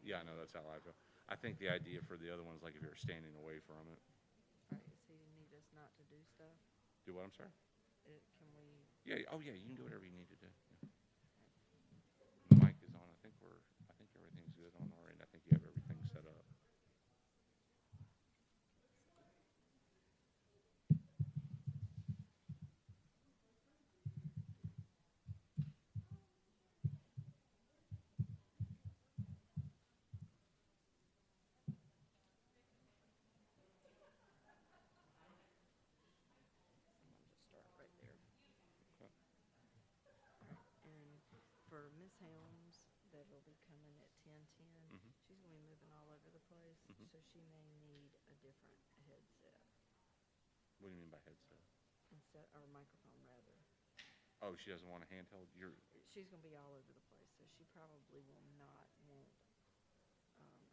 Yeah, I know that's how I feel. I think the idea for the other one is like if you're standing away from it. Right, so you need us not to do stuff? Do what? I'm sorry. Can we? Yeah. Oh, yeah. You can do whatever you need to do. Yeah. The mic is on. I think we're. I think everything's good on our end. I think you have everything set up. I'm gonna just start right there. Okay. And for Miss Helms, that'll be coming at 10:10. Mhm. She's gonna be moving all over the place, Mhm. so she may need a different headset What do you mean by headset? instead, or microphone rather. Oh, she doesn't want a handheld. You're. She's gonna be all over the place, so she probably will not want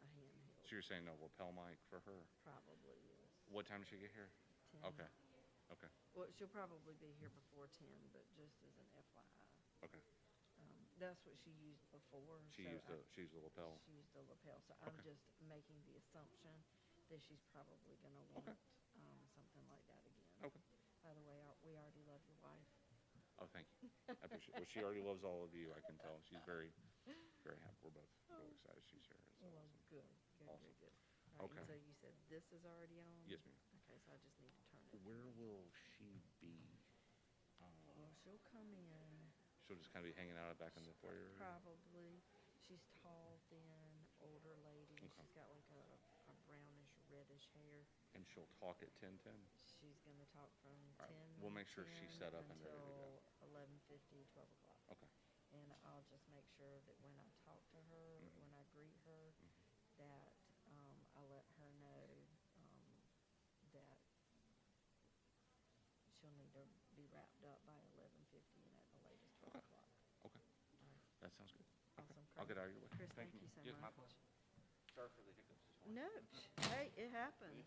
a handheld. So you're saying no lapel mic for her? Probably is. What time does she get here? 10. Okay. Okay. Well, she'll probably be here before 10, but just as an FYI. Okay. That's what she used before. She used the lapel. She used the lapel. So I'm Okay. just making the assumption that she's probably going to want Okay. something like that again. Okay. By the way, we already love your wife. Oh, thank you. I appreciate. Well, she already loves all of you. I can tell. She's very, very happy. We're both really excited she's here. It's Well, awesome. good. Awesome. Good. All right, Okay. and so you said this is already on? Yes, ma'am. Okay, so I just need to turn it. Where will she be? Well, she'll come in. She'll just kind of be hanging out back in the foyer area? Probably. She's tall, thin, older lady. Okay. She's got like a brownish, reddish hair. And she'll talk at 10:10? She's going to talk from All 10, right. We'll make sure she's set up and ready to go. until 11:50, 12 o'clock. Okay. And I'll just make sure that when I talk to her, Mhm. when I greet her, Mhm. that I let her know that she'll need to be wrapped up by 11:50 and at the latest 12 Okay. o'clock. Okay. All right. That sounds good. Okay. Awesome. I'll get out of your way. Chris, thank you so Yes, my much. pleasure. Sorry for the hiccups this morning. No, hey, it happens.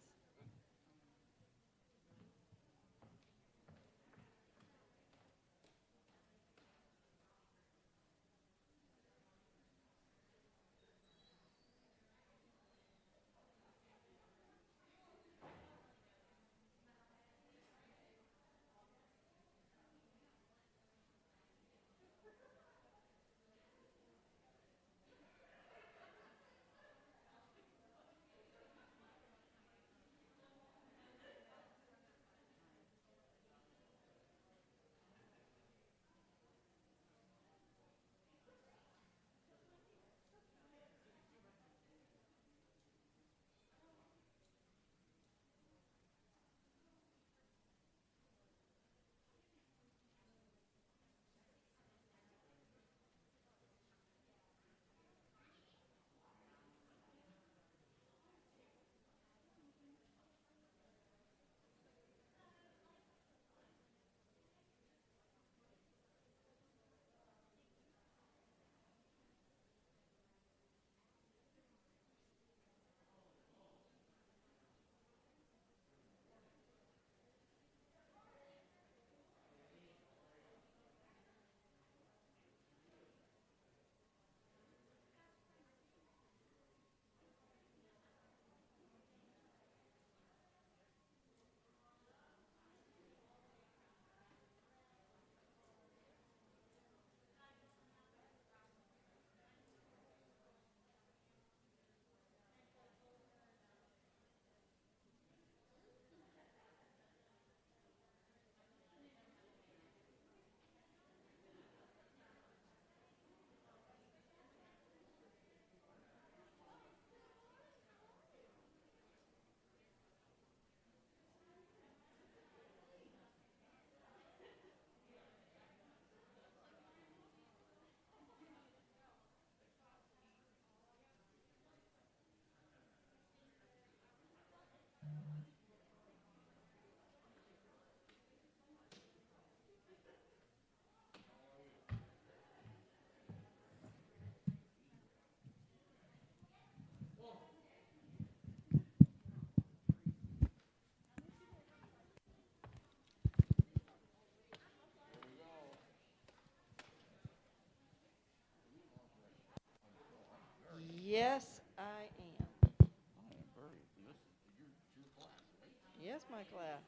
my class.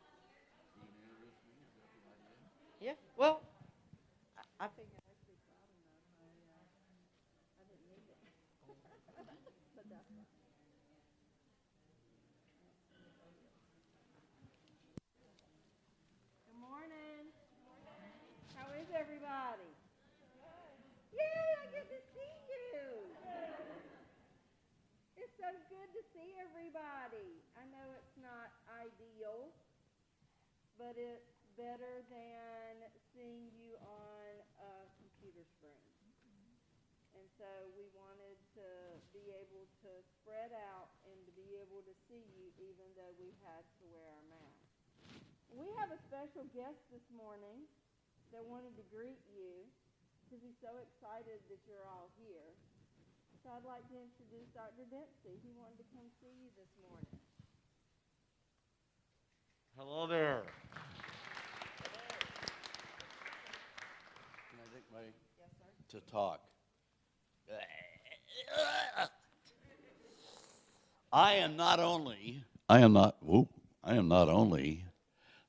Yeah, well, I figured I speak loud enough. I didn't need it. But that's fine. Good morning. How is everybody? Yay, I get to see you. It's so good to see everybody. I know it's not ideal, but it's better than seeing you on a computer screen. And so we wanted to be able to spread out and to be able to see you even though we had to wear our masks. We have a special guest this morning that wanted to greet you because he's so excited that you're all here. So I'd like to introduce Dr. Dempsey. He wanted to come see you this morning. Hello there. Can I take my Yes, sir. to talk? I am not only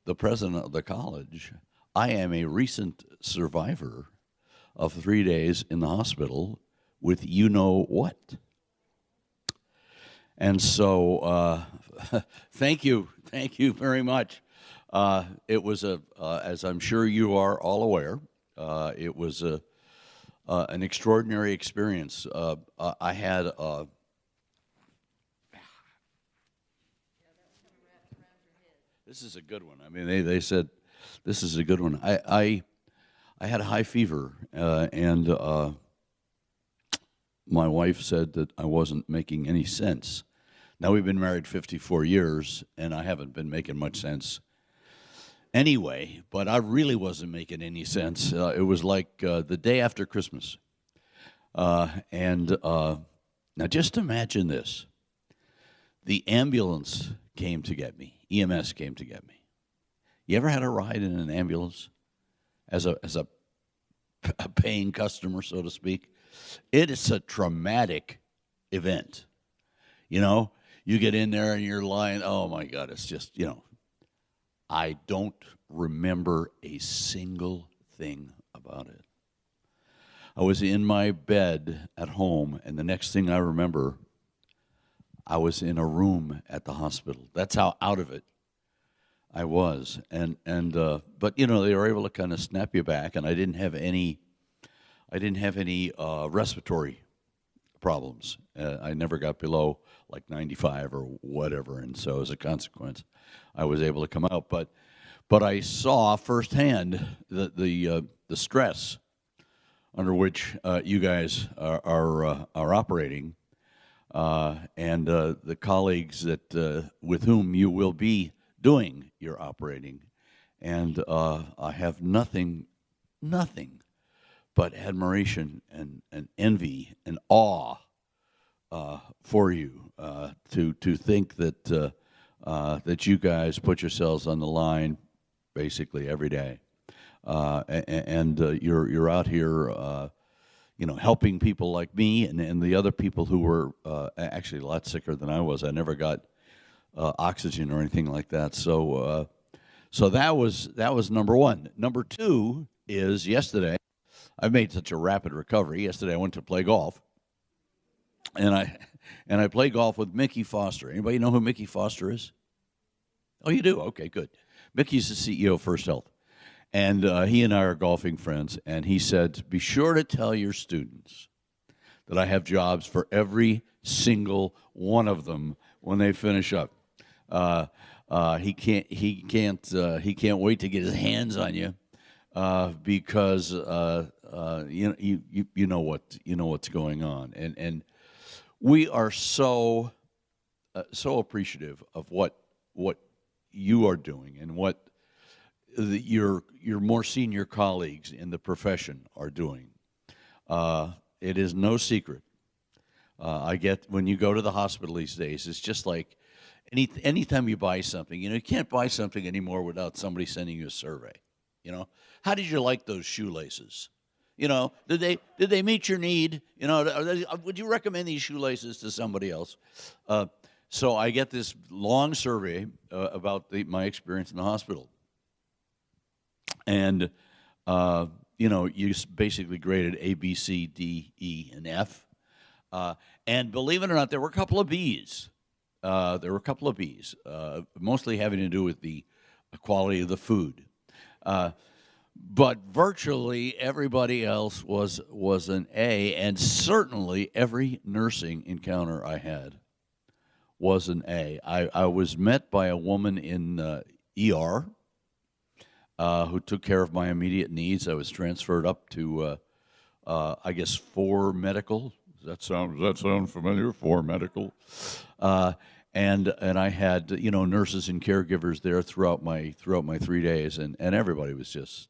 the president of the college. I am a recent survivor of 3 days in the hospital with you know what. And so, thank you very much. It was as I'm sure you are all aware, it was an extraordinary experience. I had this is a good one. I mean, they said this is a good one. I had a high fever, and my wife said that I wasn't making any sense. Now, we've been married 54 years, and I haven't been making much sense anyway, but I really wasn't making any sense. It was like the day after Christmas. Now, just imagine this. The ambulance came to get me. EMS came to get me. You ever had a ride in an ambulance as a paying customer, so to speak? It is a traumatic event. You know, you get in there and you're lying. Oh, my God, it's just, I don't remember a single thing about it. I was in my bed at home, and the next thing I remember, I was in a room at the hospital. That's how out of it I was. But they were able to kind of snap you back, and I didn't have any respiratory problems. I never got below like 95 or whatever, and so as a consequence, I was able to come out. But I saw firsthand the stress under which you guys are operating, and the colleagues that with whom you will be doing your operating, and I have nothing but admiration and envy and awe for you, to think that that you guys put yourselves on the line basically every day, and you're out here, helping people like me and the other people who were actually a lot sicker than I was. I never got oxygen or anything like that. So that was number one. Number two is yesterday. I've made such a rapid recovery. Yesterday I went to play golf, and I played golf with Mickey Foster. Anybody know who Mickey Foster is? Oh, you do? Okay, good. Mickey's the CEO of First Health, and he and I are golfing friends. And he said, "Be sure to tell your students that I have jobs for every single one of them when they finish up." He can't wait to get his hands on you. Because you know what's going on, and we are so appreciative of what you are doing and what your more senior colleagues in the profession are doing. It is no secret. I get when you go to the hospital these days, it's just like anytime you buy something, you can't buy something anymore without somebody sending you a survey. How did you like those shoelaces? Did they meet your need? Would you recommend these shoelaces to somebody else? So I get this long survey about my experience in the hospital. And, you basically graded A, B, C, D, E, and F. And believe it or not, there were a couple of Bs. Mostly having to do with the quality of the food. But virtually everybody else was an A, and certainly every nursing encounter I had was an A. I was met by a woman in ER who took care of my immediate needs. I was transferred up to, I guess, 4 medical. Does that sound familiar? 4 medical. And I had nurses and caregivers there throughout my 3 days, and everybody was just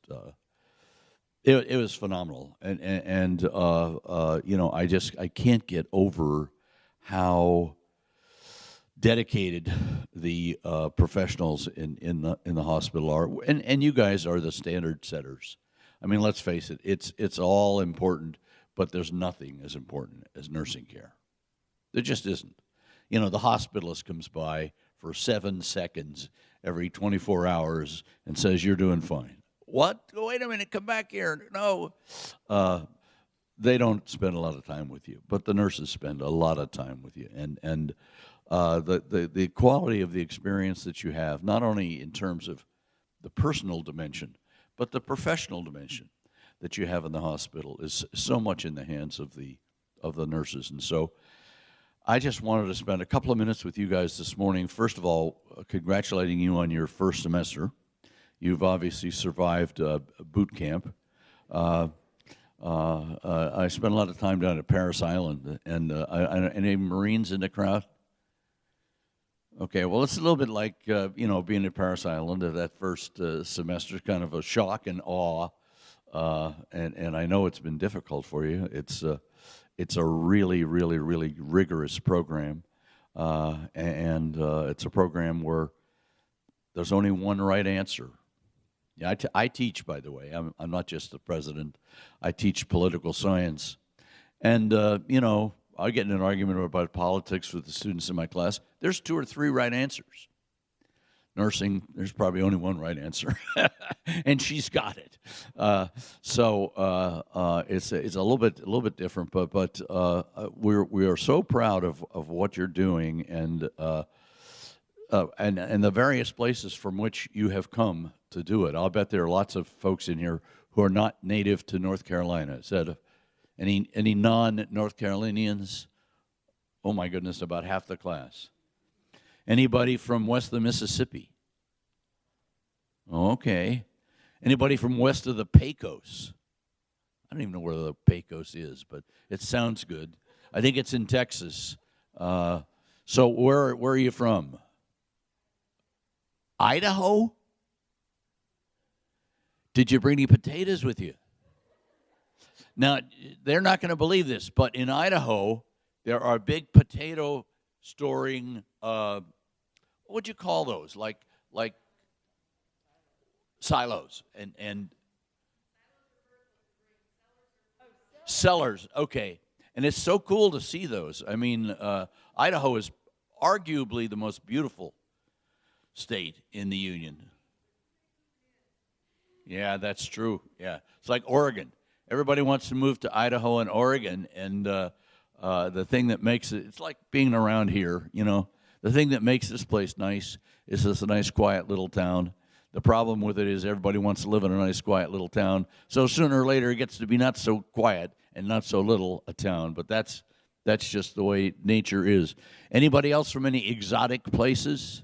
it was phenomenal, and I can't get over how dedicated the professionals in the hospital are, and you guys are the standard setters. I mean, let's face it, it's all important, but there's nothing as important as nursing care. There just isn't. The hospitalist comes by for 7 seconds every 24 hours and says, "You're doing fine." What? Wait a minute, come back here. No. They don't spend a lot of time with you, but the nurses spend a lot of time with you. And the quality of the experience that you have, not only in terms of the personal dimension, but the professional dimension that you have in the hospital is so much in the hands of the nurses. And so I just wanted to spend a couple of minutes with you guys this morning. First of all, congratulating you on your first semester. You've obviously survived boot camp. I spent a lot of time down at Paris Island, and any Marines in the crowd? Okay, well, it's a little bit like being at Paris Island. That first semester, kind of a shock and awe, and I know it's been difficult for you. It's a really, really, really rigorous program, and it's a program where there's only one right answer. Yeah, I teach, by the way. I'm not just the president. I teach political science, and I get in an argument about politics with the students in my class. There's 2 or 3 right answers. Nursing, there's probably only one right answer, and she's got it. So it's a little bit different, but we are so proud of what you're doing and the various places from which you have come to do it. I'll bet there are lots of folks in here who are not native to North Carolina. Is that any non-North Carolinians? Oh my goodness, about half the class. Anybody from west of the Mississippi? Okay. Anybody from west of the Pecos? I don't even know where the Pecos is, but it sounds good. I think it's in Texas. So where are you from? Idaho? Did you bring any potatoes with you? Now, they're not going to believe this, but in Idaho, there are big potato storing, what would you call those? Like silos and cellars. Okay. And it's so cool to see those. I mean, Idaho is arguably the most beautiful state in the union. Yeah, that's true. Yeah. It's like Oregon. Everybody wants to move to Idaho and Oregon, and the thing that makes it, it's like being around here, The thing that makes this place nice is it's a nice, quiet little town. The problem with it is everybody wants to live in a nice, quiet little town. So sooner or later, it gets to be not so quiet and not so little a town. But that's just the way nature is. Anybody else from any exotic places?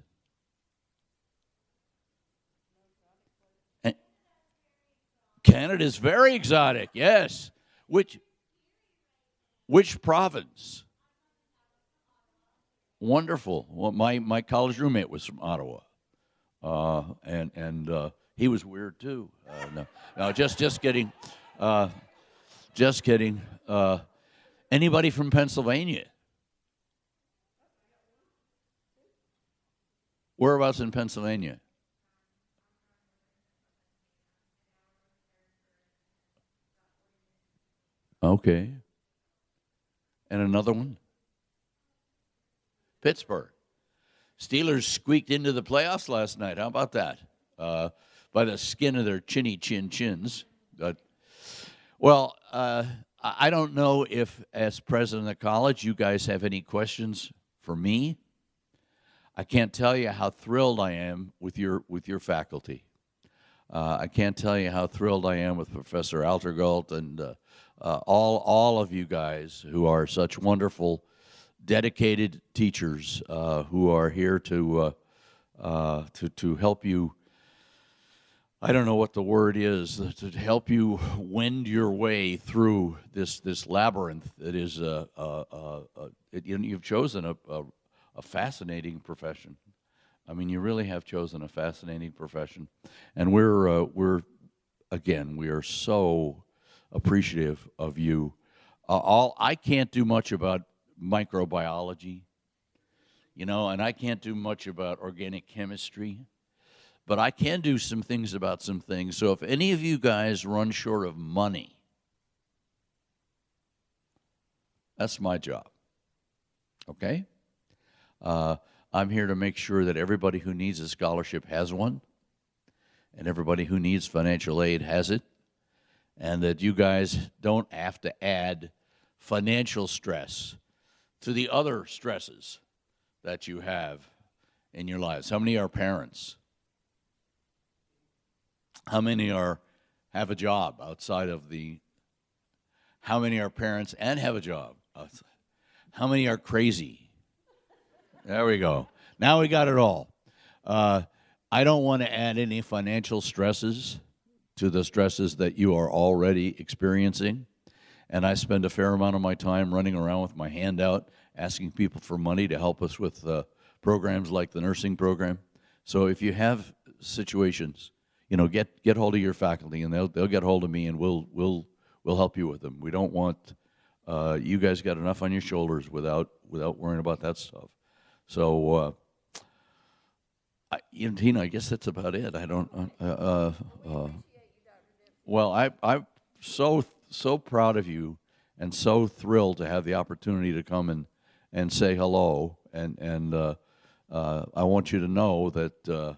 Canada's very exotic, yes. Which province? Wonderful. Well, my college roommate was from Ottawa, and he was weird too. No, just kidding. Just kidding. Anybody from Pennsylvania? Whereabouts in Pennsylvania? Okay. And another one? Pittsburgh. Steelers squeaked into the playoffs last night. How about that? By the skin of their chins. I don't know if, as president of the college, you guys have any questions for me. I can't tell you how thrilled I am with your faculty. I can't tell you how thrilled I am with Professor Altergalt and all of you guys who are such wonderful, dedicated teachers who are here to help you. I don't know what the word is, to help you wend your way through this labyrinth that is you've chosen a fascinating profession. I mean, you really have chosen a fascinating profession, and we are so appreciative of you. I can't do much about microbiology, and I can't do much about organic chemistry. But I can do some things about some things. So if any of you guys run short of money, that's my job. Okay? I'm here to make sure that everybody who needs a scholarship has one, and everybody who needs financial aid has it, and that you guys don't have to add financial stress to the other stresses that you have in your lives. How many are parents? How many have a job outside of the? How many are parents and have a job? How many are crazy? There we go. Now we got it all. I don't want to add any financial stresses to the stresses that you are already experiencing. And I spend a fair amount of my time running around with my hand out, asking people for money to help us with programs like the nursing program. So if you have situations, get hold of your faculty, and they'll get hold of me, and we'll help you with them. We don't want you guys got enough on your shoulders without worrying about that stuff. So, Tina, I guess that's about it. I don't. Well, I'm so proud of you, and so thrilled to have the opportunity to come and say hello, and I want you to know that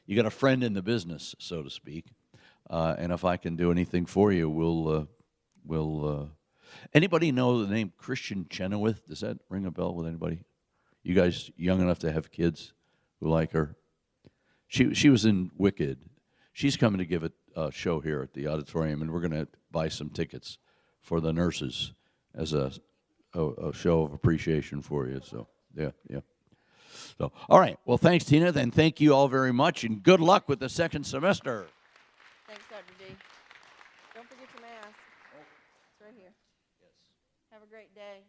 you got a friend in the business, so to speak, and if I can do anything for you, we'll. Anybody know the name Christian Chenoweth? Does that ring a bell with anybody? You guys young enough to have kids who like her? She was in Wicked. She's coming to give a show here at the auditorium, and we're going to buy some tickets for the nurses as a show of appreciation for you. So yeah. So, all right. Well, thanks, Tina. Then thank you all very much, and good luck with the second semester. Thanks, Dr. D. Don't forget your mask. It's right here. Yes. Have a great day.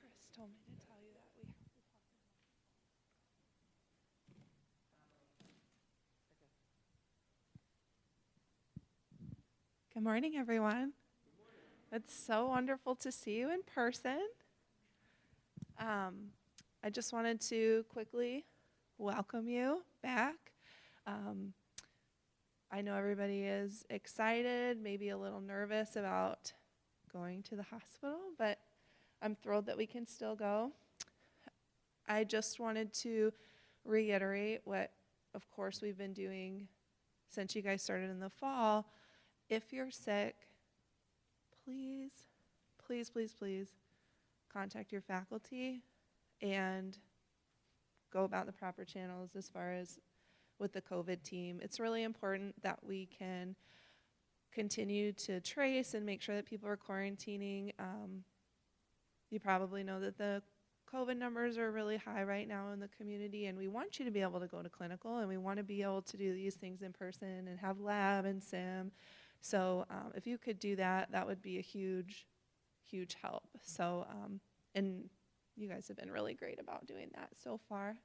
Chris told me to tell you that we have to talk. Good morning, everyone. It's so wonderful to see you in person. I just wanted to quickly welcome you back. I know everybody is excited, maybe a little nervous about going to the hospital, but I'm thrilled that we can still go. I just wanted to reiterate what, of course, we've been doing since you guys started in the fall. If you're sick, please contact your faculty and go about the proper channels as far as with the COVID team. It's really important that we can continue to trace and make sure that people are quarantining. You probably know that the COVID numbers are really high right now in the community, and we want you to be able to go to clinical, and we want to be able to do these things in person and have lab and sim. So if you could do that, that would be a huge help. So, and you guys have been really great about doing that so far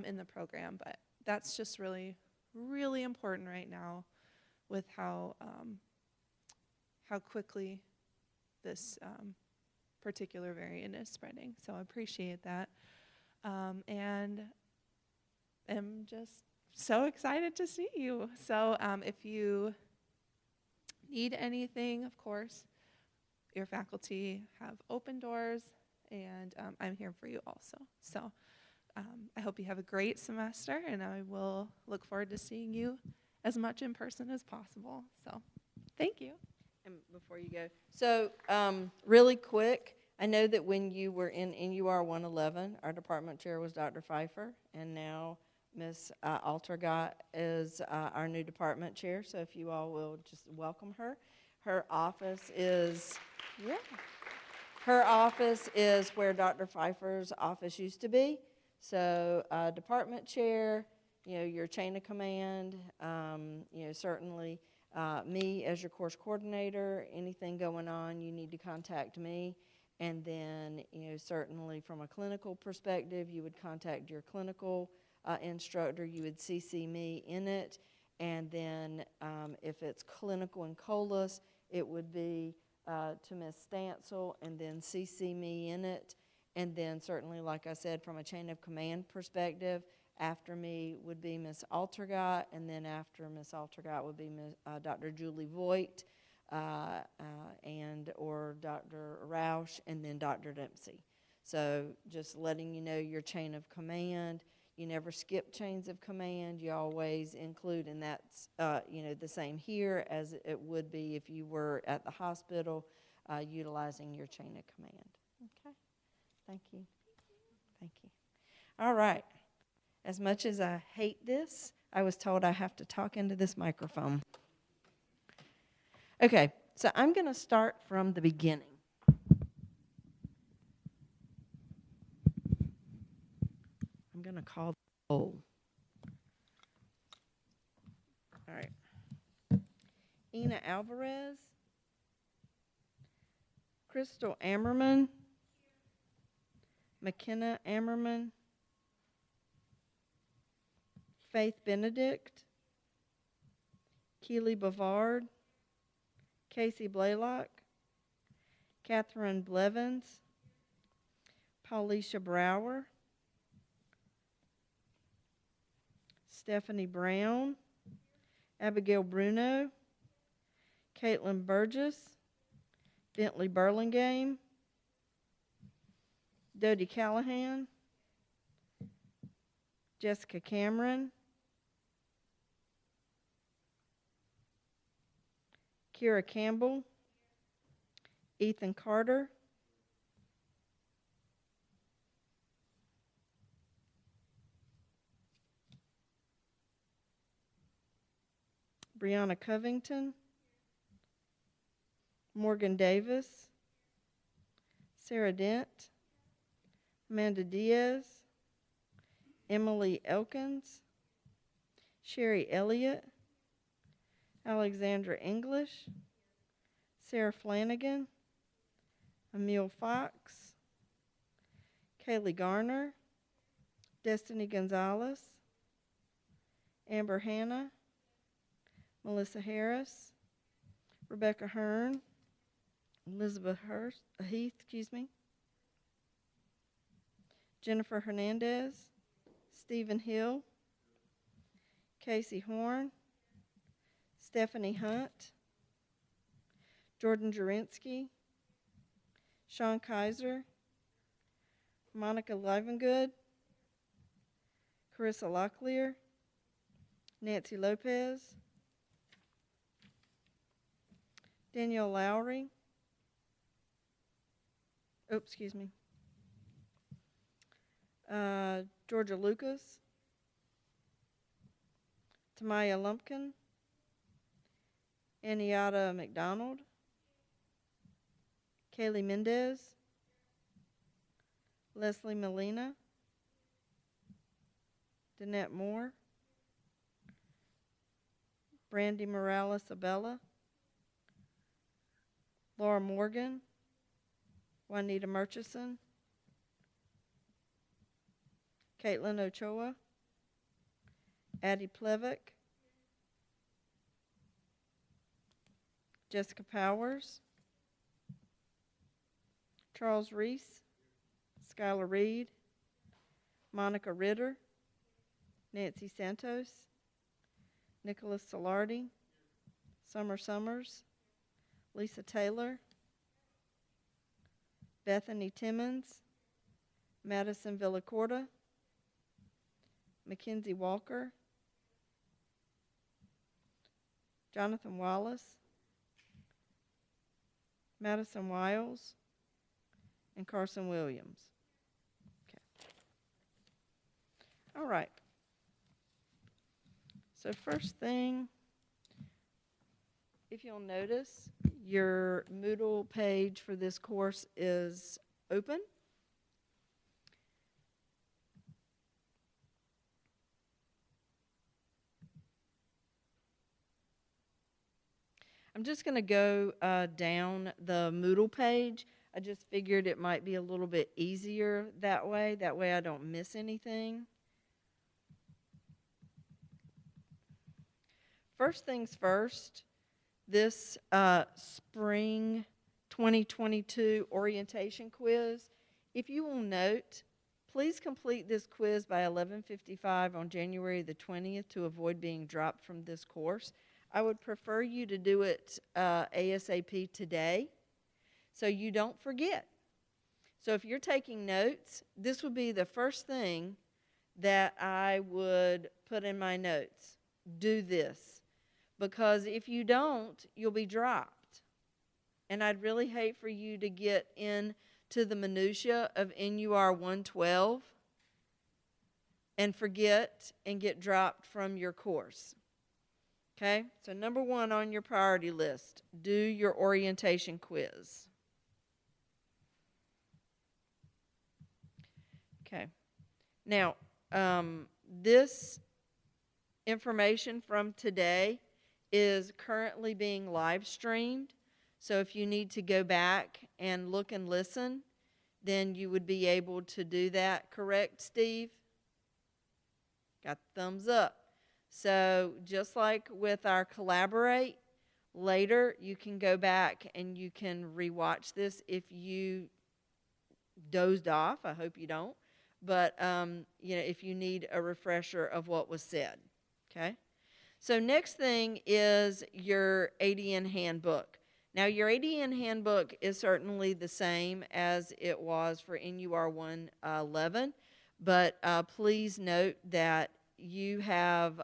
in the program, but that's just really, really important right now with how quickly this particular variant is spreading. So I appreciate that. And I'm just so excited to see you. So if you need anything, of course, your faculty have open doors, and I'm here for you also. So I hope you have a great semester, and I will look forward to seeing you as much in person as possible. So thank you. And before you go, so really quick, I know that when you were in NUR 111, our department chair was Dr. Pfeiffer, and now Ms. Altergott is our new department chair. So if you all will just welcome her. Her office is, her office is where Dr. Pfeiffer's office used to be. So department chair, your chain of command, certainly me as your course coordinator, anything going on, you need to contact me. And then, certainly from a clinical perspective, you would contact your clinical instructor. You would CC me in it. And then if it's clinical and COLAS, it would be to Ms. Stansel and then CC me in it. And then certainly, like I said, from a chain of command perspective, after me would be Ms. Altergott, and then after Ms. Altergott would be Dr. Julie Voigt, and or Dr. Roush, and then Dr. Dempsey. So just letting you know your chain of command. You never skip chains of command. You always include, and that's the same here as it would be if you were at the hospital utilizing your chain of command. Okay. Thank you. Thank you. All right. As much as I hate this, I was told I have to talk into this microphone. Okay, so I'm going to start from the beginning. I'm going to call the roll. All right. Ina Alvarez. Crystal Ammerman. McKenna Ammerman. Faith Benedict. Keely Bavard. Casey Blaylock. Catherine Blevins. Paulisha Brower. Stephanie Brown. Abigail Bruno. Caitlin Burgess. Bentley Burlingame. Dodie Callahan. Jessica Cameron. Kira Campbell. Ethan Carter. Brianna Covington. Morgan Davis. Sarah Dent. Amanda Diaz. Emily Elkins. Sherry Elliott. Alexandra English. Sarah Flanagan. Emil Fox. Kaylee Garner. Destiny Gonzalez. Amber Hanna. Melissa Harris. Rebecca Hearn. Elizabeth Heath, Jennifer Hernandez. Stephen Hill. Casey Horn. Stephanie Hunt. Jordan Jurinsky. Sean Kaiser. Monica Livengood. Carissa Locklear. Nancy Lopez. Danielle Lowry. Georgia Lucas. Tamaya Lumpkin. Aniata McDonald. Kaylee Mendez. Leslie Molina. Danette Moore. Brandy Morales Abella. Laura Morgan. Juanita Murchison. Caitlin Ochoa. Addie Plevick. Jessica Powers. Charles Reese. Skylar Reed. Monica Ritter. Nancy Santos. Nicholas Salardi. Summer Summers. Lisa Taylor, Bethany Timmons, Madison Villacorta, Mackenzie Walker, Jonathan Wallace, Madison Wiles, and Carson Williams. Okay. All right. So first thing, if you'll notice, your Moodle page for this course is open. I'm just going to go down the Moodle page. I just figured it might be a little bit easier that way. That way I don't miss anything. First things first, this spring 2022 orientation quiz. If you will note, please complete this quiz by 11:55 on January the 20th to avoid being dropped from this course. I would prefer you to do it ASAP today so you don't forget. So if you're taking notes, this would be the first thing that I would put in my notes. Do this. Because if you don't, you'll be dropped. And I'd really hate for you to get into the minutia of NUR 112 and forget and get dropped from your course. Okay, so number one on your priority list, do your orientation quiz. Okay, now this information from today is currently being live streamed. So if you need to go back and look and listen, then you would be able to do that. Correct, Steve? Got the thumbs up. So just like with our Collaborate, later you can go back and you can rewatch this if you dozed off. I hope you don't. But if you need a refresher of what was said. Okay? So next thing is your ADN handbook. Now your ADN handbook is certainly the same as it was for NUR 111, but please note that you have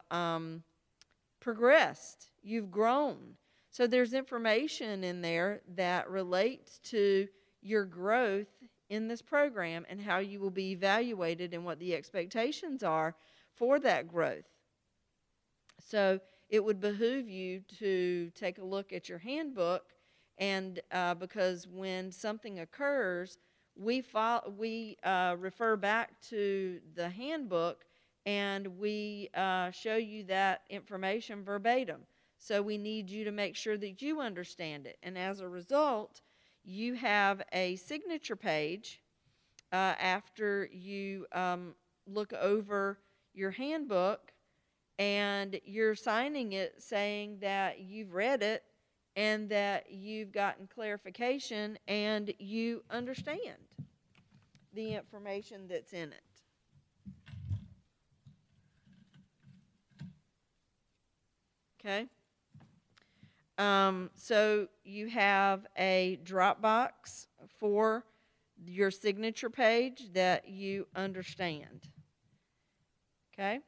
progressed, you've grown. So there's information in there that relates to your growth in this program and how you will be evaluated and what the expectations are for that growth. So it would behoove you to take a look at your handbook, and because when something occurs, we refer back to the handbook and we show you that information verbatim. So we need you to make sure that you understand it. And as a result, you have a signature page after you look over your handbook, and you're signing it saying that you've read it and that you've gotten clarification and you understand the information that's in it. Okay? So you have a Dropbox for your signature page that you understand. Okay?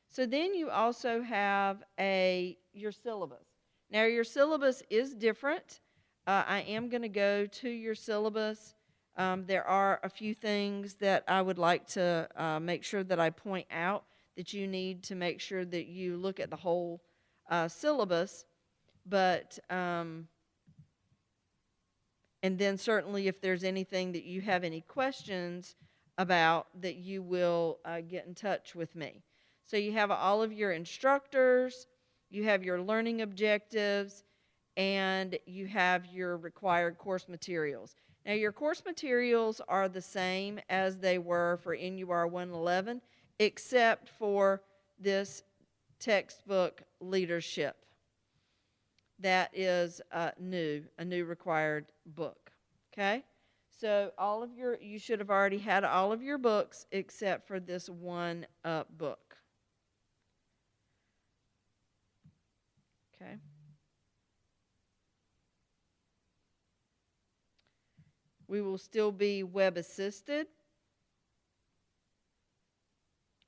So then you also have your syllabus. Now your syllabus is different. I am going to go to your syllabus. There are a few things that I would like to make sure that I point out that you need to make sure that you look at the whole syllabus. But, and then certainly if there's anything that you have any questions about, that you will get in touch with me. So you have all of your instructors, you have your learning objectives, and you have your required course materials. Now your course materials are the same as they were for NUR 111, except for this textbook leadership. That is a new required book. Okay? So you should have already had all of your books except for this one book. Okay? We will still be web assisted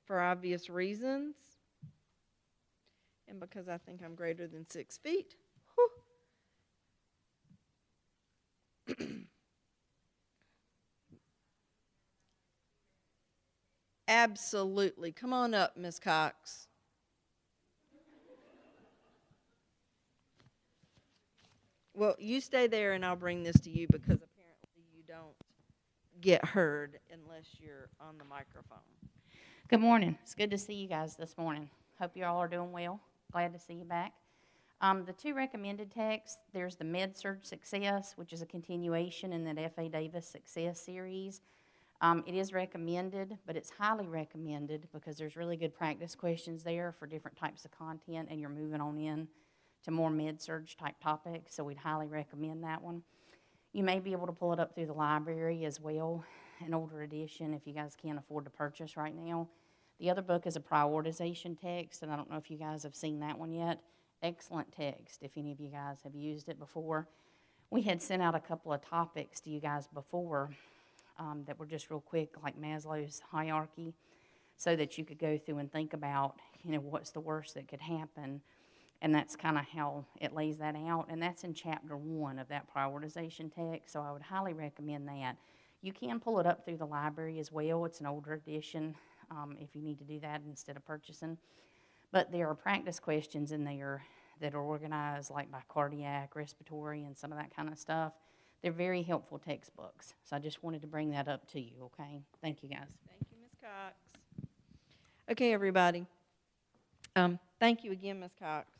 for obvious reasons. And because I think I'm greater than 6 feet. Absolutely. Come on up, Miss Cox. Well, you stay there and I'll bring this to you because apparently you don't get heard unless you're on the microphone. Good morning. It's good to see you guys this morning. Hope you all are doing well. Glad to see you back. The two recommended texts, there's the Med-Surg Success, which is a continuation in that F.A. Davis Success series. It is recommended, but it's highly recommended because there's really good practice questions there for different types of content, and you're moving on in to more Med-Surg type topics, so we'd highly recommend that one. You may be able to pull it up through the library as well, an older edition if you guys can't afford to purchase right now. The other book is a prioritization text, and I don't know if you guys have seen that one yet. Excellent text, if any of you guys have used it before. We had sent out a couple of topics to you guys before that were just real quick, like Maslow's hierarchy, so that you could go through and think about, what's the worst that could happen. And that's kind of how it lays that out. And that's in chapter 1 of that prioritization text, so I would highly recommend that. You can pull it up through the library as well. It's an older edition if you need to do that instead of purchasing. But there are practice questions in there that are organized like by cardiac, respiratory, and some of that kind of stuff. They're very helpful textbooks. So I just wanted to bring that up to you, okay? Thank you, guys. Thank you, Ms. Cox. Okay, everybody. Thank you again, Ms. Cox.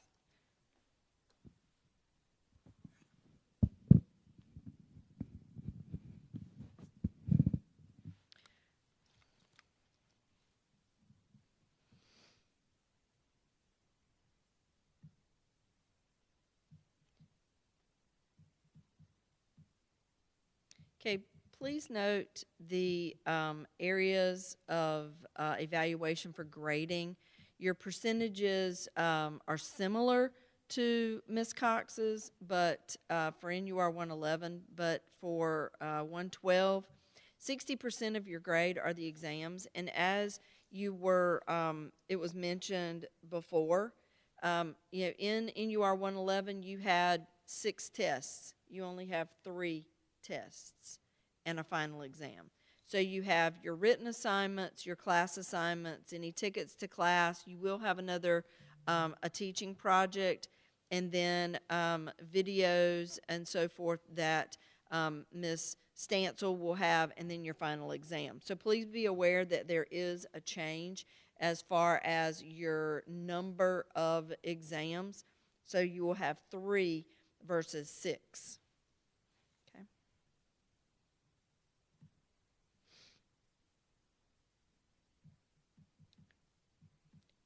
Okay, please note the areas of evaluation for grading. Your percentages are similar to Ms. Cox's, but for NUR 111, but for 112, 60% of your grade are the exams. And as you were, it was mentioned before, in NUR 111, you had 6 tests. You only have 3 tests and a final exam. So you have your written assignments, your class assignments, any tickets to class. You will have another, a teaching project, and then videos and so forth that Ms. Stancil will have, and then your final exam. So please be aware that there is a change as far as your number of exams. So you will have 3 versus 6.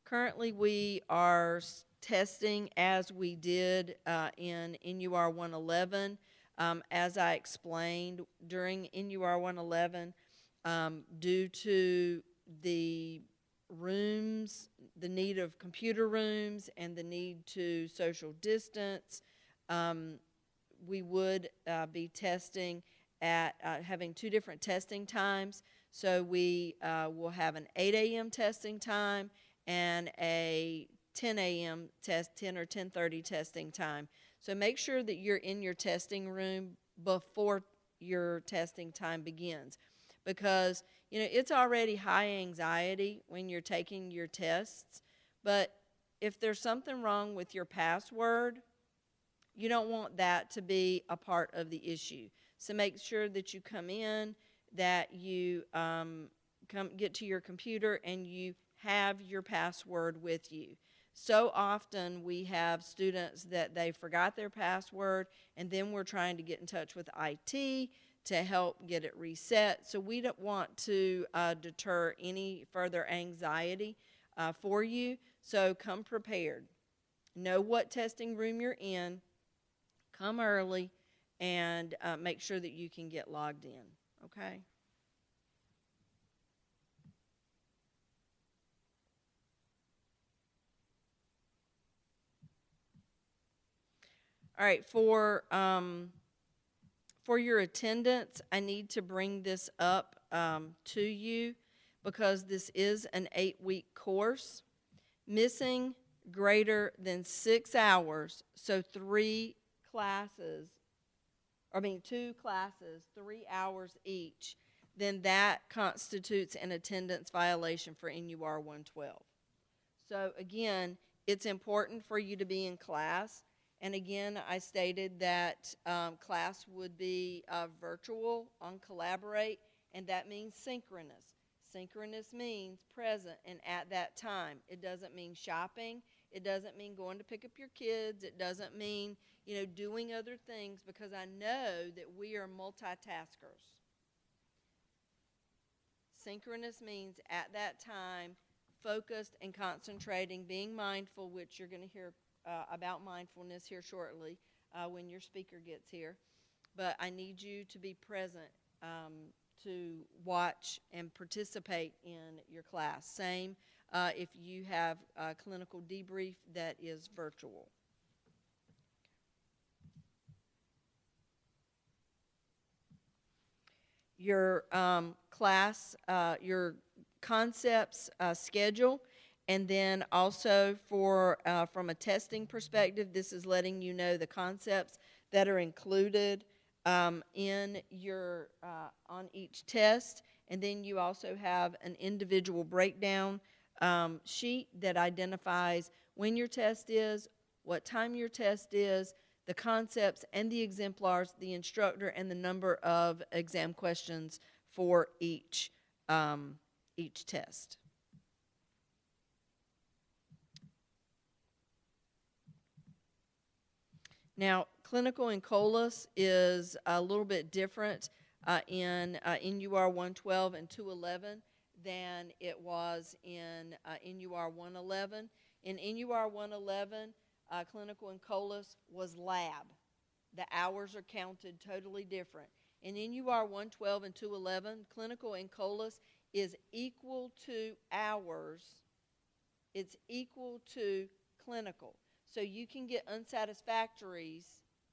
Currently, we are testing as we did in NUR 111. As I explained during NUR 111, due to the rooms, the need of computer rooms, and the need to social distance, we would be testing at having 2 different testing times. So we will have an 8 a.m. testing time and a 10 a.m. test, 10 or 10:30 testing time. So make sure that you're in your testing room before your testing time begins, because it's already high anxiety when you're taking your tests, but if there's something wrong with your password, you don't want that to be a part of the issue. So make sure that you come in, that you get to your computer, and you have your password with you. So often we have students that they forgot their password, and then we're trying to get in touch with IT to help get it reset. So we don't want to deter any further anxiety for you. So come prepared. Know what testing room you're in. Come early, and make sure that you can get logged in. Okay? All right, for For your attendance, I need to bring this up to you because this is an 8-week course. Missing greater than 6 hours, so 2 classes, 3 hours each, then that constitutes an attendance violation for NUR 112. So again, it's important for you to be in class. And again, I stated that class would be virtual on Collaborate, and that means synchronous. Synchronous means present and at that time. It doesn't mean shopping. It doesn't mean going to pick up your kids. It doesn't mean, doing other things, because I know that we are multitaskers. Synchronous means at that time, focused and concentrating, being mindful, which you're going to hear about mindfulness here shortly when your speaker gets here. But I need you to be present to watch and participate in your class. Same if you have a clinical debrief that is virtual. Your class, your concepts schedule, and then also for from a testing perspective, this is letting you know the concepts that are included in your on each test. And then you also have an individual breakdown sheet that identifies when your test is, what time your test is, the concepts and the exemplars, the instructor, and the number of exam questions for each test. Now, clinical in COLAS is a little bit different in NUR 112 and 211 than it was in NUR 111. In NUR 111, clinical in COLAS was lab. The hours are counted totally different. In NUR 112 and 211, clinical in COLAS is equal to hours. It's equal to clinical. So you can get unsatisfactories,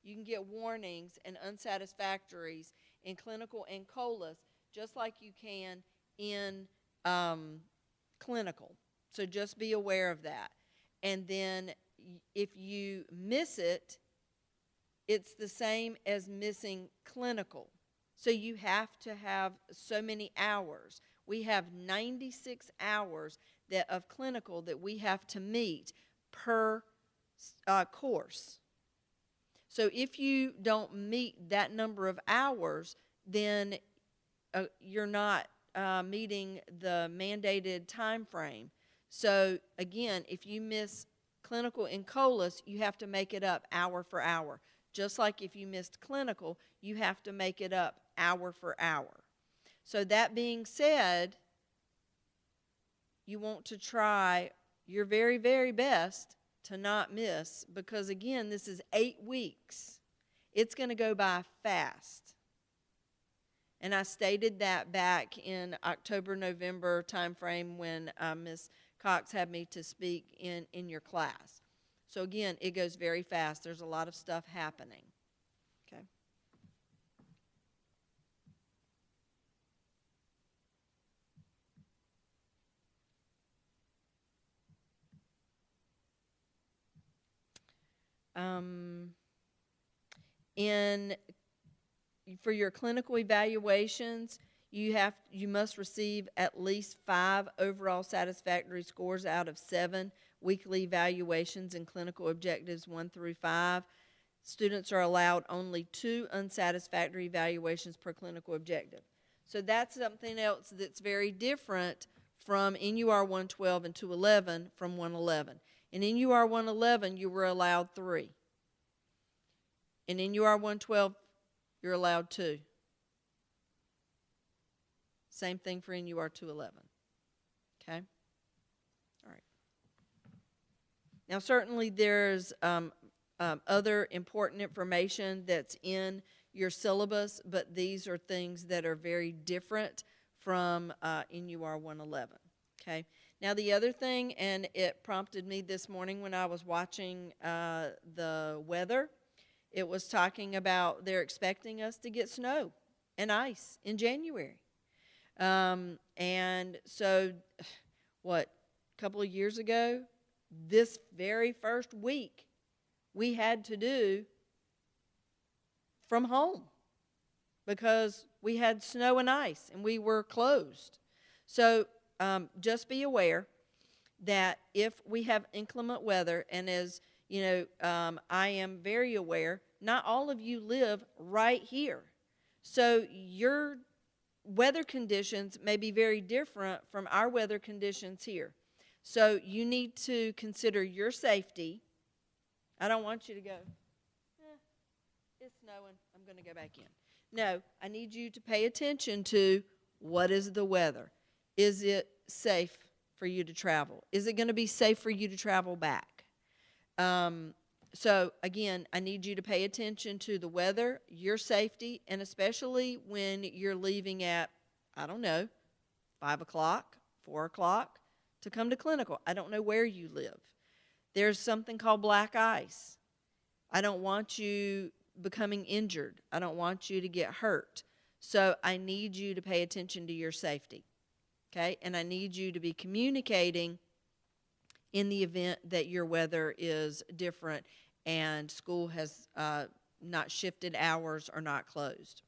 you can get warnings and unsatisfactories in clinical and COLAS, just like you can in clinical. So just be aware of that. And then if you miss it, it's the same as missing clinical. So you have to have so many hours. We have 96 hours of clinical that we have to meet per course. So if you don't meet that number of hours, then you're not meeting the mandated time frame. So again, if you miss clinical in COLAS, you have to make it up hour for hour. Just like if you missed clinical, you have to make it up hour for hour. So that being said, you want to try your very, very best to not miss, because again, this is 8 weeks. It's going to go by fast. And I stated that back in October, November timeframe when Ms. Cox had me to speak in your class. So again, it goes very fast. There's a lot of stuff happening. Okay. For your clinical evaluations, you must receive at least 5 overall satisfactory scores out of 7 weekly evaluations in clinical objectives 1 through 5. Students are allowed only 2 unsatisfactory evaluations per clinical objective. So that's something else that's very different from NUR 112 and 211 from 111. In NUR 111, you were allowed 3. In NUR 112, you're allowed 2. Same thing for NUR 211. Okay? All right. Now, certainly there's other important information that's in your syllabus, but these are things that are very different from NUR 111. Okay? Now, the other thing, and it prompted me this morning when I was watching the weather, it was talking about they're expecting us to get snow and ice in January. And so, what, a couple of years ago, this very first week, we had to do from home because we had snow and ice and we were closed. So just be aware that if we have inclement weather, and as you know, I am very aware, not all of you live right here. So your weather conditions may be very different from our weather conditions here. So you need to consider your safety. I don't want you to go, it's snowing, I'm going to go back in. No, I need you to pay attention to what is the weather. Is it safe for you to travel? Is it going to be safe for you to travel back? So again, I need you to pay attention to the weather, your safety, and especially when you're leaving at, I don't know, 5 o'clock, 4 o'clock to come to clinical. I don't know where you live. There's something called black ice. I don't want you becoming injured. I don't want you to get hurt. So I need you to pay attention to your safety, okay? And I need you to be communicating in the event that your weather is different and school has not shifted hours or not closed,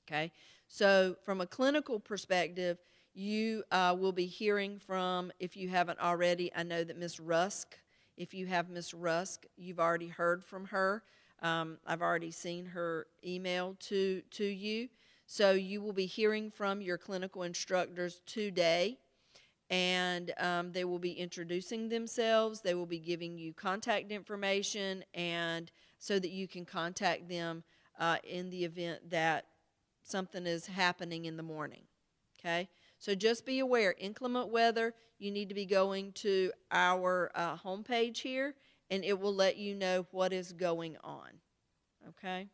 okay? So from a clinical perspective, you will be hearing from, if you haven't already, I know that Ms. Rusk, if you have Ms. Rusk, you've already heard from her. I've already seen her email to you. So you will be hearing from your clinical instructors today, and they will be introducing themselves. They will be giving you contact information, and so that you can contact them in the event that something is happening in the morning, okay? So just be aware, inclement weather, you need to be going to our homepage here, and it will let you know what is going on, okay?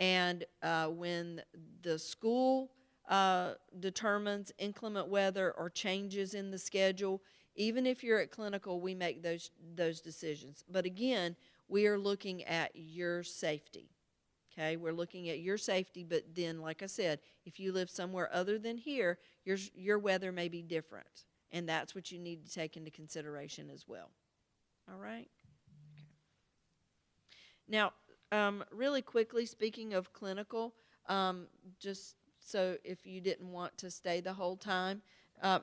And when the school determines inclement weather or changes in the schedule, even if you're at clinical, we make those decisions. But again, we are looking at your safety, okay? We're looking at your safety, but then, like I said, if you live somewhere other than here, your weather may be different, and that's what you need to take into consideration as well, all right? Now, really quickly, speaking of clinical, just so if you didn't want to stay the whole time,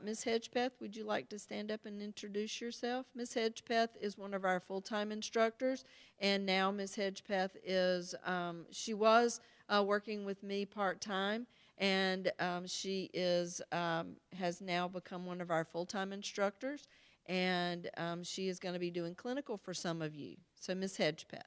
Ms. Hedgepeth, would you like to stand up and introduce yourself? Ms. Hedgepeth is one of our full-time instructors, and now Ms. Hedgepeth is, she was working with me part-time, and she is, has now become one of our full-time instructors, and she is going to be doing clinical for some of you. So, Ms. Hedgepeth.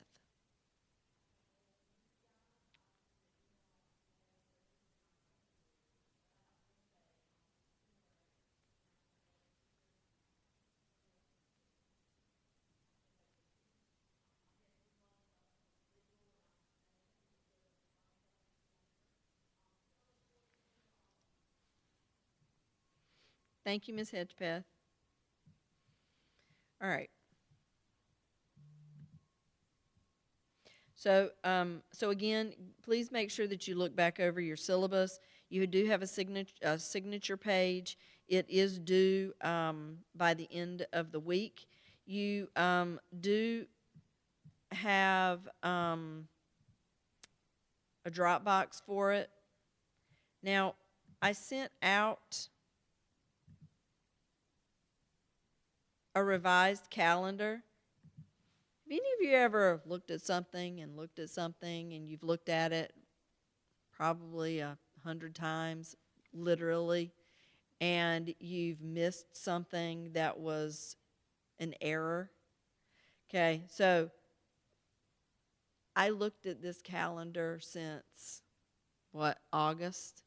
Thank you, Ms. Hedgepeth. All right. So, so again, please make sure that you look back over your syllabus. You do have a signature page. It is due by the end of the week. You do have a Dropbox for it. Now, I sent out a revised calendar. Have any of you ever looked at something and you've looked at it probably 100 times, literally, and you've missed something that was an error? Okay, so I looked at this calendar since, August?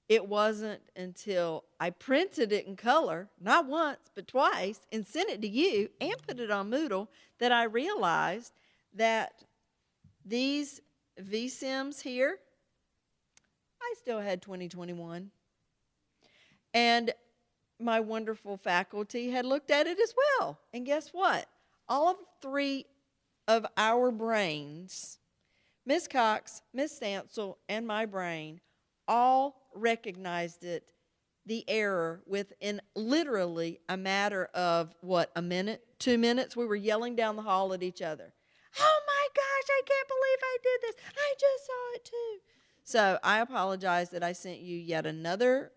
It wasn't until I printed it in color, not once, but twice, and sent it to you and put it on Moodle, that I realized that these VSIMs here, I still had 2021. And my wonderful faculty had looked at it as well. And guess what? All of 3 of our brains, Ms. Cox, Ms. Stancil, and my brain all recognized it, the error, within literally a matter of, what, a minute, 2 minutes? We were yelling down the hall at each other. Oh my gosh, I can't believe I did this. I just saw it too. So I apologize that I sent you yet another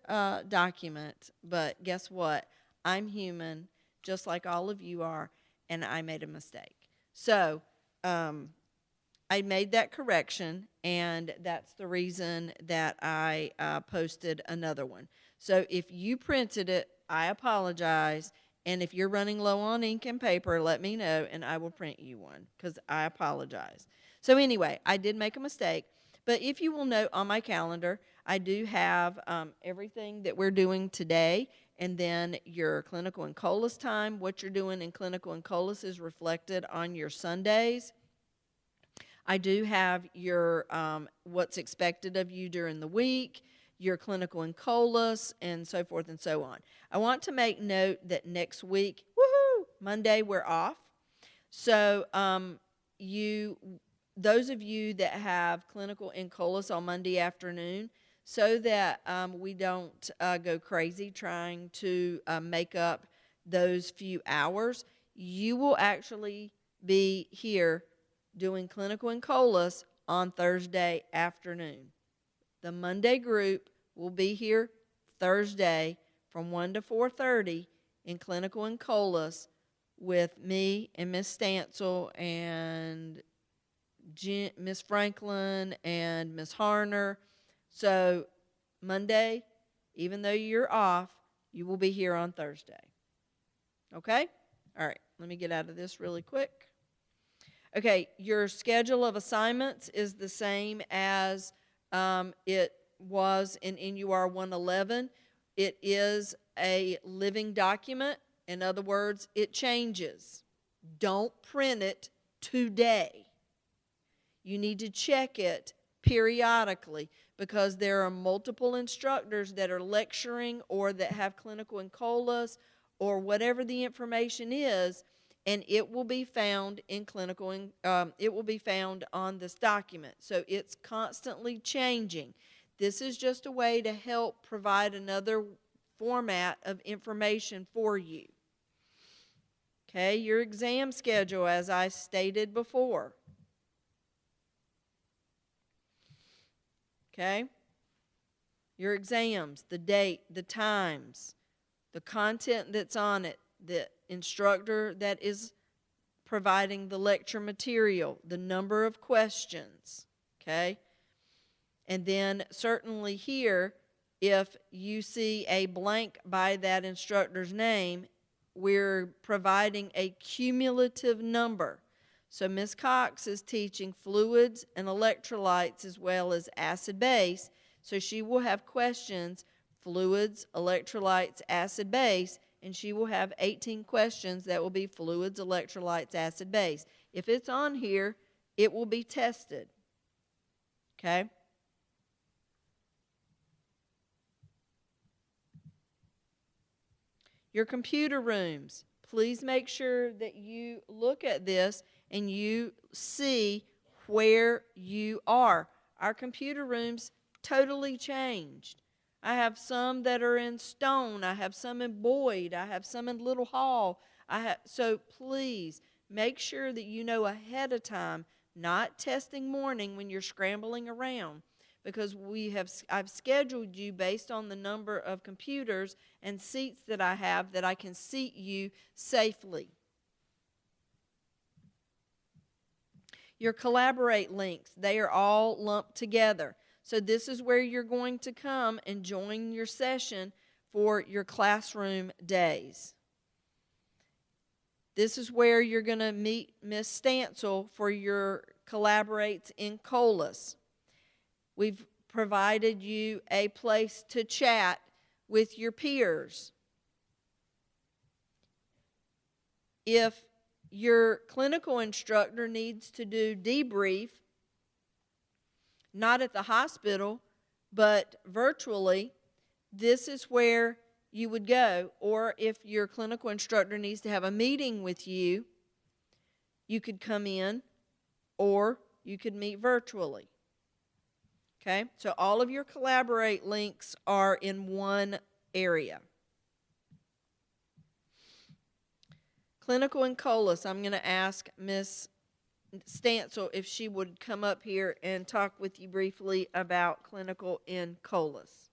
document, but guess what? I'm human, just like all of you are, and I made a mistake. So I made that correction, and that's the reason that I posted another one. So if you printed it, I apologize. And if you're running low on ink and paper, let me know, and I will print you one, because I apologize. So anyway, I did make a mistake. But if you will note on my calendar, I do have everything that we're doing today, and then your clinical and colas time. What you're doing in clinical and colas is reflected on your Sundays. I do have your what's expected of you during the week, your clinical and colas, and so forth and so on. I want to make note that next week, woohoo, Monday, we're off. So those of you that have clinical and colas on Monday afternoon, so that we don't go crazy trying to make up those few hours, you will actually be here doing clinical and colas on Thursday afternoon. The Monday group will be here Thursday from 1 to 4:30 in clinical and colas with me and Miss Stancil and Miss Franklin and Miss Harner. So Monday, even though you're off, you will be here on Thursday. Okay? All right, let me get out of this really quick. Okay, your schedule of assignments is the same as it was in NUR 111. It is a living document. In other words, it changes. Don't print it today. You need to check it periodically, because there are multiple instructors that are lecturing or that have clinical and colas or whatever the information is, and it will be found in clinical and it will be found on this document. So it's constantly changing. This is just a way to help provide another format of information for you. Okay, your exam schedule, as I stated before. Okay, your exams, the date, the times, the content that's on it, the instructor that is providing the lecture material, the number of questions, okay? And then certainly here, if you see a blank by that instructor's name, we're providing a cumulative number. So Ms. Cox is teaching fluids and electrolytes as well as acid-base, so she will have questions, fluids, electrolytes, acid-base, and she will have 18 questions that will be fluids, electrolytes, acid, base. If it's on here, it will be tested. Okay? Your computer rooms. Please make sure that you look at this and you see where you are. Our computer rooms totally changed. I have some that are in Stone. I have some in Boyd. I have some in Little Hall. So please make sure that you know ahead of time, not testing morning when you're scrambling around, because I've scheduled you based on the number of computers and seats that I have, that I can seat you safely. Your Collaborate links, they are all lumped together. So this is where you're going to come and join your session for your classroom days. This is where you're going to meet Miss Stancil for your Collaborates in colas. We've provided you a place to chat with your peers. If your clinical instructor needs to do debrief, not at the hospital, but virtually, this is where you would go. Or if your clinical instructor needs to have a meeting with you, you could come in, or you could meet virtually. Okay, so all of your Collaborate links are in one area. Clinical and COLAS, I'm going to ask Ms. Stancil if she would come up here and talk with you briefly about clinical in COLAS.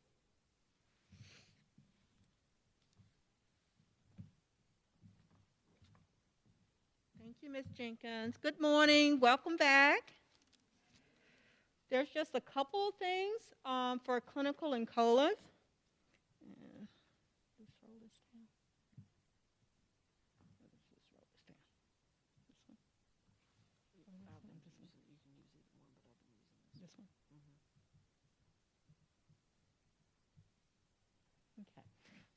Thank you, Ms. Jenkins. Good morning. Welcome back. There's just a couple of things for clinical and COLAS. Let's roll this down. Let's just roll this down. This one. This one. Okay.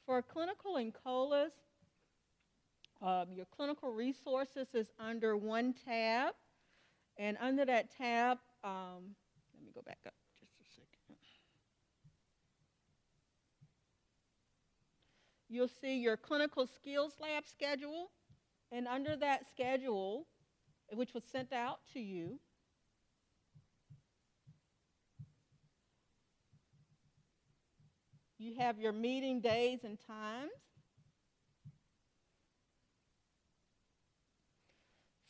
For clinical and COLAS, your clinical resources is under one tab, and under that tab, let me go back up just a second. You'll see your clinical skills lab schedule, and under that schedule, which was sent out to you, you have your meeting days and times.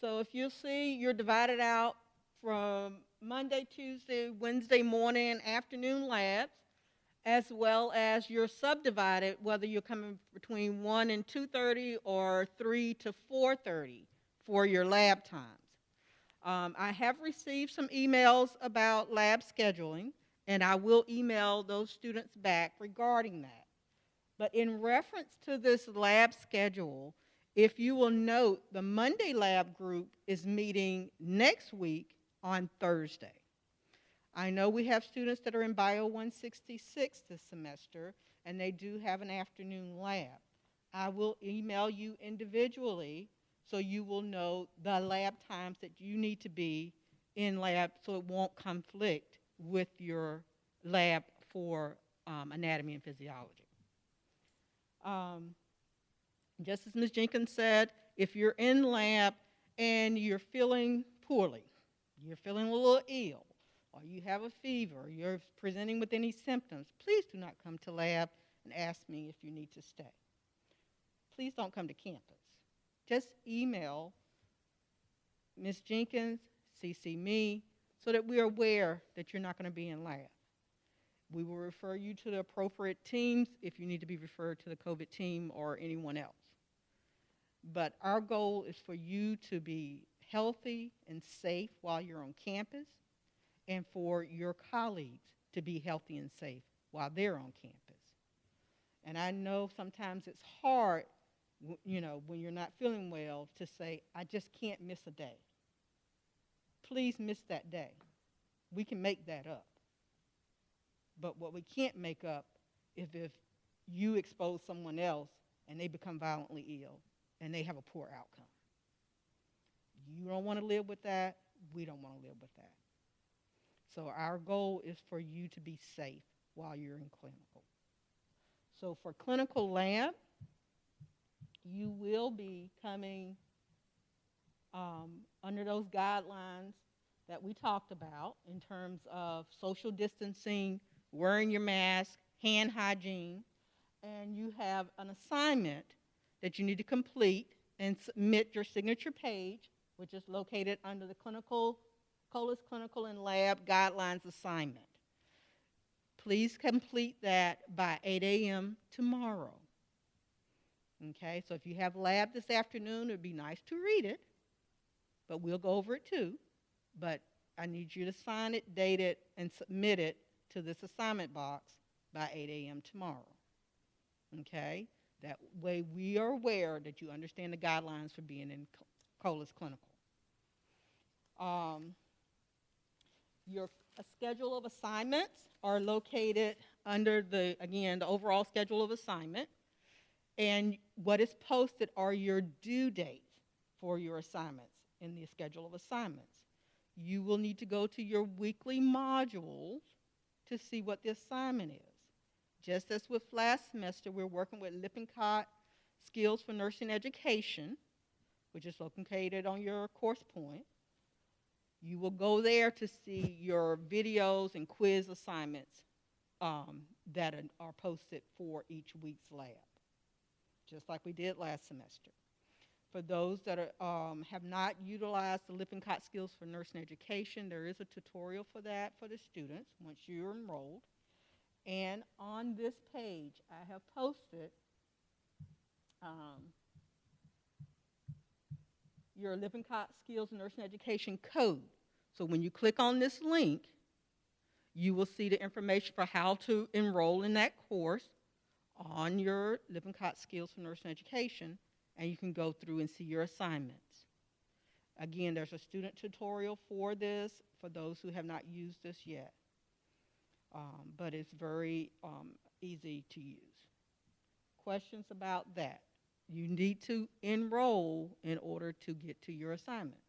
So if you see, you're divided out from Monday, Tuesday, Wednesday morning, and afternoon labs, as well as you're subdivided, whether you're coming between 1 and 2:30 or 3 to 4:30 for your lab times. I have received some emails about lab scheduling, and I will email those students back regarding that. But in reference to this lab schedule, if you will note, the Monday lab group is meeting next week on Thursday. I know we have students that are in Bio 166 this semester, and they do have an afternoon lab. I will email you individually so you will know the lab times that you need to be in lab so it won't conflict with your lab for anatomy and physiology. Just as Ms. Jenkins said, if you're in lab and you're feeling poorly, you're feeling a little ill, or you have a fever, or you're presenting with any symptoms, please do not come to lab and ask me if you need to stay. Please don't come to campus. Just email Ms. Jenkins, CC me, so that we're aware that you're not going to be in lab. We will refer you to the appropriate teams if you need to be referred to the COVID team or anyone else. But our goal is for you to be healthy and safe while you're on campus, and for your colleagues to be healthy and safe while they're on campus. And I know sometimes it's hard, when you're not feeling well, to say, I just can't miss a day. Please miss that day. We can make that up. But what we can't make up is if you expose someone else and they become violently ill and they have a poor outcome. You don't want to live with that. We don't want to live with that. So our goal is for you to be safe while you're in clinical. So for clinical lab, you will be coming under those guidelines that we talked about in terms of social distancing, wearing your mask, hand hygiene, and you have an assignment that you need to complete and submit your signature page, which is located under the COLAS Clinical and Lab Guidelines assignment. Please complete that by 8 a.m. tomorrow. Okay, so if you have lab this afternoon, it would be nice to read it, but we'll go over it too. But I need you to sign it, date it, and submit it to this assignment box by 8 a.m. tomorrow. Okay? That way we are aware that you understand the guidelines for being in COLAS Clinical. Your schedule of assignments are located under the overall schedule of assignment. And what is posted are your due dates for your assignments in the schedule of assignments. You will need to go to your weekly modules to see what the assignment is. Just as with last semester, we're working with Lippincott Skills for Nursing Education, which is located on your course point. You will go there to see your videos and quiz assignments that are posted for each week's lab, just like we did last semester. For those that have not utilized the Lippincott Skills for Nursing Education, there is a tutorial for that for the students once you're enrolled. And on this page, I have posted your Lippincott Skills and Nursing Education code. So when you click on this link, you will see the information for how to enroll in that course on your Lippincott Skills for Nursing Education, and you can go through and see your assignments. Again, there's a student tutorial for this for those who have not used this yet, but it's very easy to use. Questions about that? You need to enroll in order to get to your assignments.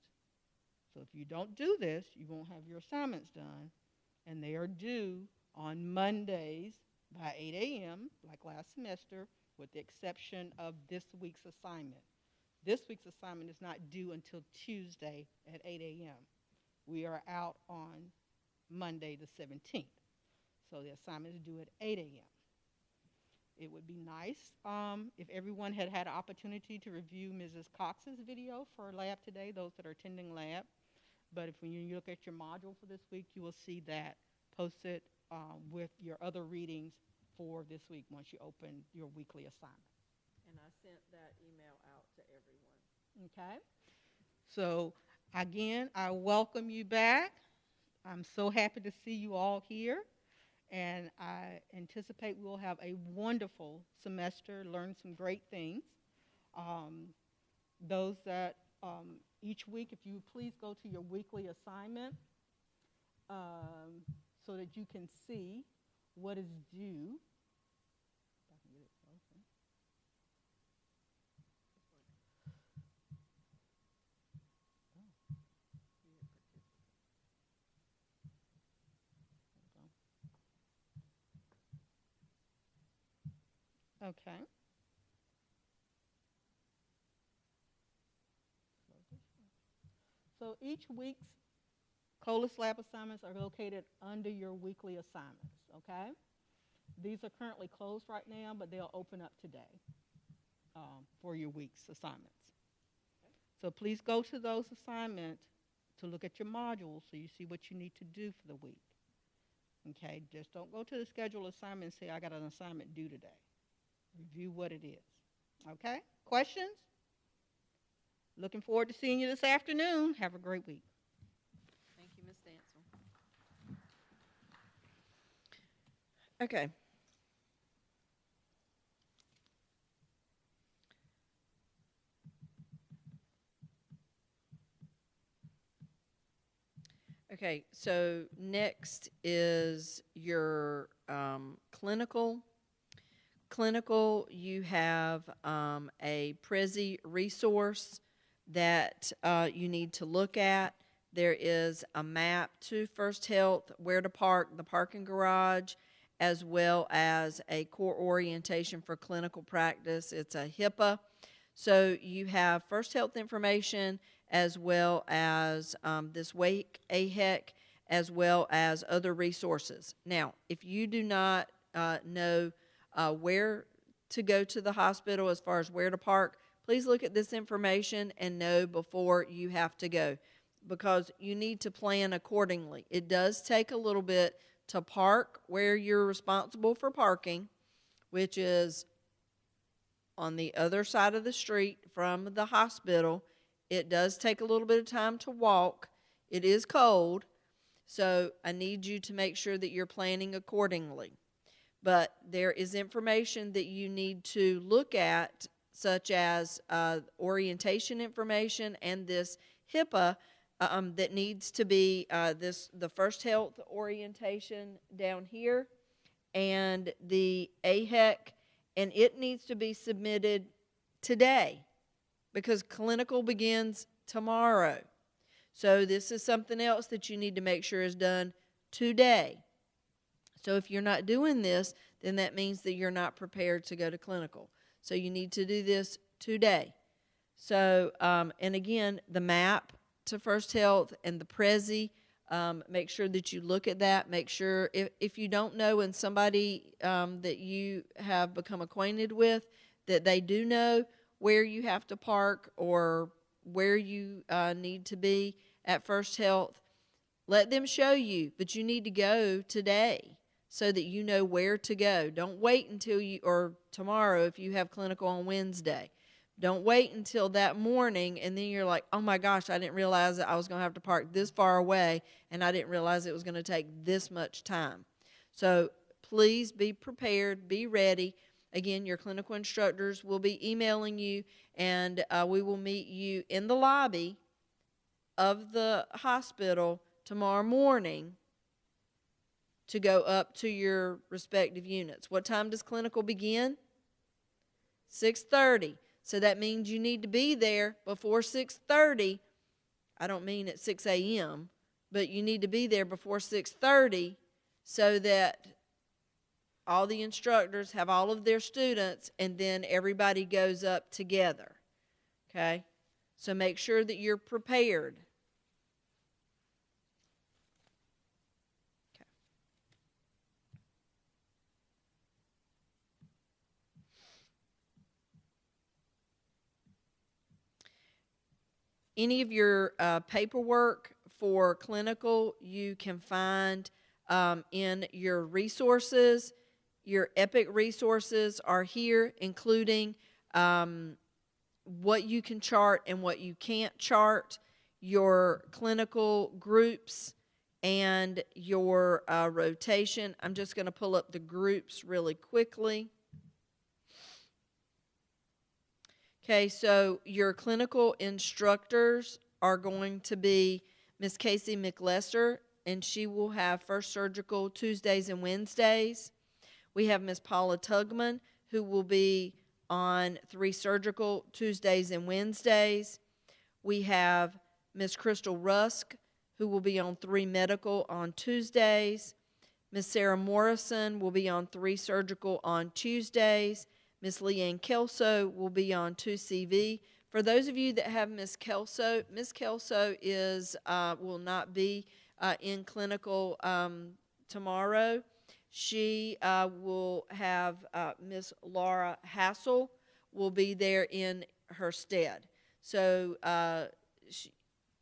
So if you don't do this, you won't have your assignments done, and they are due on Mondays by 8 a.m., like last semester, with the exception of this week's assignment. This week's assignment is not due until Tuesday at 8 a.m. We are out on Monday the 17th, so the assignment is due at 8 a.m. It would be nice if everyone had had an opportunity to review Mrs. Cox's video for lab today, those that are attending lab. But if when you look at your module for this week, you will see that posted with your other readings for this week once you open your weekly assignment. And I sent that email out to everyone. Okay? So again, I welcome you back. I'm so happy to see you all here. And I anticipate we'll have a wonderful semester, learn some great things. Those that each week, if you please go to your weekly assignment so that you can see what is due. If I can get it open. Okay. So each week's COLAS lab assignments are located under your weekly assignments, okay? These are currently closed right now, but they'll open up today for your week's assignments. Okay. So please go to those assignments to look at your modules so you see what you need to do for the week. Okay, just don't go to the scheduled assignment and say, I got an assignment due today. Review what it is. Okay? Questions? Looking forward to seeing you this afternoon. Have a great week. Thank you, Ms. Dancel. Okay. Okay, so next is your clinical. Clinical, you have a Prezi resource that you need to look at. There is a map to First Health, where to park, the parking garage, as well as a core orientation for clinical practice. It's a HIPAA. So you have First Health information as well as this WAKE AHEC, as well as other resources. Now, if you do not know where to go to the hospital as far as where to park, please look at this information and know before you have to go, because you need to plan accordingly. It does take a little bit to park where you're responsible for parking, which is on the other side of the street from the hospital. It does take a little bit of time to walk. It is cold, so I need you to make sure that you're planning accordingly. But there is information that you need to look at, such as orientation information and this HIPAA that needs to be the First Health orientation down here and the AHEC, and it needs to be submitted today because clinical begins tomorrow. So this is something else that you need to make sure is done today. So if you're not doing this, then that means that you're not prepared to go to clinical. So you need to do this today. So, and again, the map to First Health and the Prezi, make sure that you look at that. Make sure if you don't know and somebody that you have become acquainted with, that they do know where you have to park or where you need to be at First Health, let them show you, but you need to go today so that you know where to go. Don't wait until or tomorrow if you have clinical on Wednesday. Don't wait until that morning and then you're like, oh my gosh, I didn't realize that I was going to have to park this far away and I didn't realize it was going to take this much time. So please be prepared, be ready. Again, your clinical instructors will be emailing you, and we will meet you in the lobby of the hospital tomorrow morning to go up to your respective units. What time does clinical begin? 6:30. So that means you need to be there before 6:30. I don't mean at 6 a.m., but you need to be there before 6:30 so that all the instructors have all of their students, and then everybody goes up together, okay? So make sure that you're prepared. Okay. Any of your paperwork for clinical you can find in your resources. Your EPIC resources are here, including what you can chart and what you can't chart, your clinical groups, and your rotation. I'm just going to pull up the groups really quickly. Okay, so your clinical instructors are going to be Ms. Casey McLester, and she will have First Surgical Tuesdays and Wednesdays. We have Ms. Paula Tugman, who will be on 3 Surgical Tuesdays and Wednesdays. We have Ms. Crystal Rusk, who will be on 3 Medical on Tuesdays. Ms. Sarah Morrison will be on 3 Surgical on Tuesdays. Ms. Leanne Kelso will be on 2 CV. For those of you that have Ms. Kelso is will not be in clinical tomorrow. She will have Miss Laura Hassel will be there in her stead. So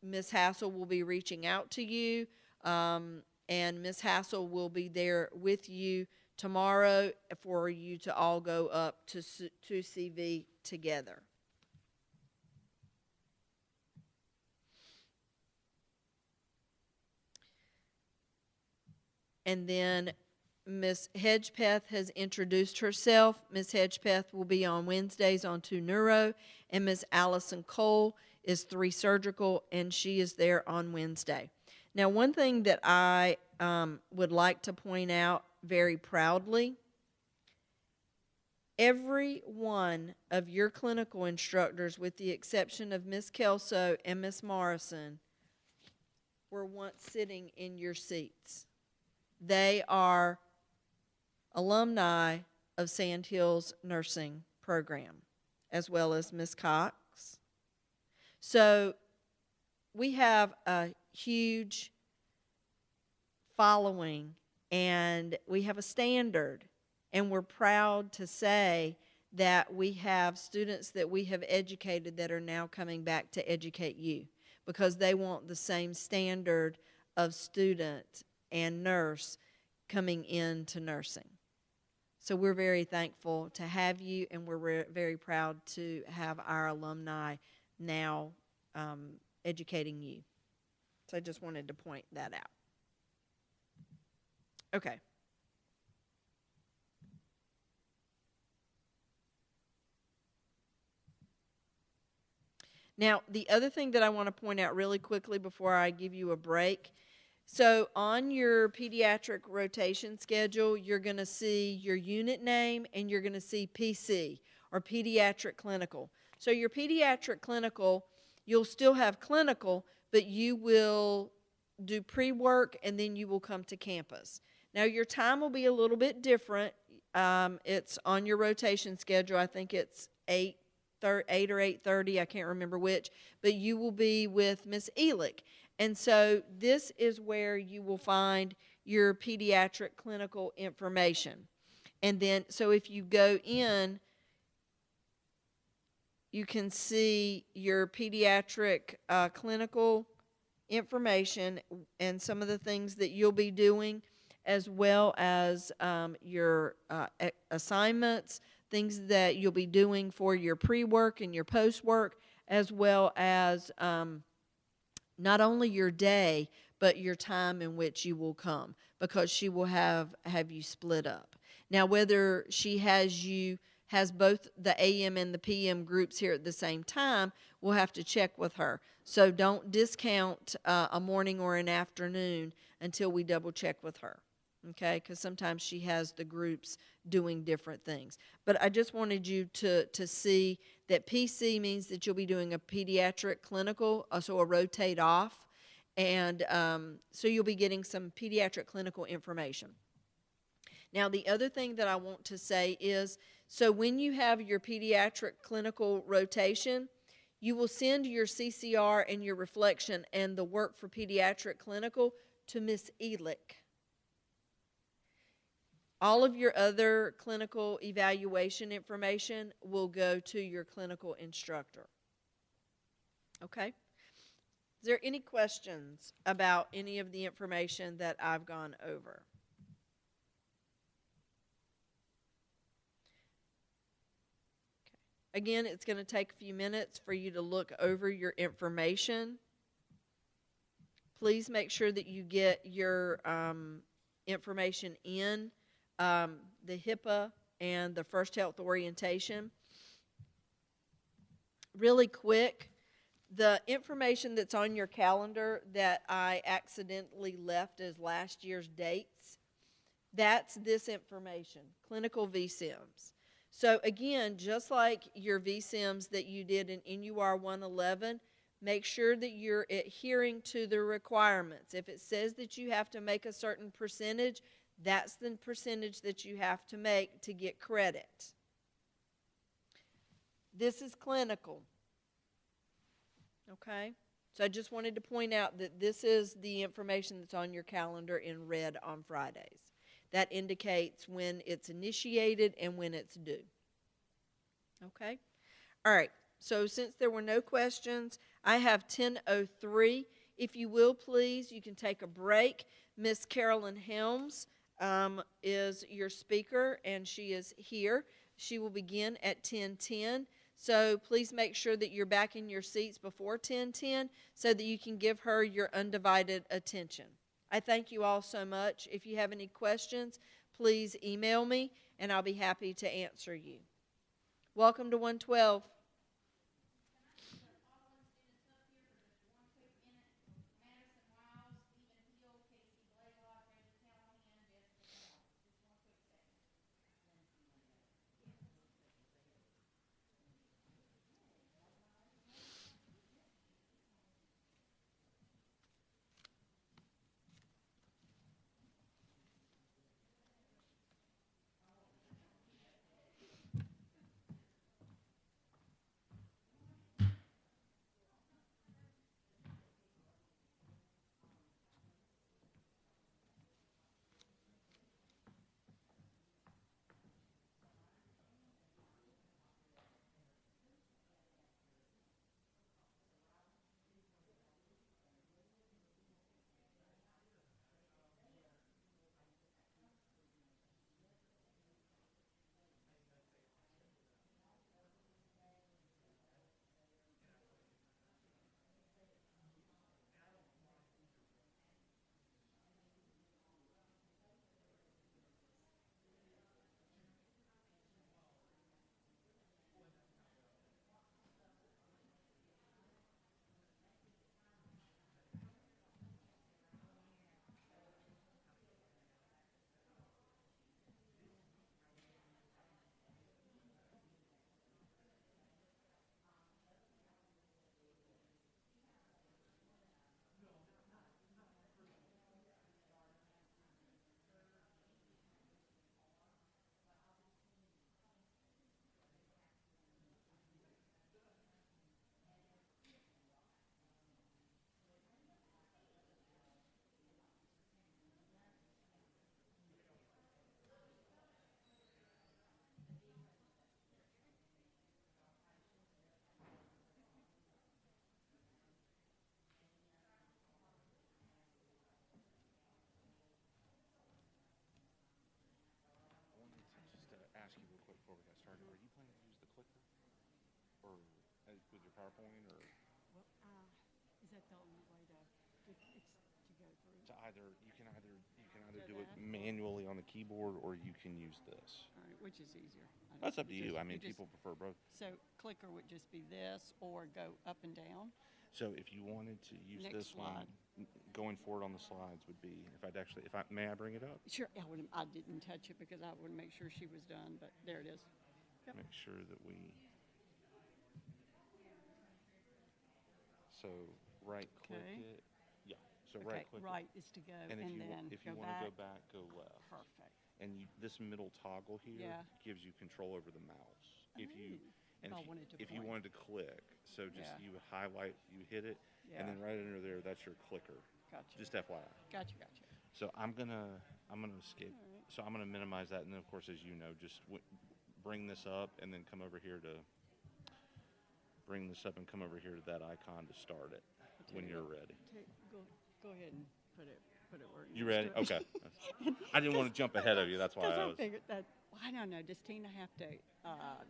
Miss Hassel will be reaching out to you, and Miss Hassel will be there with you tomorrow for you to all go up to CV together. And then Ms. Hedgepeth has introduced herself. Ms. Hedgepeth will be on Wednesdays on 2 Neuro, and Ms. Allison Cole is 3 Surgical, and she is there on Wednesday. Now, one thing that I would like to point out very proudly, every one of your clinical instructors, with the exception of Ms. Kelso and Ms. Morrison, were once sitting in your seats. They are alumni of Sand Hills Nursing Program, as well as Ms. Cox. So we have a huge following, and we have a standard, and we're proud to say that we have students that we have educated that are now coming back to educate you, because they want the same standard of student and nurse coming into nursing. So we're very thankful to have you, and we're very proud to have our alumni now educating you. So I just wanted to point that out. Okay. Now, the other thing that I want to point out really quickly before I give you a break, so on your pediatric rotation schedule, you're going to see your unit name and you're going to see PC, or pediatric clinical. So your pediatric clinical, you'll still have clinical, but you will do pre-work and then you will come to campus. Now your time will be a little bit different. It's on your rotation schedule. I think it's 8:30 8 or 8:30, I can't remember which, but you will be with Miss Elick. And so this is where you will find your pediatric clinical information. And then, so if you go in, you can see your pediatric clinical information and some of the things that you'll be doing, as well as your assignments, things that you'll be doing for your pre-work and your post-work, as well as not only your day, but your time in which you will come, because she will have you split up. Now, whether she has both the AM and the PM groups here at the same time, we'll have to check with her. So don't discount a morning or an afternoon until we double check with her, okay? Because sometimes she has the groups doing different things. But I just wanted you to see that PC means that you'll be doing a pediatric clinical, so a rotate off, and so you'll be getting some pediatric clinical information. Now, the other thing that I want to say is, so when you have your pediatric clinical rotation, you will send your CCR and your reflection and the work for pediatric clinical to Miss Elick. All of your other clinical evaluation information will go to your clinical instructor. Okay? Is there any questions about any of the information that I've gone over? Again, it's going to take a few minutes for you to look over your information. Please make sure that you get your information in, the HIPAA and the First Health Orientation. Really quick, the information that's on your calendar that I accidentally left as last year's dates, that's this information, clinical VSIMs. So again, just like your VSIMs that you did in NUR 111, make sure that you're adhering to the requirements. If it says that you have to make a certain percentage, that's the percentage that you have to make to get credit. This is clinical. Okay? So I just wanted to point out that this is the information that's on your calendar in red on Fridays. That indicates when it's initiated and when it's due. Okay? All right. So since there were no questions, I have 10:03. If you will, please, you can take a break. Miss Carolyn Helms is your speaker, and she is here. She will begin at 10:10. So please make sure that you're back in your seats before 10:10 so that you can give her your undivided attention. I thank you all so much. If you have any questions, please email me, and I'll be happy to answer you. Welcome to 112. or with your PowerPoint, or Well, is that the only way to, it's to go through? to you can either Do do it that? manually on the keyboard, or you can use this. All right, which is easier? I don't- That's up to you. just- I mean, just- people prefer both. So clicker would just be this, or go up and down? So if you wanted to use Next this one, going forward on the slides would be, may I bring it up? Sure, I didn't touch it because I would make sure she was done, but there it is. Yep. Make sure that so right click Okay. it. Yeah. So Okay, right click it. right is to go, And and if you then if you go want to back. go back, go left. Perfect. And this middle toggle here Yeah. gives you control over the mouse. If you Oh, and if I if you, wanted to if you point. wanted to click, so just Yeah. you would highlight, you hit it, Yeah. and then right under there, that's your clicker. Gotcha. Just FYI. Gotcha. So I'm gonna escape. All right. So I'm gonna minimize that, and then of course, as you know, just bring this up, and then come over here to that icon to start it when you're ready. Go ahead and put it where it You needs ready? to. Okay. I didn't want to jump ahead of you. That's why Because I I was. figured that, I don't know, does Tina have to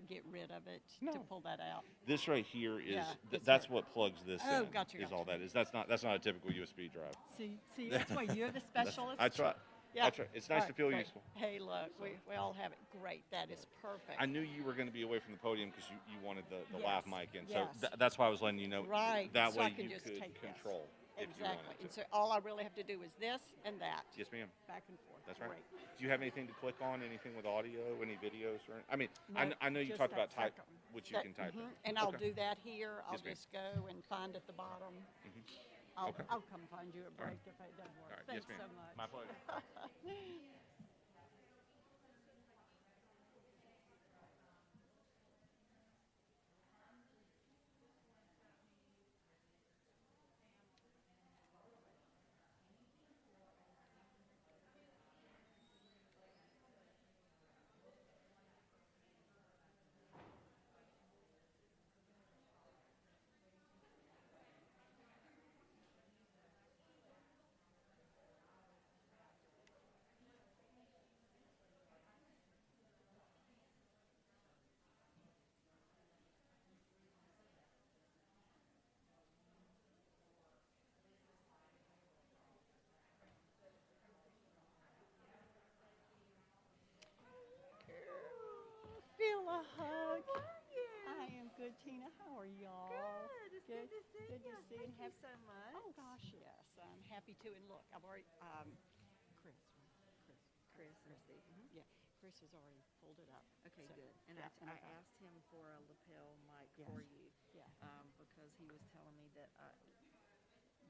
get rid of it to No. pull that out? This right here is Yeah, it's that's her. what plugs this Oh, in. gotcha, Is all gotcha. that is. That's not a typical USB drive. See, that's why you're the specialist. I try. Yeah. I try. It's nice All to feel great. useful. Hey, look, we all have it. Great, that is perfect. I knew you were going to be away from the podium because you wanted the lav Yes, mic in. So yes. that's why I was letting you know. Right, That so way I can you just could take this. control if you Exactly, wanted and to. so all I really have to do is this and that, Yes, ma'am. back and forth. That's right. Great. Do you have anything to click on? Anything with audio? Any videos? Or I mean, No, I know you just talked that about type, second one. which you That- can type. mhm, in. And I'll Okay. do that here. I'll Yes, ma'am. just go and find at the bottom. I'll, Okay. I'll come find you a right. break if it doesn't work. All right. Yes, Thanks ma'am. so much. My pleasure. Feel a hug. I am good, Tina. How are y'all? Good. It's good to see Good to you. see you. Thank you so much. Oh gosh, yes. I'm happy to. And look, I've already Chris. Yeah, Chris has already pulled it up. Okay, So, good. And yeah, I okay. asked him for a lapel mic Yes. for you, Yeah. because he was telling me that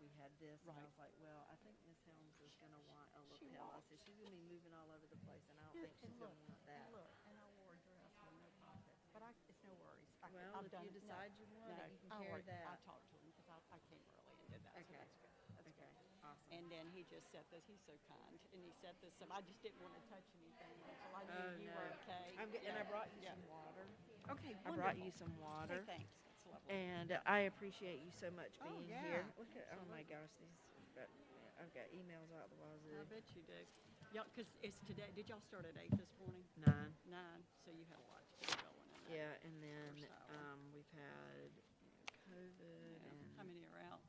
we had this, and I Right. was like, well, I think Miss Helms is gonna want a She lapel. I wants. said, she's gonna be moving all over the place, and I don't think she's And gonna look, want that. And look, and I wore a dress with no pockets, but it's no worries. Well, I've if done you it. decide you want no, it, you can I carry already- I that. talked to him because I came early and did that. So Okay. that's good. That's Okay, good. awesome. And then he just said this. He's so kind, and he said this. And I just didn't want to touch anything until I knew Oh, you no. were okay. And I brought you Yeah. some water. Okay, I brought wonderful. you some Hey, water. thanks. That's lovely. And I appreciate you so much Oh, being yeah, here. Look at, oh my gosh, I've got emails out the I wazoo. bet you do. Yeah, because it's today. Did y'all start at 8 this morning? 9. 9. So you had a lot to get going in that. Yeah, and then First hour. we've had COVID Yeah. How and many are out?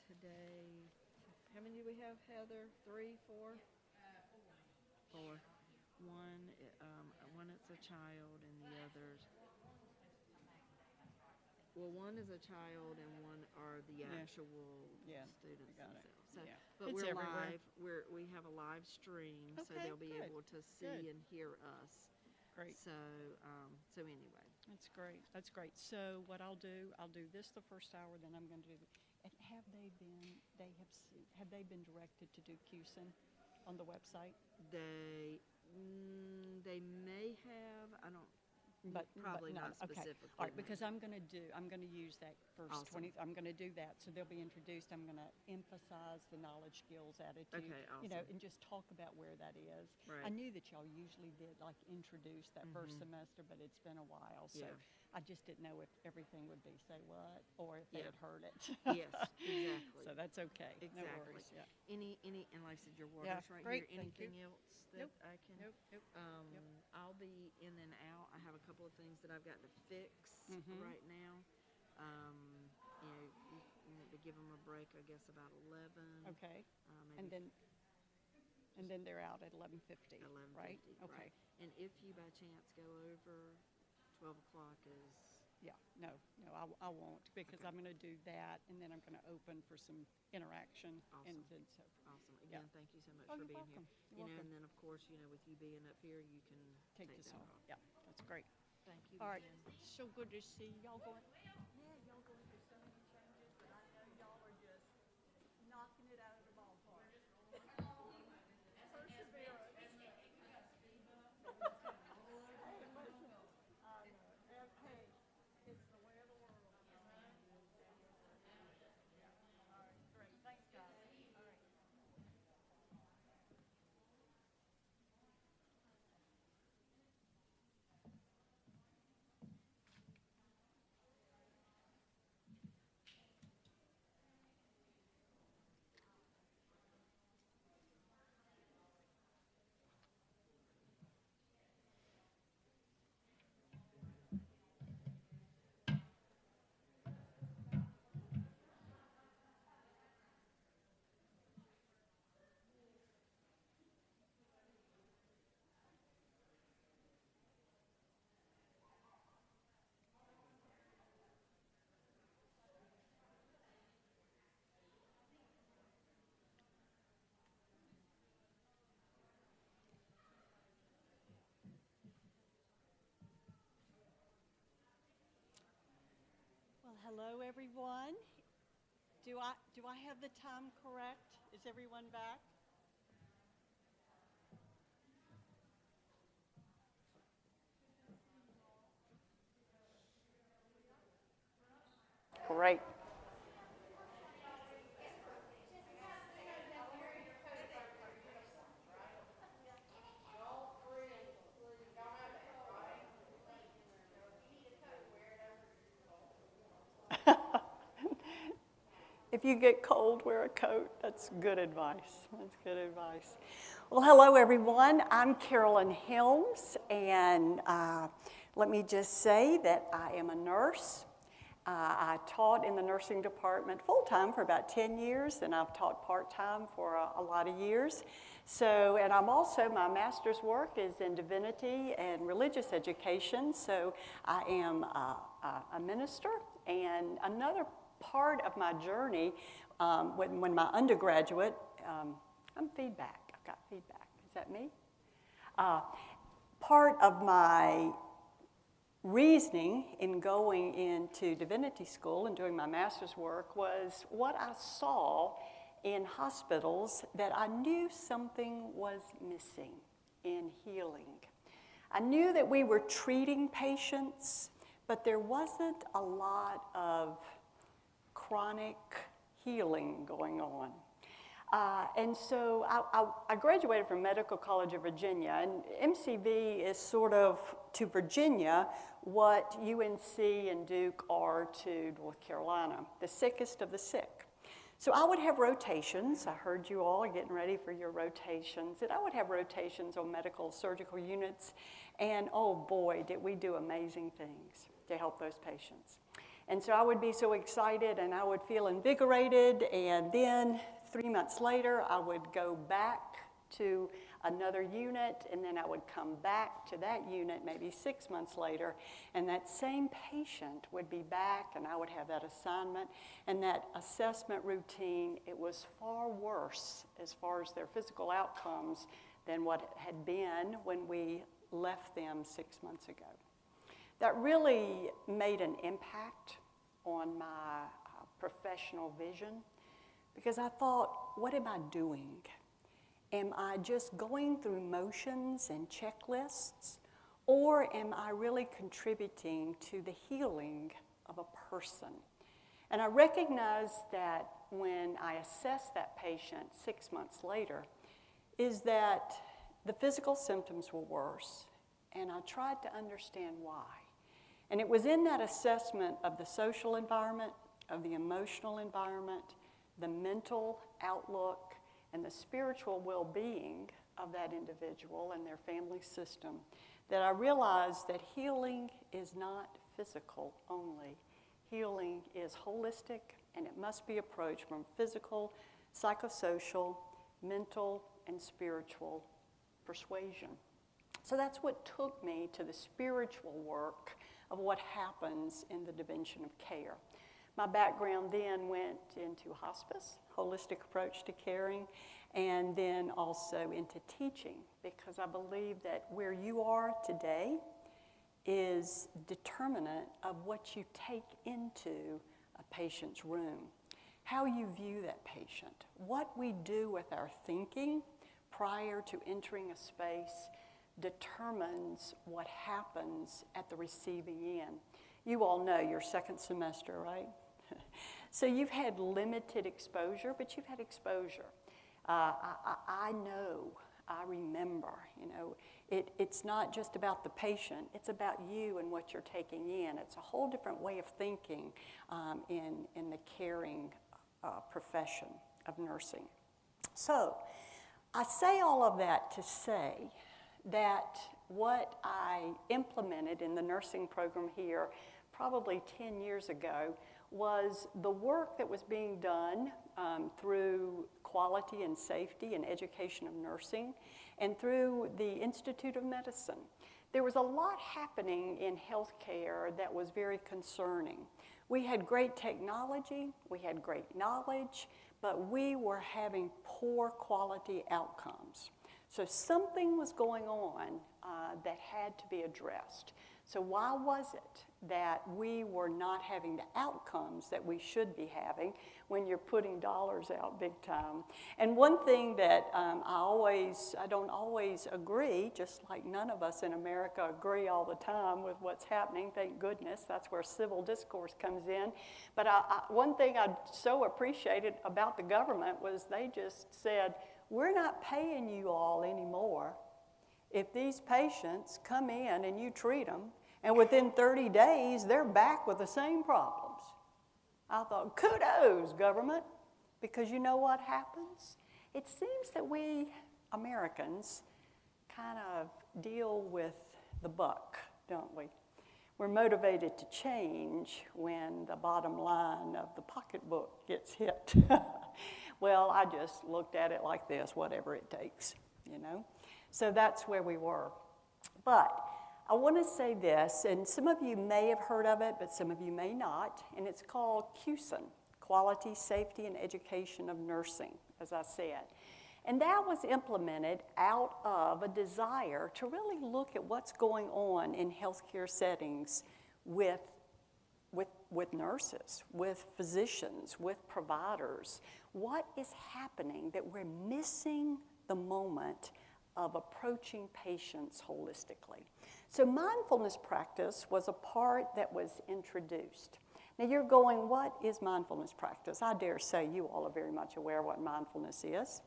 today. How many do we have, Heather? 3, 4? 4. One is a child, and the others. Well, one is a child, and one are the Yeah. actual Yeah, students I got it. themselves. So, Yeah. but It's we're everywhere. live. We have a live stream, so Okay, they'll be good, able to see good. and hear us. Great. So anyway. That's great. That's great. So what I'll do this the first hour, then I'm going to do. And have they been directed to do QSIN on the website? They may have. I don't. But Probably not okay. specifically. All right, no. because I'm going to use that first Awesome. 20. I'm going to do that, so they'll be introduced. I'm going to emphasize the knowledge, skills, attitude. Okay, You know, awesome. and just talk about where that is. Right. I knew that y'all usually did like introduce that first semester, but it's been a while, so Yeah. I just didn't know if everything would be say what or if they Yeah. had heard it. Yes, exactly. So that's okay. Exactly. No worries. Yeah. Any, and like I said, your water's right great, here. thank you. Anything else that Nope. I can? Nope. I'll be in and out. I have a couple couple of things that I've got to fix right now. You know, you want to give them a break, I guess, about 11. Okay. Maybe And then they're out at 11:50, 11:50, right? Okay. And if you by chance go over, 12 o'clock is. Yeah, no, I won't, because I'm going to do that, and then I'm going to open for some interaction and Awesome. so forth. Awesome. Yeah. Again, thank you so much Oh, for you're being welcome. here. You're welcome. And then of course, with you being up here, you can Take take this that off. off. Yeah, that's great. Thank you All right, again. so good to see y'all going. Yeah, y'all going through so many changes, but I know y'all are just knocking it out of the ballpark. Perseverance. Hey, listen, and hey, it's the way of the world. All right, great. Thanks, guys. All right. Well, hello, everyone. Do I have the time correct? Is everyone back? Great. If you get cold, wear a coat. That's good advice. That's good advice. Well, hello, everyone. I'm Carolyn Helms, and let me just say that I am a nurse. I taught in the nursing department full-time for about 10 years, and I've taught part-time for a lot of years. So, and I'm also, my master's work is in divinity and religious education, so I am a minister. And another part of my journey, when my undergraduate, I'm feedback, I've got feedback, is that me? Part of my reasoning in going into divinity school and doing my master's work was what I saw in hospitals that I knew something was missing in healing. I knew that we were treating patients, but there wasn't a lot of chronic healing going on. And so I graduated from Medical College of Virginia, and MCV is sort of to Virginia what UNC and Duke are to North Carolina, the sickest of the sick. So I would have rotations. I heard you all getting ready for your rotations, and I would have rotations on medical surgical units, and oh boy, did we do amazing things to help those patients. And so I would be so excited, and I would feel invigorated, and then 3 months later, I would go back to another unit, and then I would come back to that unit maybe 6 months later, and that same patient would be back, and I would have that assignment, and that assessment routine, it was far worse as far as their physical outcomes than what it had been when we left them 6 months ago. That really made an impact on my professional vision, because I thought, what am I doing? Am I just going through motions and checklists, or am I really contributing to the healing of a person? And I recognized that when I assessed that patient 6 months later, is that the physical symptoms were worse, and I tried to understand why. And it was in that assessment of the social environment, of the emotional environment, the mental outlook, and the spiritual well-being of that individual and their family system that I realized that healing is not physical only. Healing is holistic, and it must be approached from physical, psychosocial, mental, and spiritual persuasion. So that's what took me to the spiritual work of what happens in the dimension of care. My background then went into hospice, holistic approach to caring, and then also into teaching, because I believe that where you are today is determinant of what you take into a patient's room, how you view that patient, what we do with our thinking prior to entering a space determines what happens at the receiving end. You all know your second semester, right? So you've had limited exposure, but you've had exposure. I know, I remember, it's not just about the patient, it's about you and what you're taking in. It's a whole different way of thinking in the caring profession of nursing. So I say all of that to say that what I implemented in the nursing program here probably 10 years ago was the work that was being done through quality and safety and education of nursing and through the Institute of Medicine. There was a lot happening in healthcare that was very concerning. We had great technology, we had great knowledge, but we were having poor quality outcomes. So something was going on that had to be addressed. So why was it that we were not having the outcomes that we should be having when you're putting dollars out big time? And one thing that I don't always agree, just like none of us in America agree all the time with what's happening, thank goodness, that's where civil discourse comes in. But one thing I so appreciated about the government was they just said, we're not paying you all anymore if these patients come in and you treat them, and within 30 days, they're back with the same problems. I thought, kudos, government, because you know what happens? It seems that we Americans kind of deal with the buck, don't we? We're motivated to change when the bottom line of the pocketbook gets hit. Well, I just looked at it like this, whatever it takes, So that's where we were. But I want to say this, and some of you may have heard of it, but some of you may not, and it's called QSN, Quality, Safety, and Education of Nursing, as I said. And that was implemented out of a desire to really look at what's going on in healthcare settings with nurses, with physicians, with providers. What is happening that we're missing the moment of approaching patients holistically? So mindfulness practice was a part that was introduced. Now you're going, what is mindfulness practice? I dare say you all are very much aware of what mindfulness is.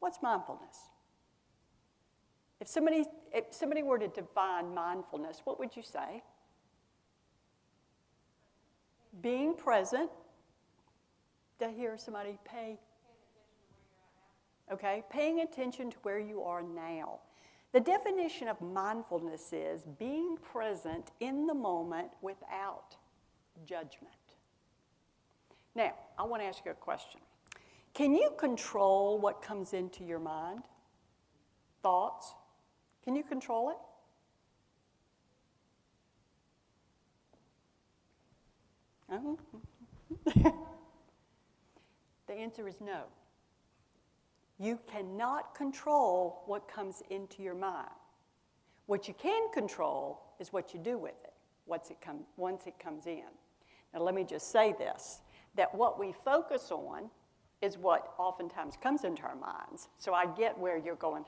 What's mindfulness? If somebody were to define mindfulness, what would you say? Being present. Did I hear somebody pay? Okay, paying attention to where you are now. The definition of mindfulness is being present in the moment without judgment. Now, I want to ask you a question. Can you control what comes into your mind? Thoughts? Can you control it? The answer is no. You cannot control what comes into your mind. What you can control is what you do with it once it comes in. Now let me just say this, that what we focus on is what oftentimes comes into our minds. So I get where you're going,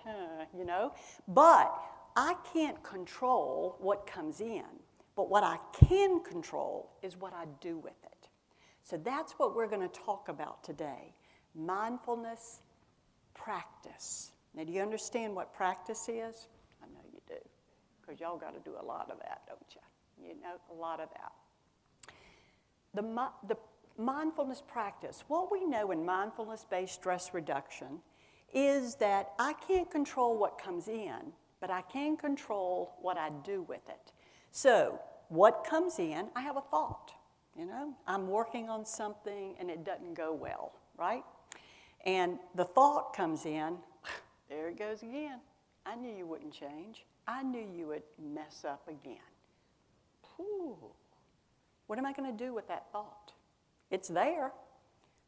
but I can't control what comes in. But what I can control is what I do with it. So that's what we're going to talk about today, mindfulness practice. Now, do you understand what practice is? I know you do, because y'all got to do a lot of that, don't you? You know, a lot of that. The mindfulness practice, what we know in mindfulness-based stress reduction is that I can't control what comes in, but I can control what I do with it. So what comes in, I have a thought, you know. I'm working on something and it doesn't go well, right? And the thought comes in, there it goes again. I knew you wouldn't change. I knew you would mess up again. Whew. What am I going to do with that thought? It's there,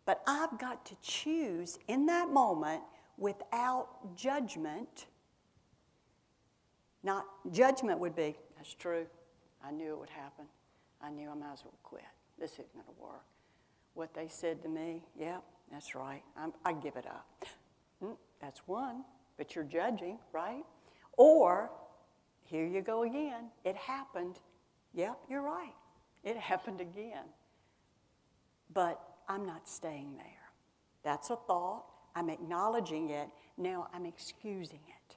but I've got to choose in that moment without judgment. Not judgment would be, that's true. I knew it would happen. I knew I might as well quit. This isn't going to work. What they said to me, yeah, that's right. I give it up. That's one, but you're judging, right? Or, here you go again. It happened. Yep, you're right. It happened again. But I'm not staying there. That's a thought. I'm acknowledging it. Now I'm excusing it.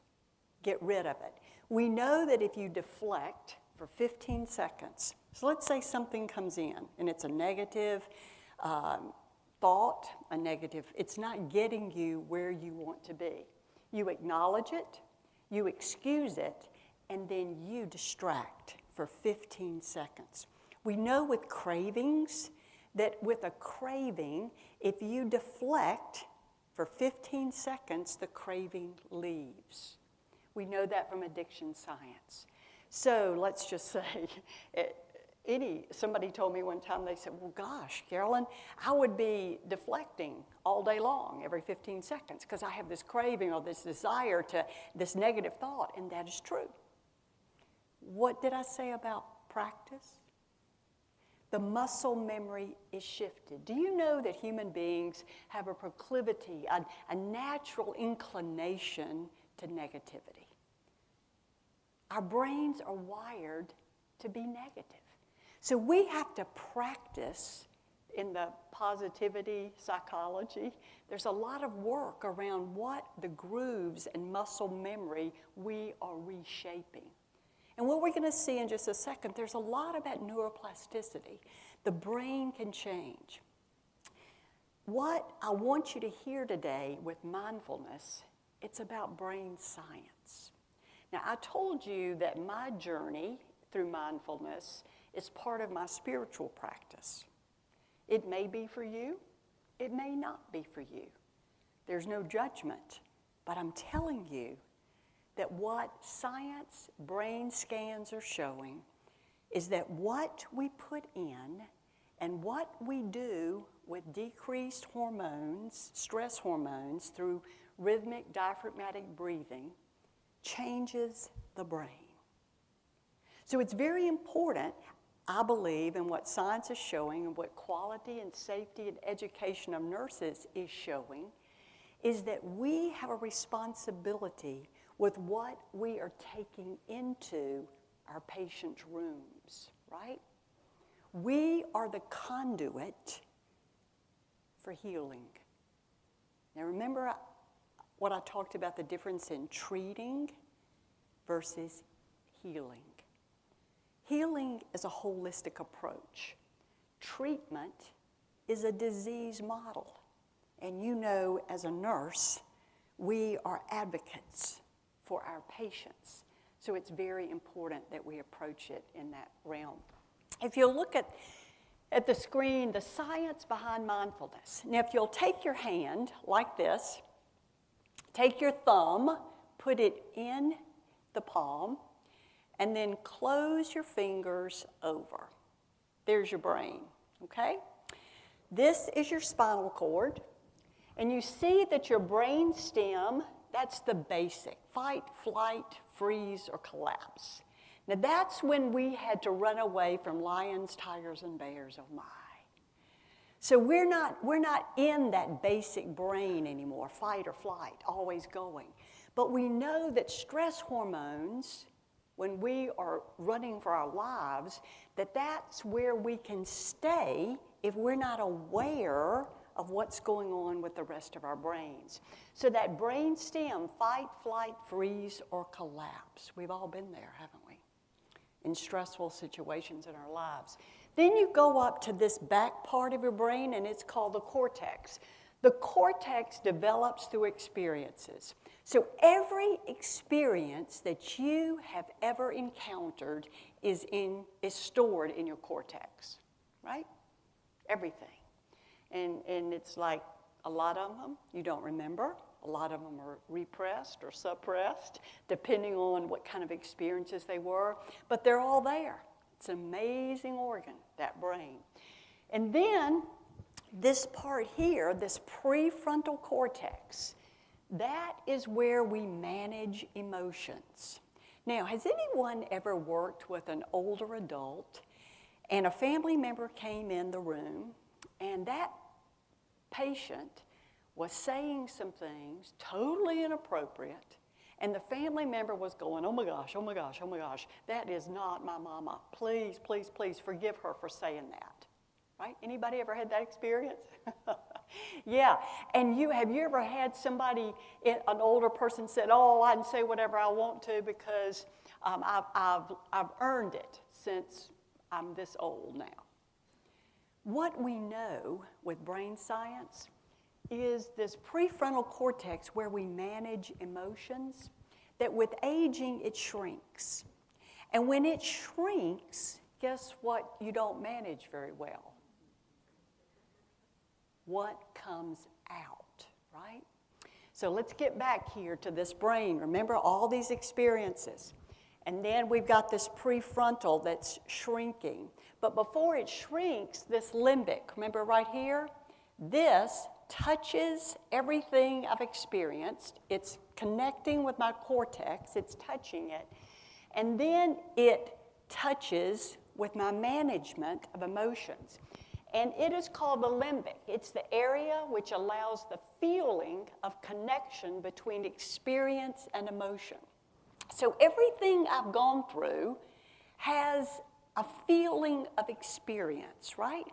Get rid of it. We know that if you deflect for 15 seconds, so let's say something comes in and it's a negative thought, it's not getting you where you want to be. You acknowledge it, you excuse it, and then you distract for 15 seconds. We know with cravings that with a craving, if you deflect for 15 seconds, the craving leaves. We know that from addiction science. So let's just say, somebody told me one time, they said, well, gosh, Carolyn, I would be deflecting all day long every 15 seconds because I have this craving or this desire to this negative thought, and that is true. What did I say about practice? The muscle memory is shifted. Do you know that human beings have a proclivity, a natural inclination to negativity? Our brains are wired to be negative. So we have to practice in the positivity psychology. There's a lot of work around what the grooves and muscle memory we are reshaping. And what we're going to see in just a second, there's a lot about neuroplasticity. The brain can change. What I want you to hear today with mindfulness, it's about brain science. Now, I told you that my journey through mindfulness is part of my spiritual practice. It may be for you. It may not be for you. There's no judgment, but I'm telling you that what science brain scans are showing is that what we put in and what we do with decreased hormones, stress hormones, through rhythmic diaphragmatic breathing changes the brain. So it's very important, I believe, in what science is showing and what quality and safety and education of nurses is showing, is that we have a responsibility with what we are taking into our patients' rooms, right? We are the conduit for healing. Now remember what I talked about, the difference in treating versus healing. Healing is a holistic approach. Treatment is a disease model. And you know, as a nurse, we are advocates for our patients. So it's very important that we approach it in that realm. If you look at the screen, the science behind mindfulness. Now, if you'll take your hand like this, take your thumb, put it in the palm, and then close your fingers over. There's your brain, okay? This is your spinal cord, and you see that your brain stem, that's the basic, fight, flight, freeze, or collapse. Now that's when we had to run away from lions, tigers, and bears, oh my. So we're not in that basic brain anymore, fight or flight, always going. But we know that stress hormones, when we are running for our lives, that's where we can stay if we're not aware of what's going on with the rest of our brains. So that brain stem, fight, flight, freeze, or collapse. We've all been there, haven't we? In stressful situations in our lives. Then you go up to this back part of your brain, and it's called the cortex. The cortex develops through experiences. So every experience that you have ever encountered is stored in your cortex, right? Everything. And it's like a lot of them you don't remember. A lot of them are repressed or suppressed, depending on what kind of experiences they were. But they're all there. It's an amazing organ, that brain. And then this part here, this prefrontal cortex, that is where we manage emotions. Now, has anyone ever worked with an older adult and a family member came in the room and that patient was saying some things totally inappropriate, and the family member was going, oh my gosh, oh my gosh, oh my gosh, that is not my mama. Please, please, please forgive her for saying that. Right? Anybody ever had that experience? Yeah. And have you ever had somebody, an older person said, oh, I can say whatever I want to because I've earned it since I'm this old now. What we know with brain science is this prefrontal cortex where we manage emotions, that with aging it shrinks. And when it shrinks, guess what you don't manage very well? What comes out, right? So let's get back here to this brain. Remember all these experiences. And then we've got this prefrontal that's shrinking. But before it shrinks, this limbic, remember right here? This touches everything I've experienced. It's connecting with my cortex. It's touching it. And then it touches with my management of emotions. And it is called the limbic. It's the area which allows the feeling of connection between experience and emotion. So everything I've gone through has a feeling of experience, right?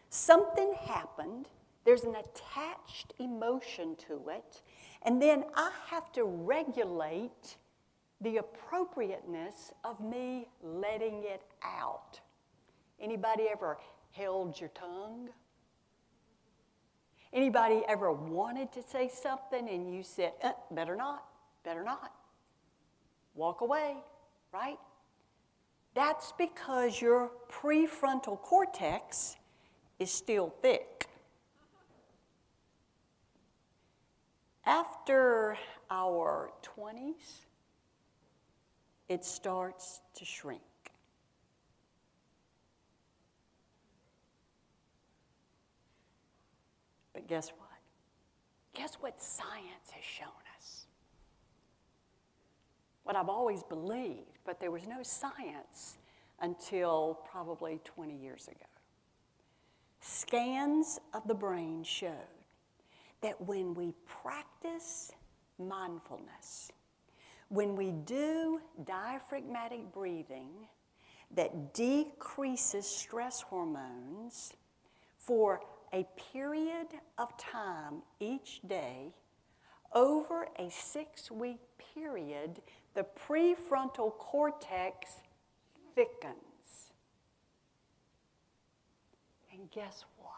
Something happened, there's an attached emotion to it, and then I have to regulate the appropriateness of me letting it out. Anybody ever held your tongue? Anybody ever wanted to say something and you said, better not, walk away, right? That's because your prefrontal cortex is still thick. After our 20s, it starts to shrink. But guess what? Guess what science has shown us? What I've always believed, but there was no science until probably 20 years ago. Scans of the brain showed that when we practice mindfulness, when we do diaphragmatic breathing that decreases stress hormones for a period of time each day, over a 6-week period, the prefrontal cortex thickens. And guess what?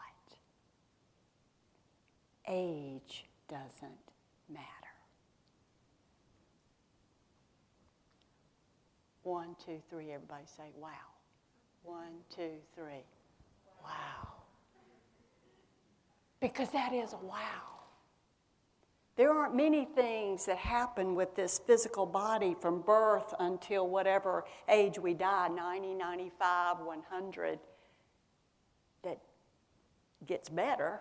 Age doesn't matter. 1, 2, 3, everybody say, wow. 1, 2, 3, wow. Because that is a wow. There aren't many things that happen with this physical body from birth until whatever age we die, 90, 95, 100, that gets better.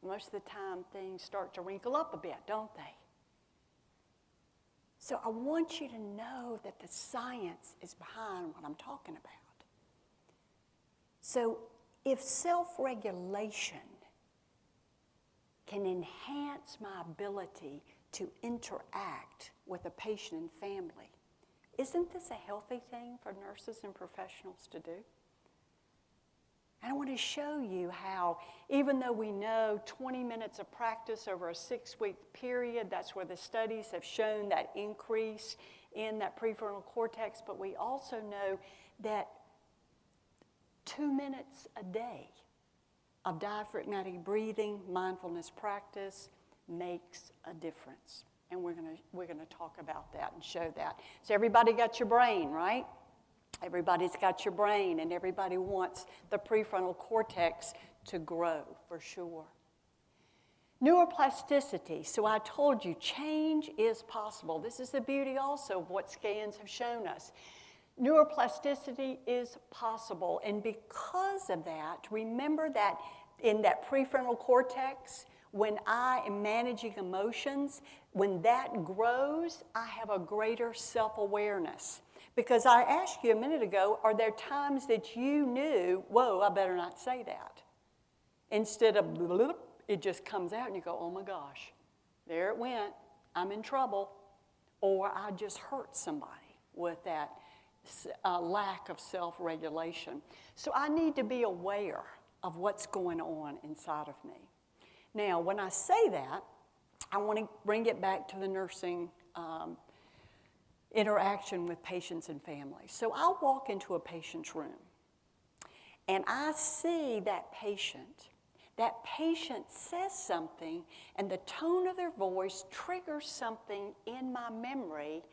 Most of the time, things start to wrinkle up a bit, don't they? So I want you to know that the science is behind what I'm talking about. So if self-regulation can enhance my ability to interact with a patient and family, isn't this a healthy thing for nurses and professionals to do? And I want to show you how, even though we know 20 minutes of practice over a 6-week period, that's where the studies have shown that increase in that prefrontal cortex, but we also know that 2 minutes a day of diaphragmatic breathing, mindfulness practice makes a difference. And we're gonna talk about that and show that. So everybody got your brain, right? Everybody's got your brain, and everybody wants the prefrontal cortex to grow, for sure. Neuroplasticity. So I told you, change is possible. This is the beauty also of what scans have shown us. Neuroplasticity is possible, and because of that, remember that in that prefrontal cortex, when I am managing emotions, when that grows, I have a greater self-awareness. Because I asked you a minute ago, are there times that you knew, whoa, I better not say that? Instead of, bloop, it just comes out and you go, oh my gosh, there it went, I'm in trouble. Or I just hurt somebody with that lack of self-regulation. So I need to be aware of what's going on inside of me. Now, when I say that, I want to bring it back to the nursing interaction with patients and families. So I'll walk into a patient's room, and I see that patient. That patient says something, and the tone of their voice triggers something in my memory,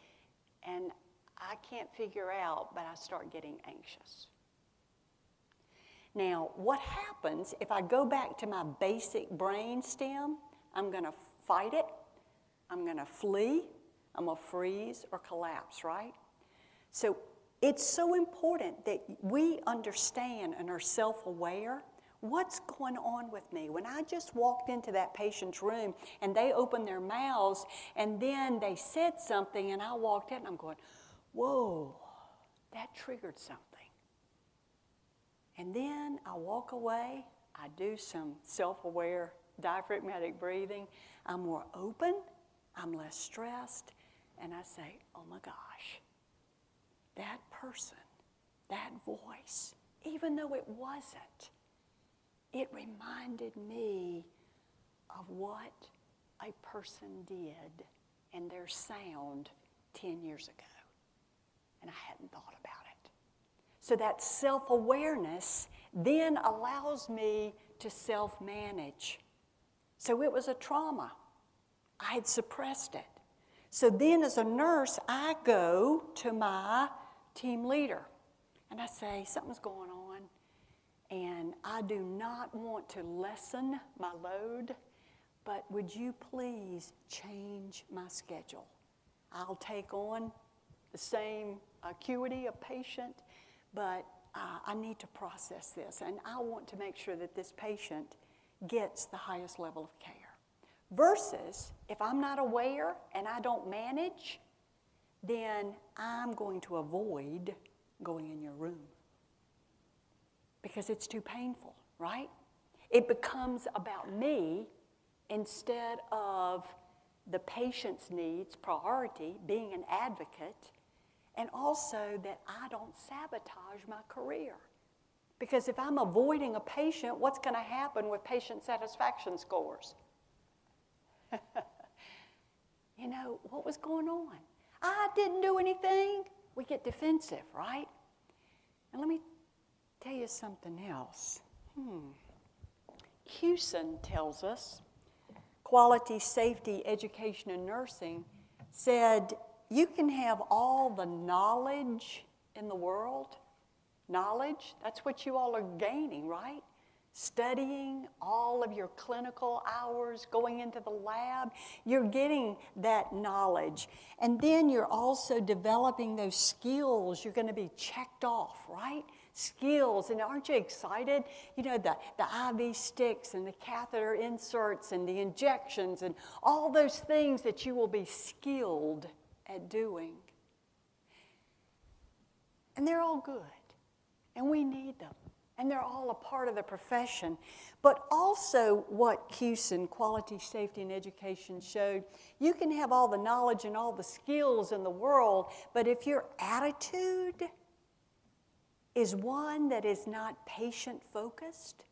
and I can't figure out, but I start getting anxious. Now, what happens if I go back to my basic brain stem? I'm going to fight it, I'm going to flee, I'm going to freeze or collapse, right? So it's so important that we understand and are self-aware what's going on with me. When I just walked into that patient's room and they opened their mouths and then they said something and I walked in and I'm going, whoa, that triggered something. And then I walk away, I do some self-aware diaphragmatic breathing. I'm more open, I'm less stressed, and I say, oh my gosh, that person, that voice, even though it wasn't, it reminded me of what a person did and their sound 10 years ago. And I hadn't thought about it. So that self-awareness then allows me to self-manage. So it was a trauma. I had suppressed it. So then as a nurse, I go to my team leader and I say, something's going on and I do not want to lessen my load, but would you please change my schedule? I'll take on the same acuity of patient, but I need to process this, and I want to make sure that this patient gets the highest level of care. Versus, if I'm not aware and I don't manage, then I'm going to avoid going in your room because it's too painful, right? It becomes about me instead of the patient's needs, priority, being an advocate, and also that I don't sabotage my career. Because if I'm avoiding a patient, what's going to happen with patient satisfaction scores? You know, what was going on? I didn't do anything. We get defensive, right? And let me tell you something else. Hewson tells us, Quality, Safety, Education, and Nursing, said, you can have all the knowledge in the world. Knowledge, that's what you all are gaining, right? Studying all of your clinical hours, going into the lab, you're getting that knowledge. And then you're also developing those skills. You're going to be checked off, right? Skills, and aren't you excited? You know, the IV sticks and the catheter inserts and the injections and all those things that you will be skilled at doing. And they're all good, and we need them. And they're all a part of the profession. But also what Hewson, Quality, Safety, and Education showed, you can have all the knowledge and all the skills in the world, but if your attitude is one that is not patient-focused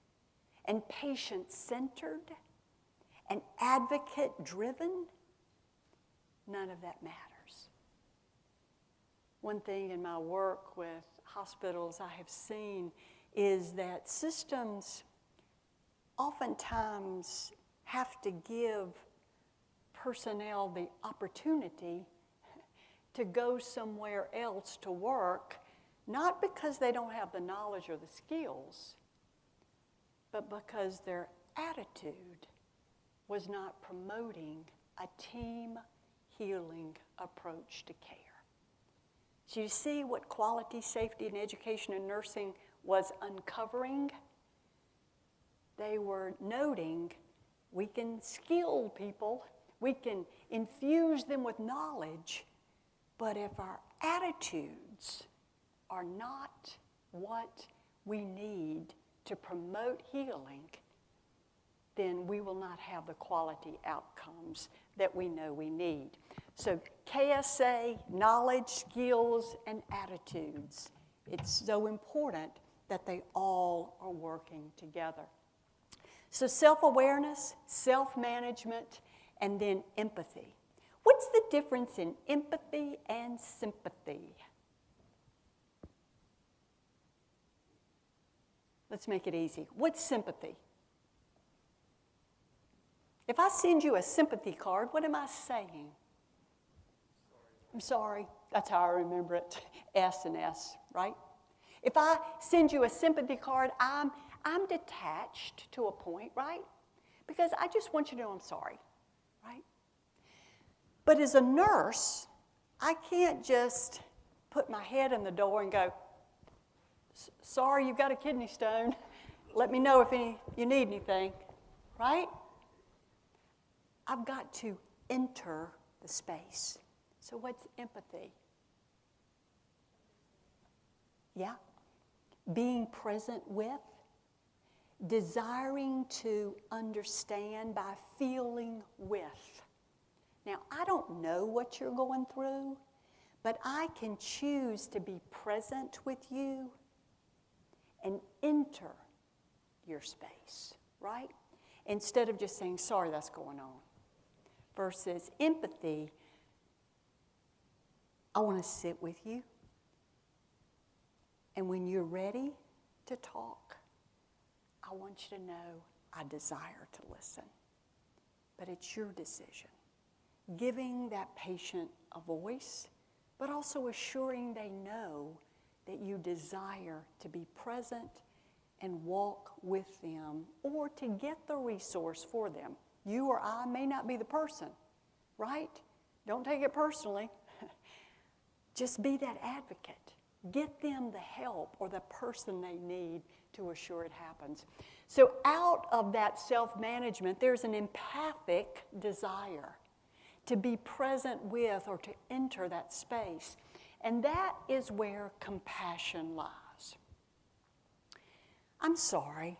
and patient-centered and advocate-driven, none of that matters. One thing in my work with hospitals I have seen is that systems oftentimes have to give personnel the opportunity to go somewhere else to work, not because they don't have the knowledge or the skills, but because their attitude was not promoting a team healing approach to care. So you see what quality, safety, and education in nursing was uncovering? They were noting we can skill people, we can infuse them with knowledge, but if our attitudes are not what we need to promote healing, then we will not have the quality outcomes that we know we need. So KSA, knowledge, skills, and attitudes. It's so important that they all are working together. So self-awareness, self-management, and then empathy. What's the difference in empathy and sympathy? Let's make it easy. What's sympathy? If I send you a sympathy card, what am I saying? I'm sorry. That's how I remember it. S and S, right? If I send you a sympathy card, I'm detached to a point, right? Because I just want you to know I'm sorry, right? But as a nurse, I can't just put my head in the door and go, sorry, you've got a kidney stone. Let me know if you need anything, right? I've got to enter the space. So what's empathy? Yeah. Being present with, desiring to understand by feeling with. Now, I don't know what you're going through, but I can choose to be present with you and enter your space, right? Instead of just saying, sorry, that's going on. Versus empathy, I want to sit with you. And when you're ready to talk, I want you to know I desire to listen. But it's your decision. Giving that patient a voice, but also assuring they know that you desire to be present and walk with them or to get the resource for them. You or I may not be the person, right? Don't take it personally. Just be that advocate. Get them the help or the person they need to assure it happens. So out of that self-management, there's an empathic desire to be present with or to enter that space. And that is where compassion lies. I'm sorry,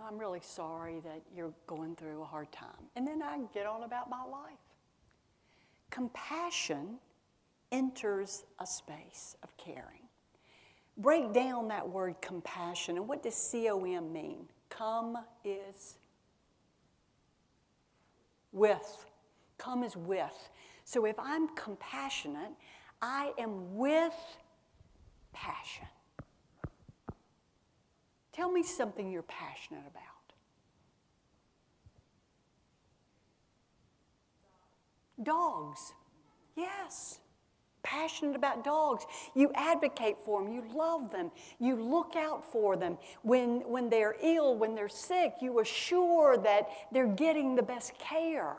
I'm really sorry that you're going through a hard time. And then I get on about my life. Compassion enters a space of caring. Break down that word compassion. And what does C-O-M mean? Come is with. Come is with. So if I'm compassionate, I am with passion. Tell me something you're passionate about. Dogs. Yes. Passionate about dogs. You advocate for them. You love them. You look out for them. When they're ill, when they're sick, you assure that they're getting the best care.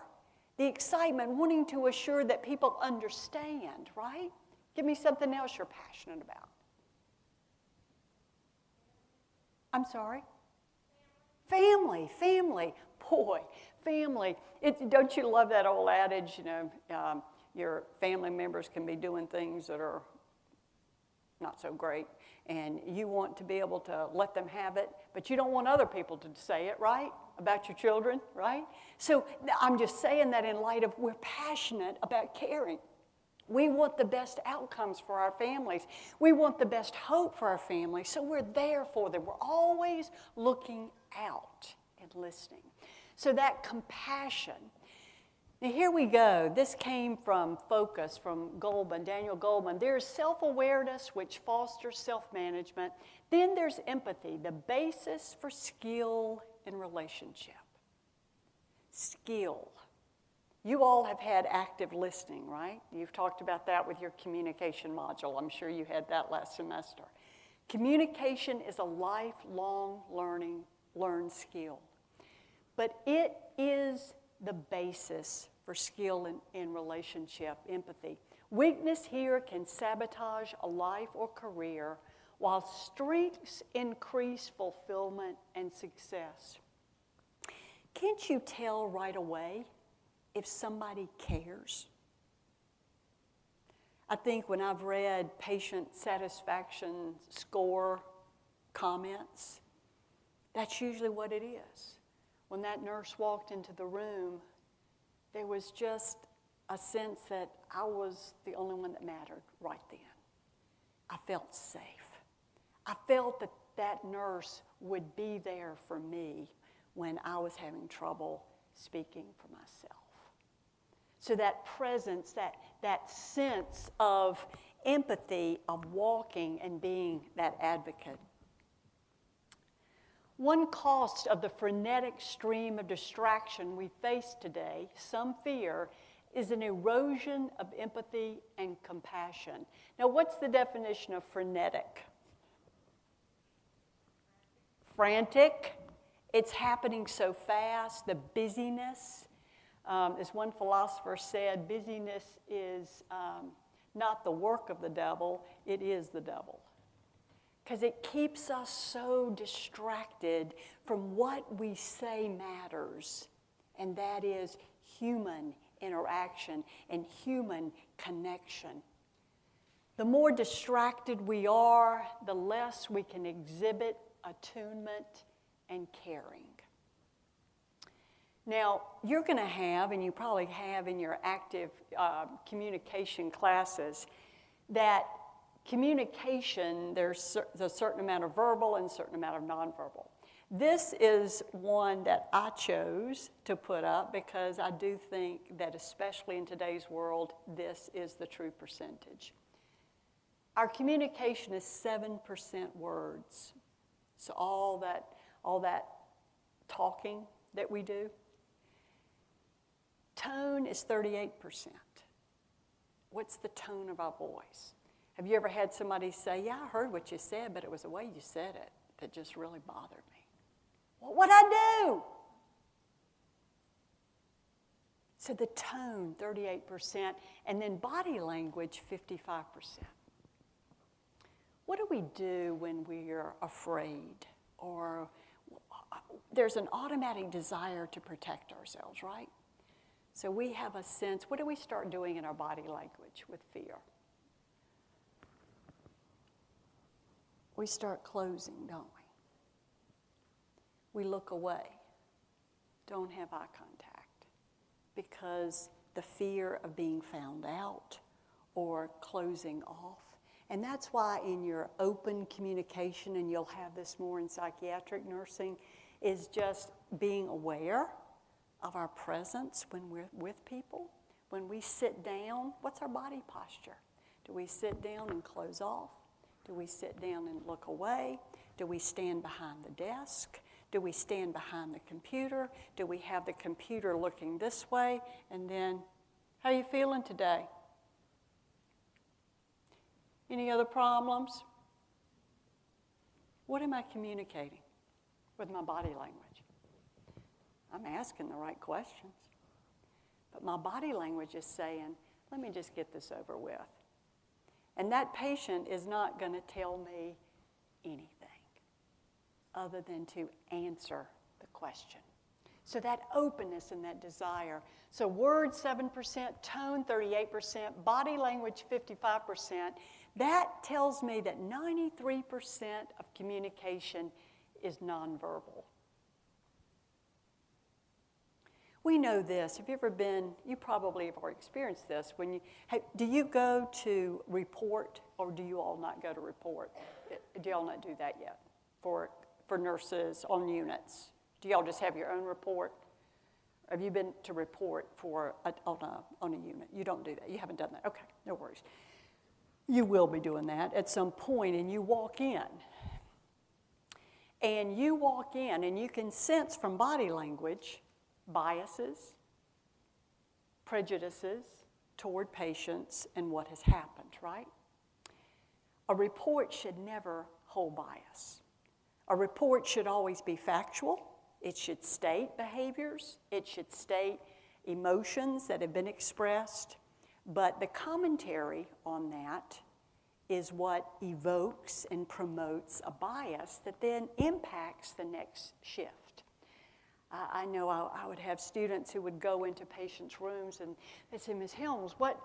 The excitement, wanting to assure that people understand, right? Give me something else you're passionate about. I'm sorry? Family. Boy, family. Don't you love that old adage, your family members can be doing things that are not so great, and you want to be able to let them have it, but you don't want other people to say it, right? About your children, right? So I'm just saying that in light of we're passionate about caring. We want the best outcomes for our families. We want the best hope for our families, so we're there for them. We're always looking out and listening. So that compassion. Now here we go. This came from Focus, from Goldman, Daniel Goldman. There's self-awareness, which fosters self-management. Then there's empathy, the basis for skill in relationship. Skill. You all have had active listening, right? You've talked about that with your communication module. I'm sure you had that last semester. Communication is a lifelong learned skill. But it is the basis for skill in relationship, empathy. Weakness here can sabotage a life or career, while strengths increase fulfillment and success. Can't you tell right away if somebody cares? I think when I've read patient satisfaction score comments, that's usually what it is. When that nurse walked into the room, there was just a sense that I was the only one that mattered right then. I felt safe. I felt that that nurse would be there for me when I was having trouble speaking for myself. So that presence, that sense of empathy, of walking and being that advocate. One cost of the frenetic stream of distraction we face today, some fear, is an erosion of empathy and compassion. Now, what's the definition of frenetic? Frantic. It's happening so fast, the busyness. As one philosopher said, busyness is not the work of the devil, it is the devil. Because it keeps us so distracted from what we say matters, and that is human interaction and human connection. The more distracted we are, the less we can exhibit attunement and caring. Now, you're going to have, and you probably have in your active communication classes, that communication, there's a certain amount of verbal and a certain amount of nonverbal. This is one that I chose to put up because I do think that, especially in today's world, this is the true percentage. Our communication is 7% words. So all that talking that we do. Tone is 38%. What's the tone of our voice? Have you ever had somebody say, yeah, I heard what you said, but it was the way you said it that just really bothered me? Well, what'd I do? So the tone, 38%, and then body language, 55%. What do we do when we're afraid or there's an automatic desire to protect ourselves, right? So we have a sense, what do we start doing in our body language with fear? We start closing, don't we? We look away, don't have eye contact, because the fear of being found out or closing off. And that's why in your open communication, and you'll have this more in psychiatric nursing, is just being aware of our presence when we're with people. When we sit down, what's our body posture? Do we sit down and close off? Do we sit down and look away? Do we stand behind the desk? Do we stand behind the computer? Do we have the computer looking this way? And then, how are you feeling today? Any other problems? What am I communicating with my body language? I'm asking the right questions. But my body language is saying, let me just get this over with. And that patient is not going to tell me anything other than to answer the question. So that openness and that desire. So words 7%, tone 38%, body language 55%. That tells me that 93% of communication is nonverbal. We know this. Have you ever been, you probably have already experienced this. Do you go to report, or do you all not go to report? Do y'all not do that yet for nurses on units? Do y'all just have your own report? Have you been to report on a unit? You don't do that. You haven't done that. Okay, no worries. You will be doing that at some point, and you walk in. And you walk in and you can sense from body language biases, prejudices toward patients and what has happened, right? A report should never hold bias. A report should always be factual. It should state behaviors. It should state emotions that have been expressed. But the commentary on that is what evokes and promotes a bias that then impacts the next shift. I know I would have students who would go into patients' rooms and they'd say, Ms. Helms, what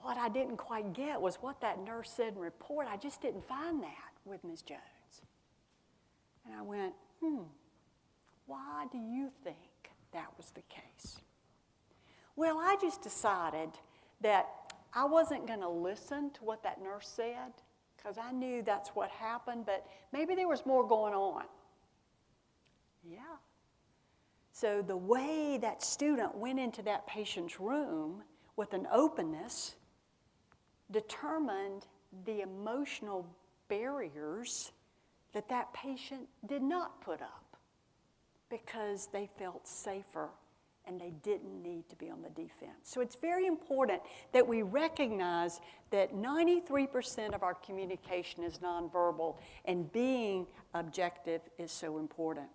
I didn't quite get was what that nurse said in the report. I just didn't find that with Ms. Jones. And I went, why do you think that was the case? Well, I just decided that I wasn't going to listen to what that nurse said because I knew that's what happened, but maybe there was more going on. Yeah. So the way that student went into that patient's room with an openness determined the emotional barriers that that patient did not put up because they felt safer and they didn't need to be on the defense. So it's very important that we recognize that 93% of our communication is nonverbal, and being objective is so important.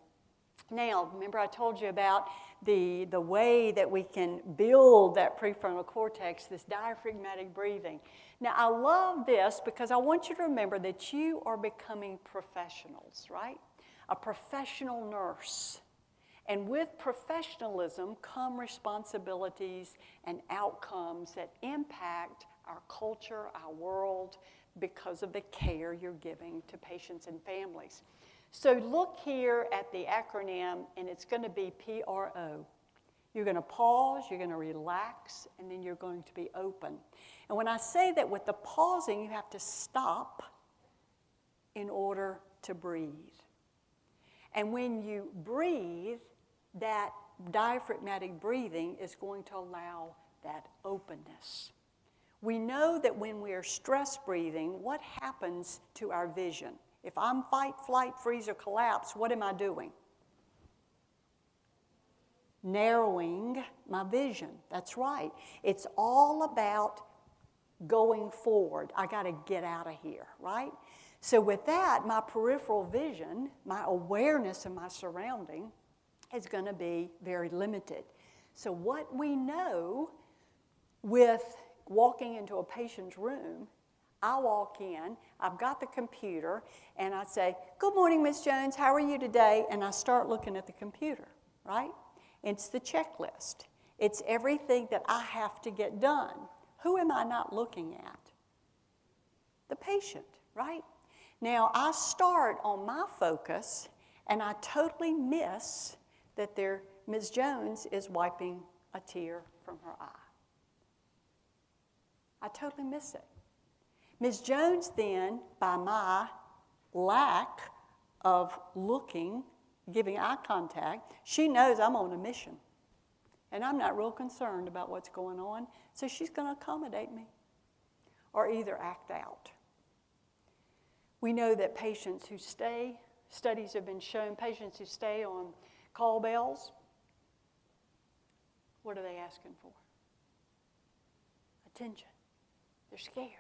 Now, remember I told you about the way that we can build that prefrontal cortex, this diaphragmatic breathing. Now, I love this because I want you to remember that you are becoming professionals, right? A professional nurse. And with professionalism come responsibilities and outcomes that impact our culture, our world, because of the care you're giving to patients and families. So look here at the acronym, and it's going to be PRO. You're going to pause, you're going to relax, and then you're going to be open. And when I say that with the pausing, you have to stop in order to breathe. And when you breathe, that diaphragmatic breathing is going to allow that openness. We know that when we are stress breathing, what happens to our vision? If I'm fight, flight, freeze, or collapse, what am I doing? Narrowing my vision. That's right. It's all about going forward. I got to get out of here, right? So with that, my peripheral vision, my awareness of my surrounding is going to be very limited. So what we know with walking into a patient's room, I walk in, I've got the computer, and I say, "Good morning, Ms. Jones, how are you today?" And I start looking at the computer, right? It's the checklist. It's everything that I have to get done. Who am I not looking at? The patient, right? Now, I start on my focus, and I totally miss that Ms. Jones is wiping a tear from her eye. I totally miss it. Ms. Jones then, by my lack of looking, giving eye contact, she knows I'm on a mission. And I'm not real concerned about what's going on, so she's going to accommodate me or either act out. We know that patients who stay, studies have been shown, patients who stay on call bells, what are they asking for? Attention. They're scared.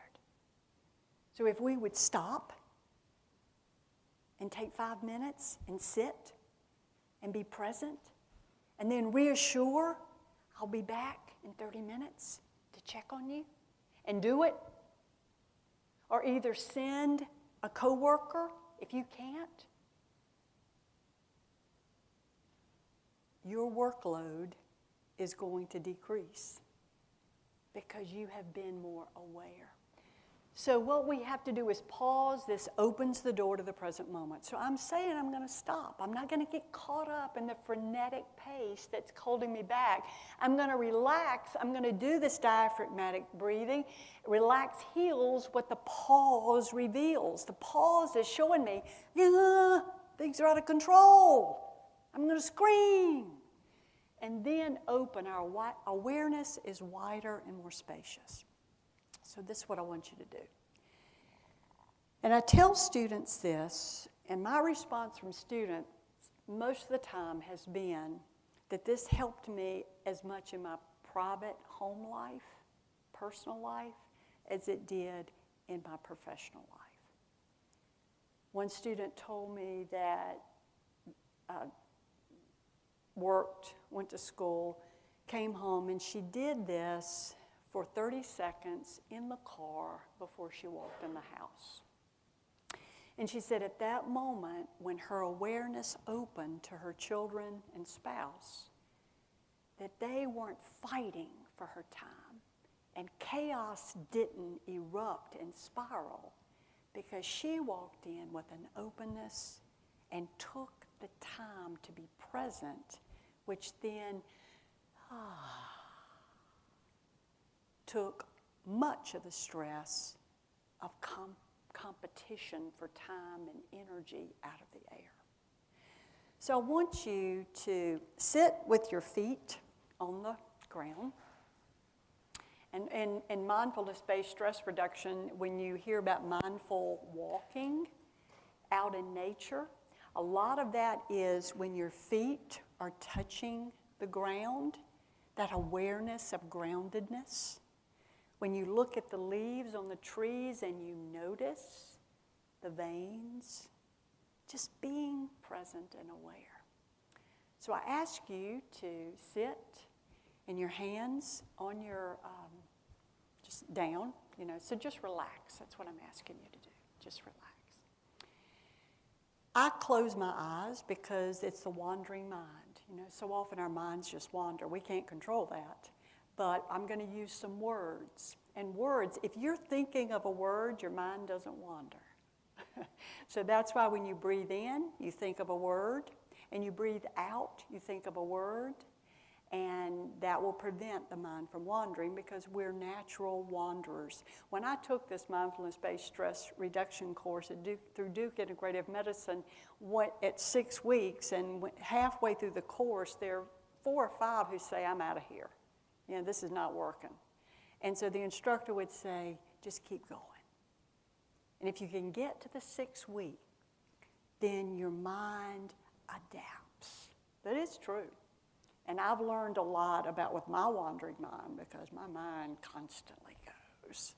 So if we would stop and take 5 minutes and sit and be present and then reassure, I'll be back in 30 minutes to check on you and do it, or either send a coworker if you can't, your workload is going to decrease because you have been more aware. So what we have to do is pause. This opens the door to the present moment. So I'm saying I'm going to stop. I'm not going to get caught up in the frenetic pace that's holding me back. I'm going to relax. I'm going to do this diaphragmatic breathing. Relax heals what the pause reveals. The pause is showing me, things are out of control. I'm going to scream. And then open. Our awareness is wider and more spacious. So this is what I want you to do. And I tell students this, And my response from students most of the time has been that this helped me as much in my private home life, personal life, as it did in my professional life. One student told me that went to school, came home, and she did this for 30 seconds in the car before she walked in the house. And she said at that moment, when her awareness opened to her children and spouse, that they weren't fighting for her time, and chaos didn't erupt and spiral, because she walked in with an openness and took the time to be present, which then took much of the stress of competition for time and energy out of the air. So I want you to sit with your feet on the ground. And mindfulness-based stress reduction, when you hear about mindful walking out in nature, a lot of that is when your feet are touching the ground, that awareness of groundedness. When you look at the leaves on the trees and you notice the veins, just being present and aware. So I ask you to sit and your hands on your, just down, so just relax. That's what I'm asking you to do, just relax. I close my eyes because it's the wandering mind. So often our minds just wander. We can't control that. But I'm going to use some words. And words, if you're thinking of a word, your mind doesn't wander. So that's why when you breathe in, you think of a word. And you breathe out, you think of a word. And that will prevent the mind from wandering because we're natural wanderers. When I took this mindfulness-based stress reduction course through Duke Integrative Medicine at 6 weeks, and halfway through the course, there are 4 or 5 who say, I'm out of here. This is not working. And so the instructor would say, just keep going. And if you can get to the 6th week, then your mind adapts. That is true. And I've learned a lot about with my wandering mind because my mind constantly goes.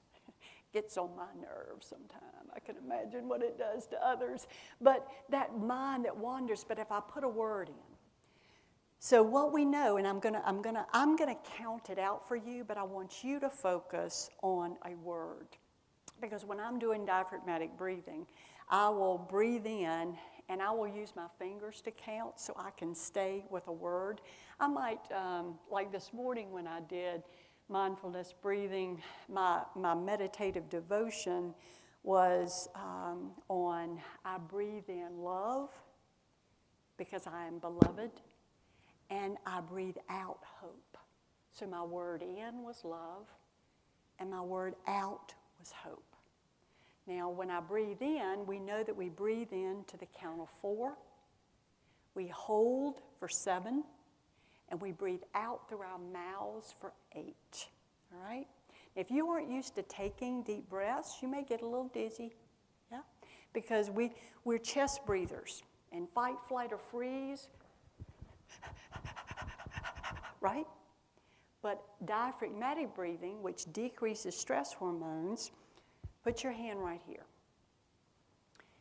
Gets on my nerves sometimes. I can imagine what it does to others. But that mind that wanders, but if I put a word in. So what we know, and I'm gonna count it out for you, but I want you to focus on a word. Because when I'm doing diaphragmatic breathing, I will breathe in and I will use my fingers to count so I can stay with a word. I might, like this morning when I did mindfulness breathing, my meditative devotion was on I breathe in love because I am beloved, and I breathe out hope. So my word in was love, and my word out was hope. Now, when I breathe in, we know that we breathe in to the count of 4. We hold for 7, and we breathe out through our mouths for 8. All right? If you aren't used to taking deep breaths, you may get a little dizzy, yeah? Because we're chest breathers. And fight, flight, or freeze, right? But diaphragmatic breathing, which decreases stress hormones, put your hand right here.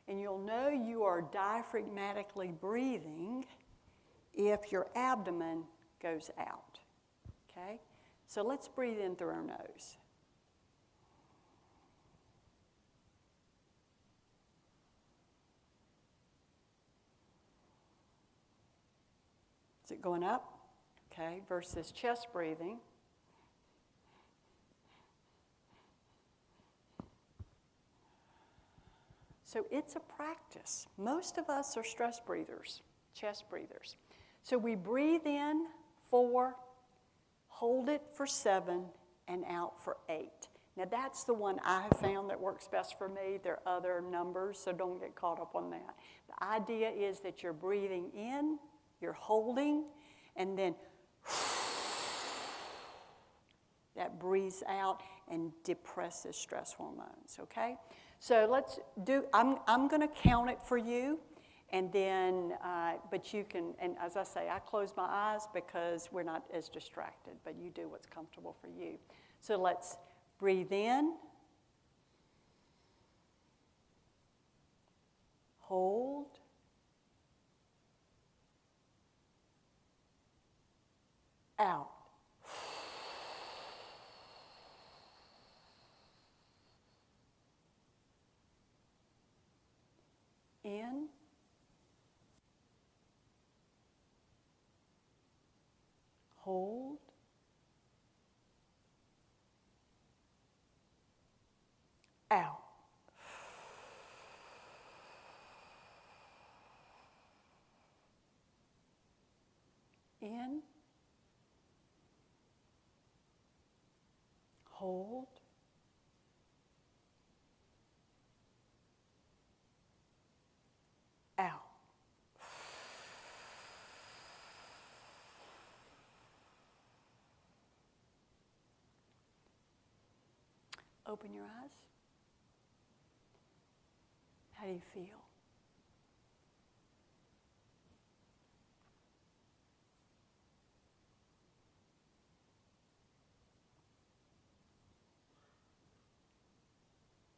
And you'll know you are diaphragmatically breathing if your abdomen goes out, okay? So let's breathe in through our nose. Is it going up? Okay, versus chest breathing. So it's a practice. Most of us are stress breathers, chest breathers. So we breathe in 4, hold it for 7, and out for 8. Now that's the one I have found that works best for me. There are other numbers, so don't get caught up on that. The idea is that you're breathing in, you're holding, and then that breathes out and depresses stress hormones, okay? So let's do, I'm going to count it for you, and then, but you can, and as I say, I close my eyes because we're not as distracted, but you do what's comfortable for you. So let's breathe in, hold, out. In, hold, out. In, hold, out. Open your eyes. How do you feel?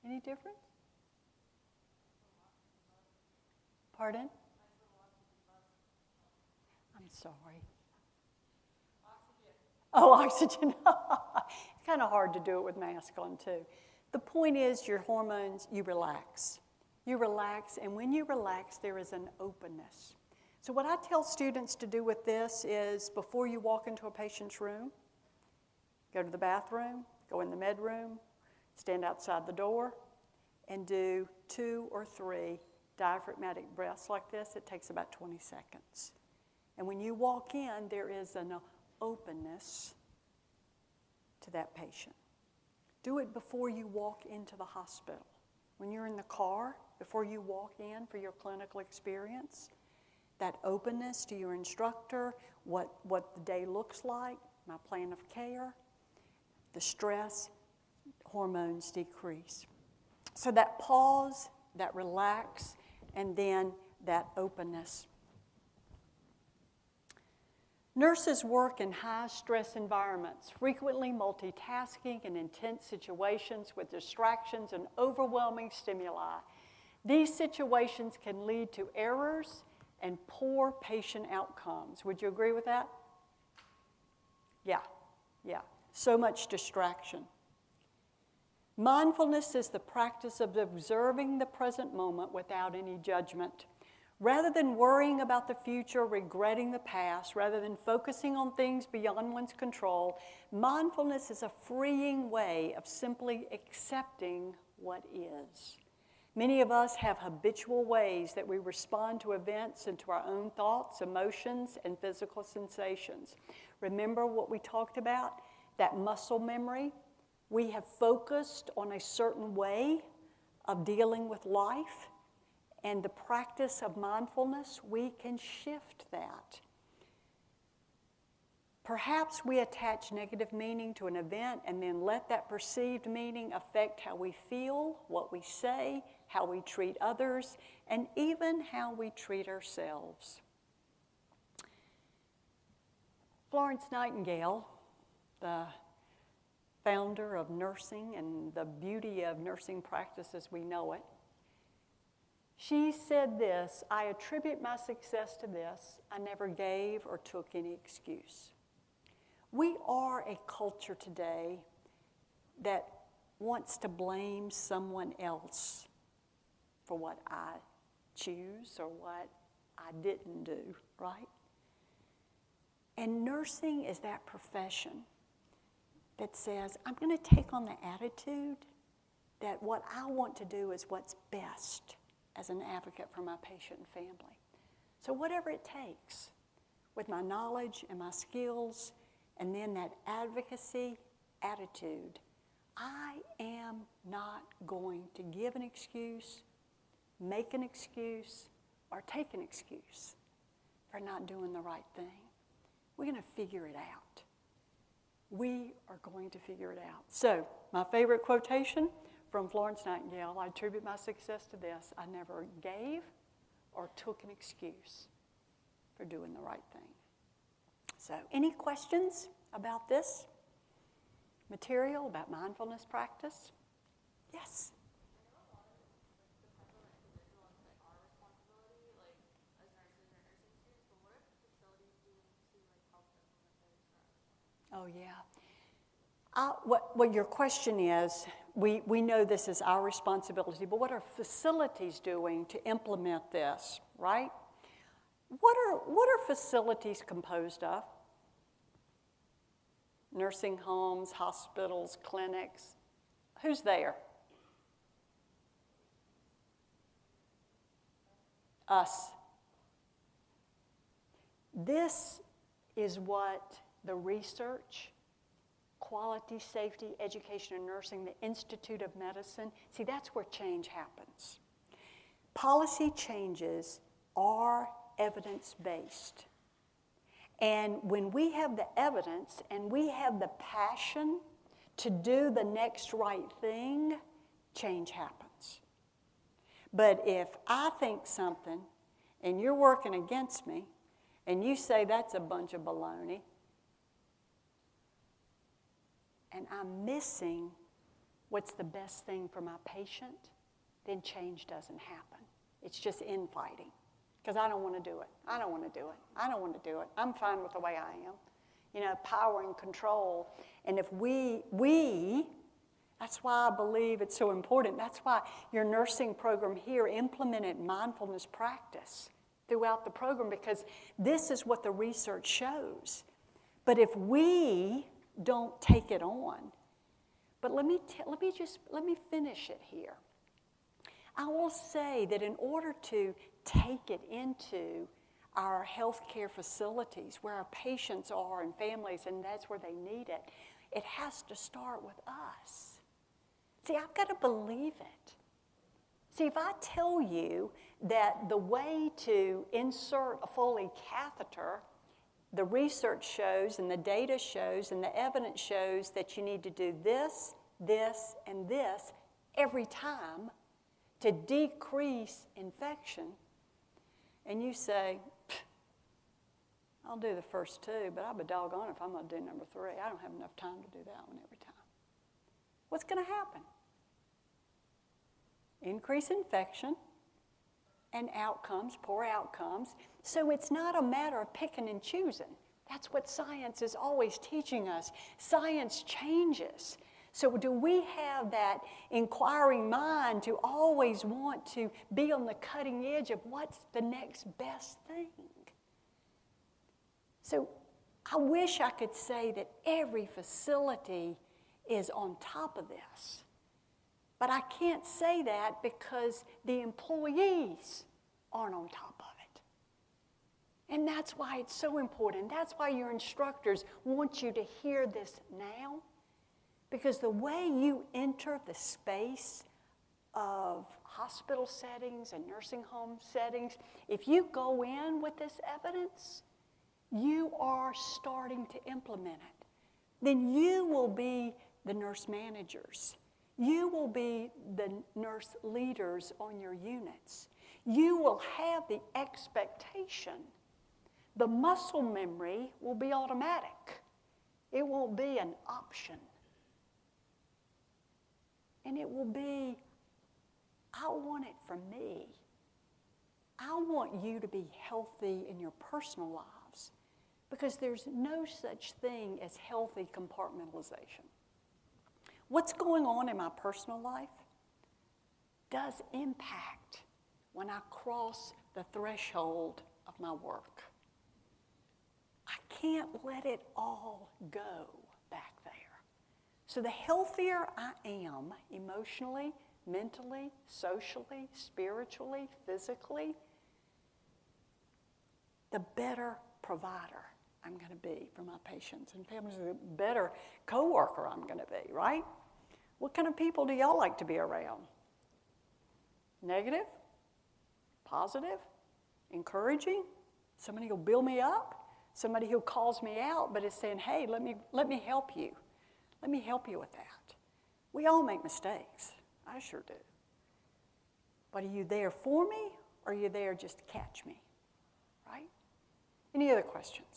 Any difference? Pardon? I'm sorry. Oh, oxygen. It's kind of hard to do it with mask on, too. The point is your hormones, you relax. You relax, and when you relax, there is an openness. So what I tell students to do with this is before you walk into a patient's room, go to the bathroom, go in the med room, stand outside the door, and do 2 or 3 diaphragmatic breaths like this. It takes about 20 seconds. And when you walk in, there is an openness to that patient. Do it before you walk into the hospital. When you're in the car, before you walk in for your clinical experience, that openness to your instructor, what the day looks like, my plan of care, the stress, hormones decrease. So that pause, that relax, and then that openness. Nurses work in high-stress environments, frequently multitasking in intense situations with distractions and overwhelming stimuli. These situations can lead to errors and poor patient outcomes. Would you agree with that? Yeah. So much distraction. Mindfulness is the practice of observing the present moment without any judgment. Rather than worrying about the future, regretting the past, rather than focusing on things beyond one's control, mindfulness is a freeing way of simply accepting what is. Many of us have habitual ways that we respond to events and to our own thoughts, emotions, and physical sensations. Remember what we talked about? That muscle memory. We have focused on a certain way of dealing with life. And the practice of mindfulness, we can shift that. Perhaps we attach negative meaning to an event and then let that perceived meaning affect how we feel, what we say, how we treat others, and even how we treat ourselves. Florence Nightingale, the founder of nursing and the beauty of nursing practice as we know it, she said this, "I attribute my success to this. I never gave or took any excuse." We are a culture today that wants to blame someone else for what I choose or what I didn't do, right? And nursing is that profession that says, I'm going to take on the attitude that what I want to do is what's best as an advocate for my patient and family. So whatever it takes, with my knowledge and my skills, and then that advocacy attitude, I am not going to give an excuse, make an excuse, or take an excuse for not doing the right thing. We're going to figure it out. We are going to figure it out. So, my favorite quotation from Florence Nightingale, I attribute my success to this: I never gave or took an excuse for doing the right thing. So, any questions about this material, about mindfulness practice? Yes? Oh, yeah. What your question is, we know this is our responsibility, but what are facilities doing to implement this, right? What are facilities composed of? Nursing homes, hospitals, clinics. Who's there? Us. This is what the research, quality, safety, education, and nursing, the Institute of Medicine, see, that's where change happens. Policy changes are evidence-based. And when we have the evidence and we have the passion to do the next right thing, change happens. But if I think something and you're working against me and you say that's a bunch of baloney, and I'm missing what's the best thing for my patient, then change doesn't happen. It's just infighting. Because I don't want to do it. I don't want to do it. I don't want to do it. I'm fine with the way I am. You know, power and control. And if we, that's why I believe it's so important. That's why your nursing program here implemented mindfulness practice throughout the program, because this is what the research shows. But if we don't take it on, but let me finish it here. I will say that in order to take it into our healthcare facilities where our patients are and families, and that's where they need it, it has to start with us. See, I've got to believe it. See, if I tell you that the way to insert a Foley catheter, the research shows and the data shows and the evidence shows that you need to do this, this, and this every time to decrease infection, and you say, I'll do the first two, but I'll be doggone if I'm going to do number three. I don't have enough time to do that one every time. What's going to happen? Increase infection and outcomes, poor outcomes. So it's not a matter of picking and choosing. That's what science is always teaching us. Science changes. So do we have that inquiring mind to always want to be on the cutting edge of what's the next best thing? So I wish I could say that every facility is on top of this. But I can't say that because the employees aren't on top of it. And that's why it's so important. That's why your instructors want you to hear this now. Because the way you enter the space of hospital settings and nursing home settings, if you go in with this evidence, you are starting to implement it. Then you will be the nurse managers. You will be the nurse leaders on your units. You will have the expectation. The muscle memory will be automatic. It won't be an option. And it will be, I want it for me. I want you to be healthy in your personal lives because there's no such thing as healthy compartmentalization. What's going on in my personal life does impact when I cross the threshold of my work. I can't let it all go back there. So the healthier I am emotionally, mentally, socially, spiritually, physically, the better provider I'm going to be for my patients and families, the better coworker I'm going to be, right? What kind of people do y'all like to be around? Negative? Positive? Encouraging? Somebody who'll build me up? Somebody who calls me out but is saying, hey, let me help you. Let me help you with that. We all make mistakes. I sure do. But are you there for me, or are you there just to catch me? Right? Any other questions?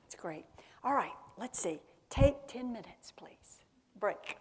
That's great. All right, let's see. Take 10 minutes, please. Break.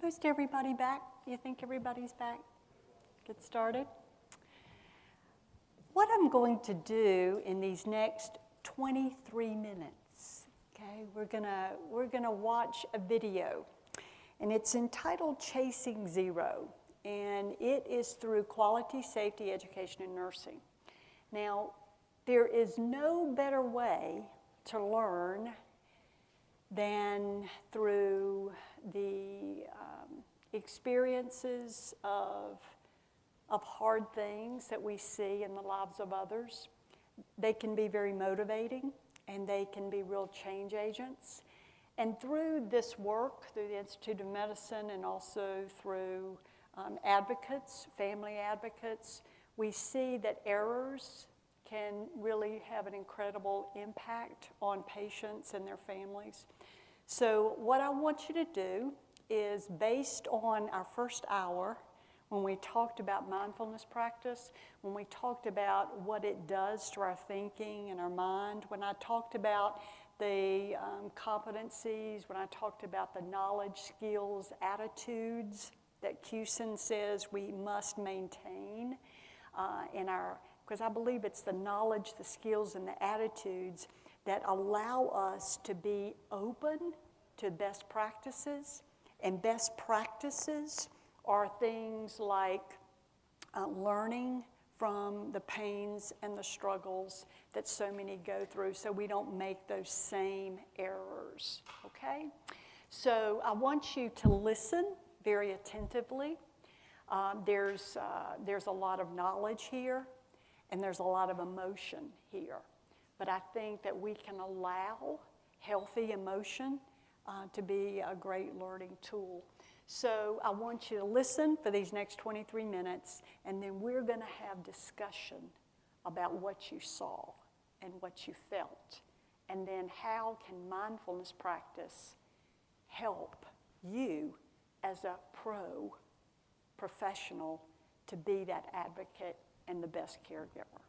Most everybody back? You think everybody's back? Get started. What I'm going to do in these next 23 minutes, okay, we're gonna watch a video, and it's entitled Chasing Zero, and it is through Quality Safety Education in Nursing. Now, there is no better way to learn than through the experiences of hard things that we see in the lives of others. They can be very motivating, and they can be real change agents. And through this work, through the Institute of Medicine and also through advocates, family advocates, we see that errors can really have an incredible impact on patients and their families. So what I want you to do is, based on our first hour, when we talked about mindfulness practice, when we talked about what it does to our thinking and our mind, when I talked about the competencies, when I talked about the knowledge, skills, attitudes that Cusin says we must maintain in our, because I believe it's the knowledge, the skills, and the attitudes that allow us to be open to best practices. And best practices are things like learning from the pains and the struggles that so many go through so we don't make those same errors, okay? So I want you to listen very attentively. There's a lot of knowledge here, and there's a lot of emotion here. But I think that we can allow healthy emotion to be a great learning tool. So I want you to listen for these next 23 minutes, and then we're going to have discussion about what you saw and what you felt, and then how can mindfulness practice help you as a professional to be that advocate and the best caregiver.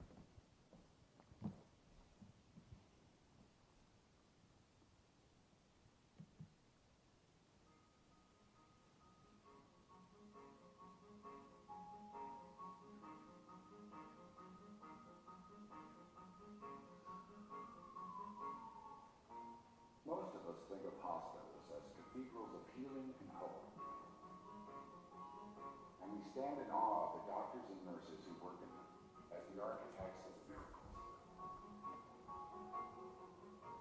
Most of us think of hospitals as cathedrals of healing and hope. And we stand in awe of the doctors and nurses who work in them as the architects of miracles.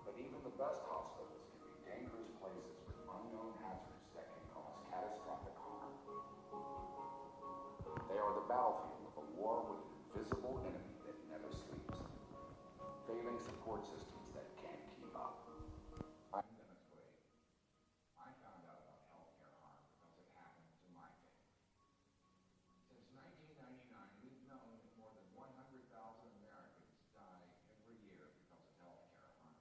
But even the best hospitals can be dangerous places with unknown hazards that can cause catastrophic harm. They are the battlefield of a war with an invisible enemy that never sleeps. Failing support systems that can't keep up. I found out about healthcare harm because it happened to my family. Since 1999, we've known that more than 100,000 Americans die every year because of healthcare harm.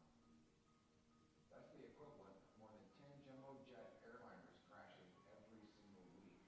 That's the equivalent of more than 10 jumbo jet airliners crashing every single week.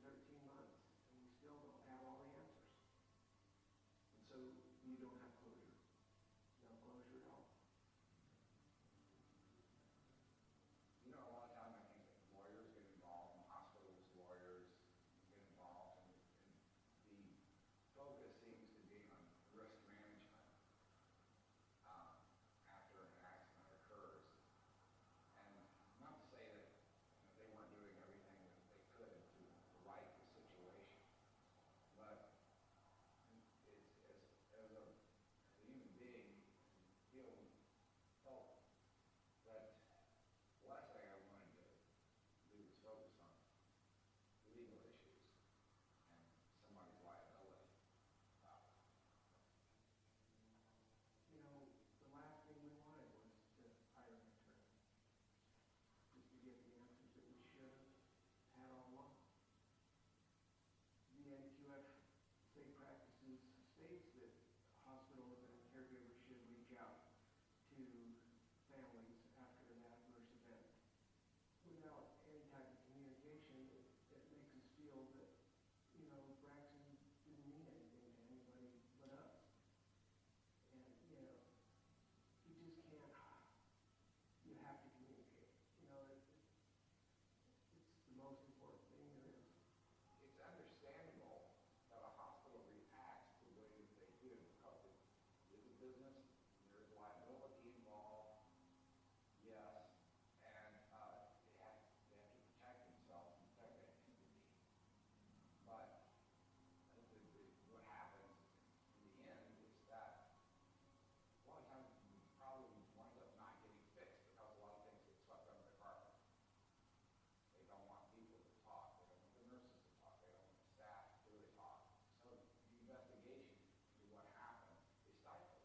13 months, and we still don't have all the answers. And so you don't have closure. No closure at all. You know, a lot of time I think that lawyers get involved, and hospitals, lawyers get involved, and the focus seems to be on risk management after an accident occurs. And not to say that they weren't doing everything that they could to right the situation, but it's as a human being, felt that the last thing I wanted to do was focus on legal issues and somebody's liability. You know, the last thing we wanted was to hire an attorney, just to get the answers that we should have had all along. The NQF safe practices states that hospitals and caregivers should reach out to families after an adverse event. Without any type of communication, it makes us feel that, you know, Braxton didn't mean anything to anybody but us. And, you know, you just can't, you have to communicate. You know, it's the most important thing there is. It's understandable that a hospital reacts the way that they do because it is a business, there is liability involved, yes, and they have to protect themselves and protect that entity. But what happens in the end is that a lot of times problems wind up not getting fixed because a lot of things get swept under the carpet. They don't want people to talk. They don't want the nurses to talk. They don't want the staff to really talk. So the investigation into what happened is stifled.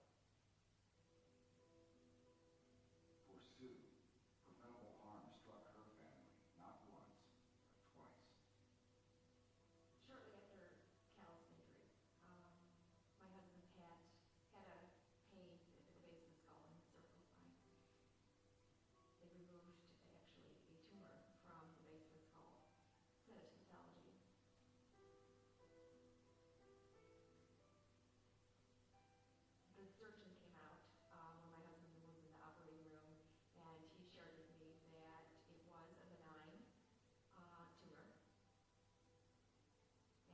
For Sue, preventable harm struck her family not once, but twice. Shortly after Cal's injury, my husband Pat had a pain at the base of the skull and cervical spine. They removed actually a tumor from the base of the skull, sent it to pathology. The surgeon came out when my husband was in the operating room, and he shared with me that it was a benign tumor.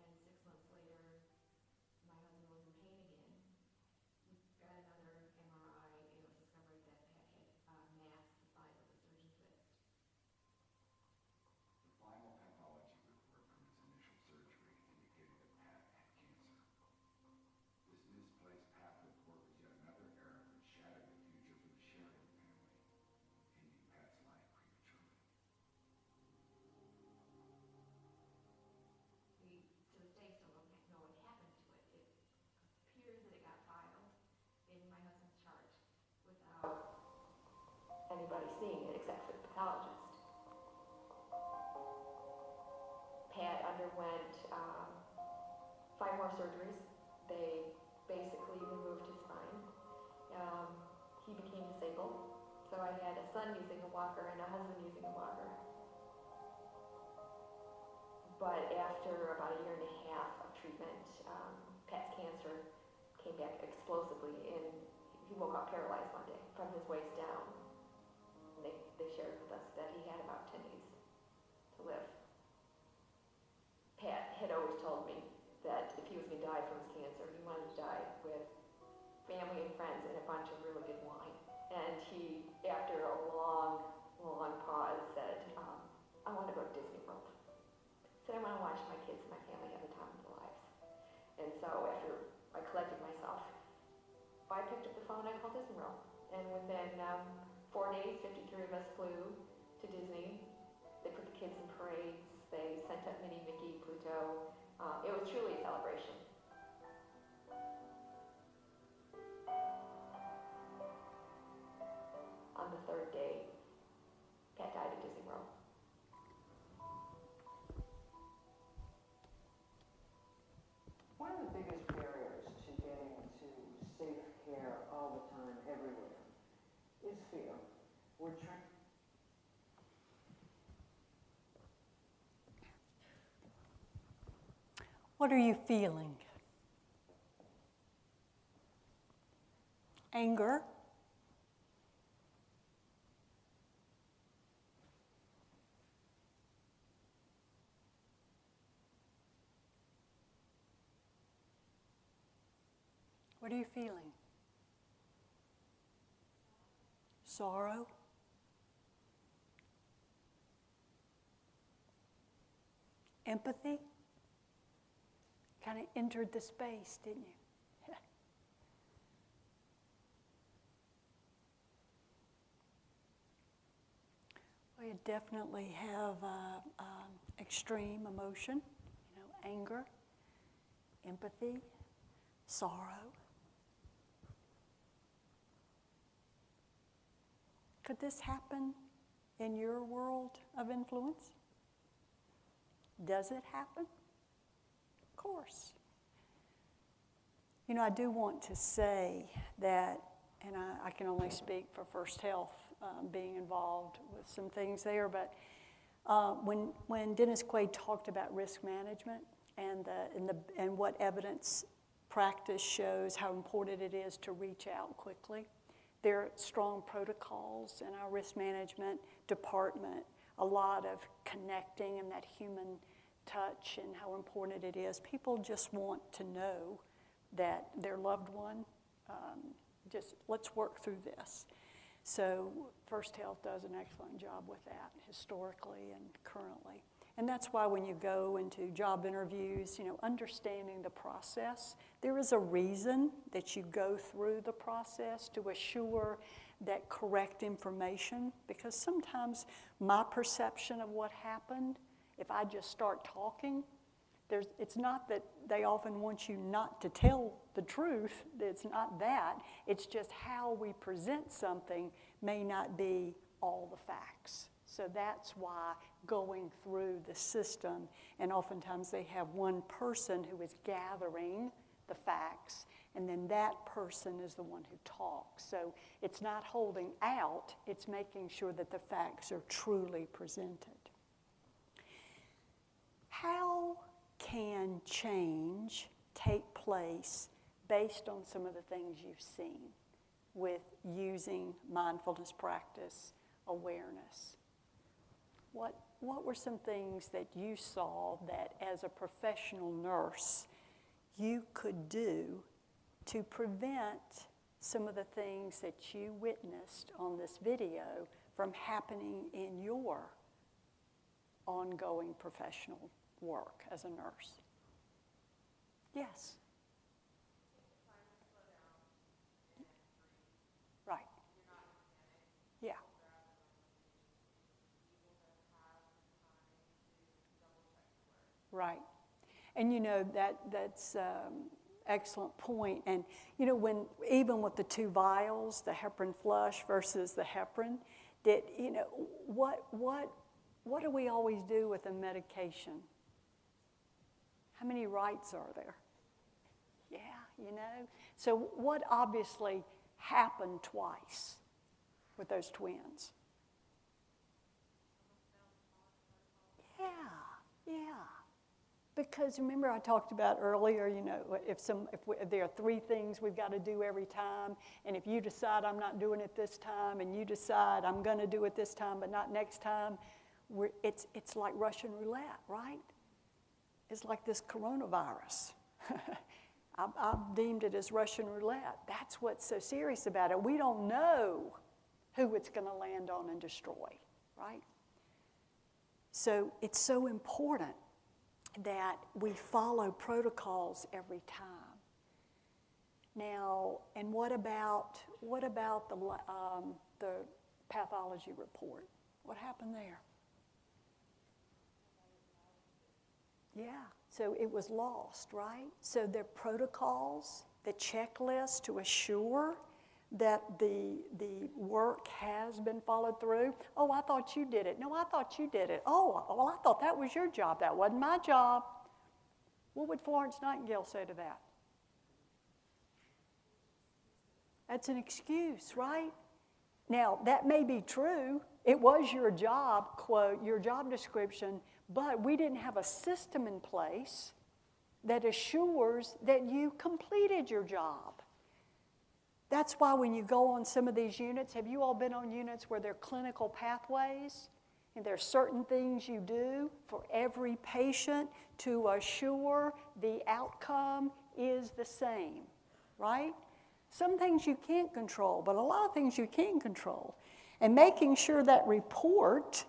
And 6 months later, my husband was in pain again. We got another MRI, and it was discovered that Pat had mass the size of the surgeon's wrist. The final pathology report from his initial surgery indicated that Pat had cancer. This misplaced path report was yet another error that shattered the future for the Sheridan family, ending Pat's life prematurely. We, to this day, still don't know what happened to it. It appears that it got filed in my husband's chart without anybody seeing it except for the pathologist. Pat underwent 5 more surgeries. They basically removed his spine. He became disabled. So I had a son using a walker and a husband using a walker. But after about a year and a half of treatment, Pat's cancer came back explosively, and he woke up paralyzed one day from his waist down. And they shared with us that he had about 10 days to live. Pat had always told me that if he was going to die from his cancer, he wanted to die with family and friends and a bunch of really good wine. And he, after a long, long pause, said, I want to go to Disney World. Said, I want to watch my kids and my family have the time of their lives. And so after I collected myself, I picked up the phone and I called Disney World. And within 4 days, 53 of us flew to Disney. They put the kids in parades. They sent up Minnie, Mickey, Pluto. It was truly a celebration. On the 3rd day, Pat died at Disney World. One of the biggest barriers to getting to safe care all the time, everywhere, is fear. We're trying. What are you feeling? Anger. What are you feeling? Sorrow? Empathy? Kind of entered the space, didn't you? We definitely have extreme emotion, anger, empathy, sorrow. Could this happen in your world of influence? Does it happen? Of course. I do want to say that, and I can only speak for First Health, being involved with some things there, but when Dennis Quaid talked about risk management and what evidence practice shows how important it is to reach out quickly, there are strong protocols in our risk management department, a lot of connecting and that human touch and how important it is. People just want to know that their loved one, just let's work through this. So First Health does an excellent job with that historically and currently. And that's why when you go into job interviews, understanding the process, there is a reason that you go through the process to assure that correct information, because sometimes my perception of what happened, if I just start talking, it's not that they often want you not to tell the truth. It's not that. It's just how we present something may not be all the facts. So that's why going through the system, and oftentimes they have one person who is gathering the facts, and then that person is the one who talks. So it's not holding out, it's making sure that the facts are truly presented. How can change take place based on some of the things you've seen with using mindfulness practice, awareness? What were some things that you saw that as a professional nurse you could do to prevent some of the things that you witnessed on this video from happening in your ongoing professional work as a nurse? Yes. Right. Yeah. Right. And that's excellent point. And when even with the two vials, the heparin flush versus the heparin, what do we always do with a medication? How many rights are there? Yeah, So what obviously happened twice with those twins? Yeah. Because remember I talked about earlier, if there are three things we've got to do every time, and if you decide I'm not doing it this time, and you decide I'm going to do it this time but not next time, it's like Russian roulette, right? It's like this coronavirus. I've deemed it as Russian roulette. That's what's so serious about it. We don't know who it's going to land on and destroy, right? So it's so important that we follow protocols every time. Now, and what about the pathology report? What happened there? Yeah, so it was lost, right? So there are protocols, the checklist to assure that the work has been followed through. Oh, I thought you did it. No, I thought you did it. Oh, well, I thought that was your job. That wasn't my job. What would Florence Nightingale say to that? That's an excuse, right? Now, that may be true. It was your job, quote, your job description, but we didn't have a system in place that assures that you completed your job. That's why when you go on some of these units, have you all been on units where there are clinical pathways? And there are certain things you do for every patient to assure the outcome is the same, right? Some things you can't control, but a lot of things you can control. And making sure that report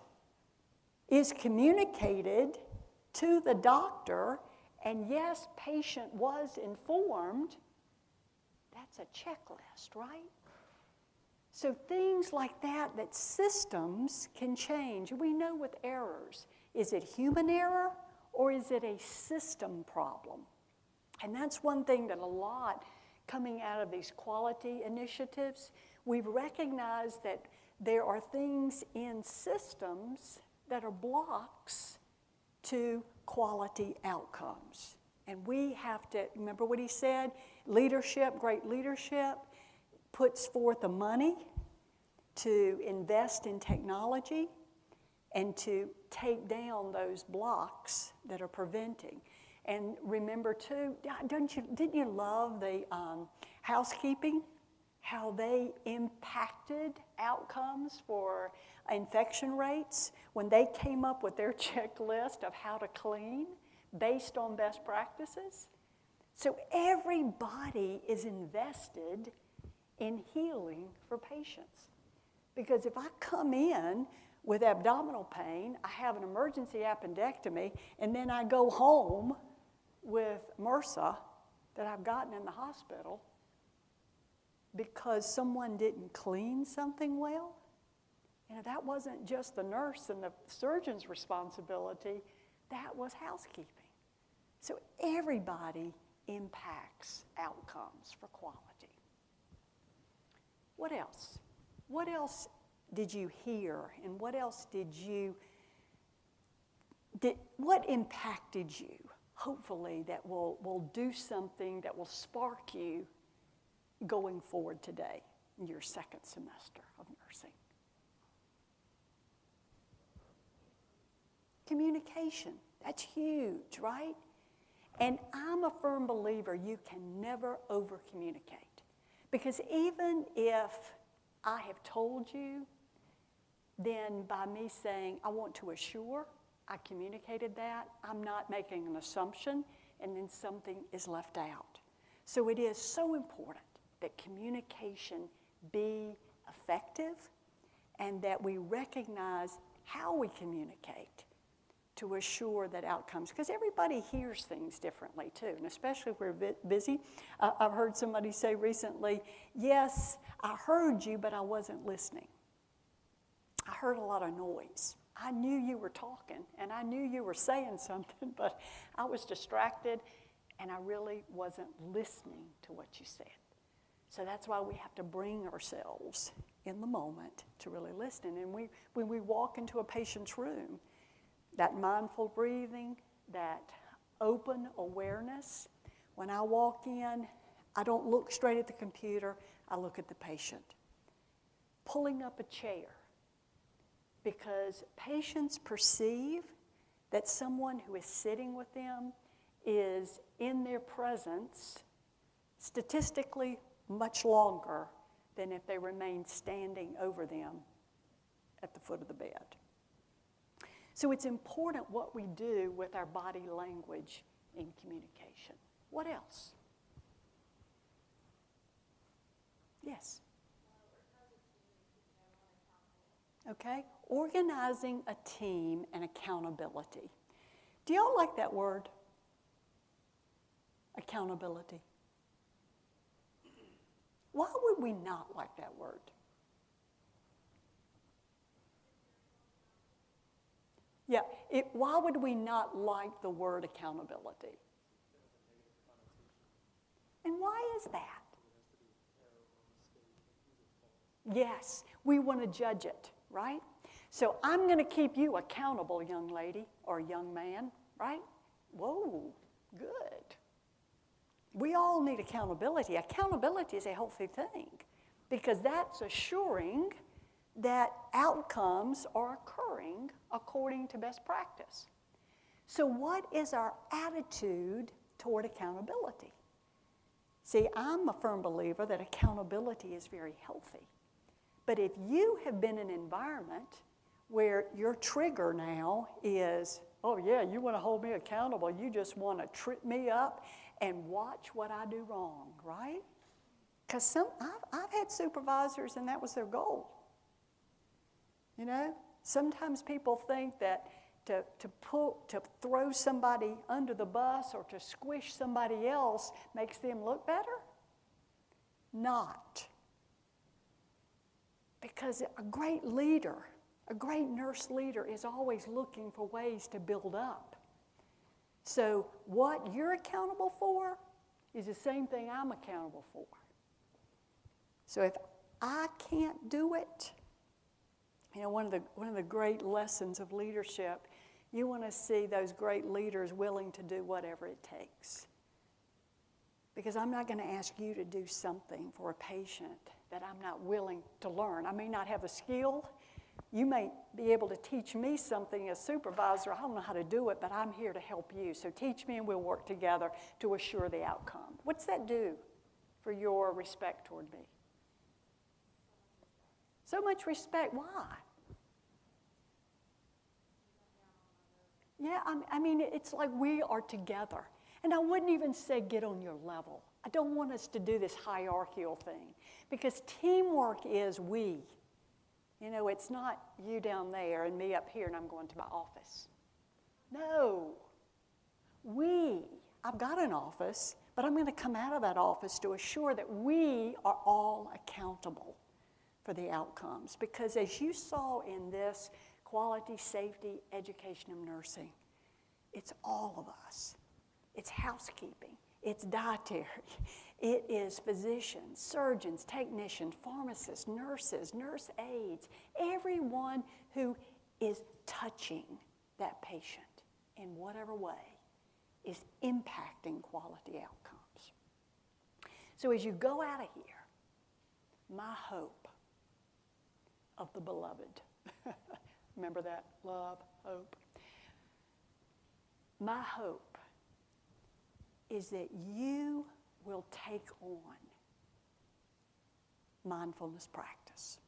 is communicated to the doctor, and yes, patient was informed, that's a checklist, right? So things like that systems can change. We know with errors, is it human error or is it a system problem? And that's one thing that a lot coming out of these quality initiatives, we've recognized that there are things in systems that are blocks to quality outcomes. And we have to, remember what he said, leadership, great leadership, puts forth the money to invest in technology and to take down those blocks that are preventing. And remember too, didn't you love the housekeeping? How they impacted outcomes for infection rates when they came up with their checklist of how to clean based on best practices? So everybody is invested in healing for patients. Because if I come in with abdominal pain, I have an emergency appendectomy, and then I go home with MRSA that I've gotten in the hospital because someone didn't clean something well, that wasn't just the nurse and the surgeon's responsibility, that was housekeeping. So everybody impacts outcomes for quality. What else? What else did you hear, and what else what impacted you, hopefully, that will do something that will spark you going forward today in your second semester of nursing? Communication, that's huge, right? And I'm a firm believer you can never over-communicate. Because even if I have told you, then by me saying, I want to assure, I communicated that, I'm not making an assumption, and then something is left out. So it is so important that communication be effective and that we recognize how we communicate to assure that outcomes, because everybody hears things differently too, and especially if we're busy. I've heard somebody say recently, yes, I heard you, but I wasn't listening. I heard a lot of noise. I knew you were talking, and I knew you were saying something, but I was distracted, and I really wasn't listening to what you said. So that's why we have to bring ourselves in the moment to really listen. And when we walk into a patient's room, that mindful breathing, that open awareness. When I walk in, I don't look straight at the computer, I look at the patient. Pulling up a chair, because patients perceive that someone who is sitting with them is in their presence statistically much longer than if they remain standing over them at the foot of the bed. So it's important what we do with our body language in communication. What else? Yes? Okay, organizing a team and accountability. Do y'all like that word? Accountability. Why would we not like that word? Yeah, why would we not like the word accountability? And why is that? Yes, we want to judge it, right? So I'm going to keep you accountable, young lady or young man, right? Whoa, good. We all need accountability. Accountability is a healthy thing because that's assuring that outcomes are occurring according to best practice. So what is our attitude toward accountability. See, I'm a firm believer that accountability is very healthy. But if you have been in an environment where your trigger now is, oh yeah, you want to hold me accountable, you just want to trip me up and watch what I do wrong, right? Because I've had supervisors and that was their goal. You know, sometimes people think that to throw somebody under the bus or to squish somebody else makes them look better. Not. Because a great leader, a great nurse leader is always looking for ways to build up. So what you're accountable for is the same thing I'm accountable for. So if I can't do it, you know, one of the great lessons of leadership, you want to see those great leaders willing to do whatever it takes. Because I'm not going to ask you to do something for a patient that I'm not willing to learn. I may not have a skill. You may be able to teach me something as supervisor. I don't know how to do it, but I'm here to help you. So teach me and we'll work together to assure the outcome. What's that do for your respect toward me? So much respect. Why? Yeah, I mean, it's like we are together. And I wouldn't even say get on your level. I don't want us to do this hierarchical thing. Because teamwork is we. You know, it's not you down there and me up here and I'm going to my office. No. We. I've got an office, but I'm going to come out of that office to assure that we are all accountable for the outcomes. Because as you saw in this quality, safety, education of nursing, it's all of us. It's housekeeping, it's dietary, it is physicians, surgeons, technicians, pharmacists, nurses, nurse aides, everyone who is touching that patient in whatever way is impacting quality outcomes. So as you go out of here, my hope of the beloved, remember that? Love, hope. My hope is that you will take on mindfulness practice,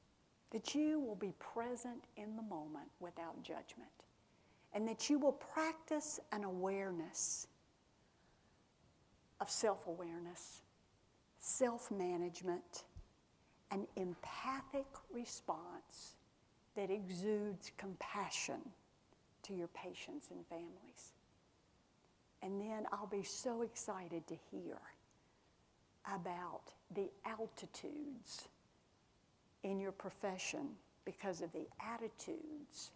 that you will be present in the moment without judgment, and that you will practice an awareness of self-awareness, self-management, an empathic response that exudes compassion to your patients and families. And then I'll be so excited to hear about the altitudes in your profession because of the attitudes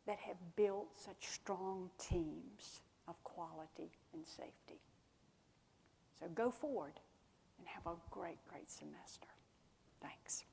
that have built such strong teams of quality and safety. So go forward and have a great, great semester. Thanks.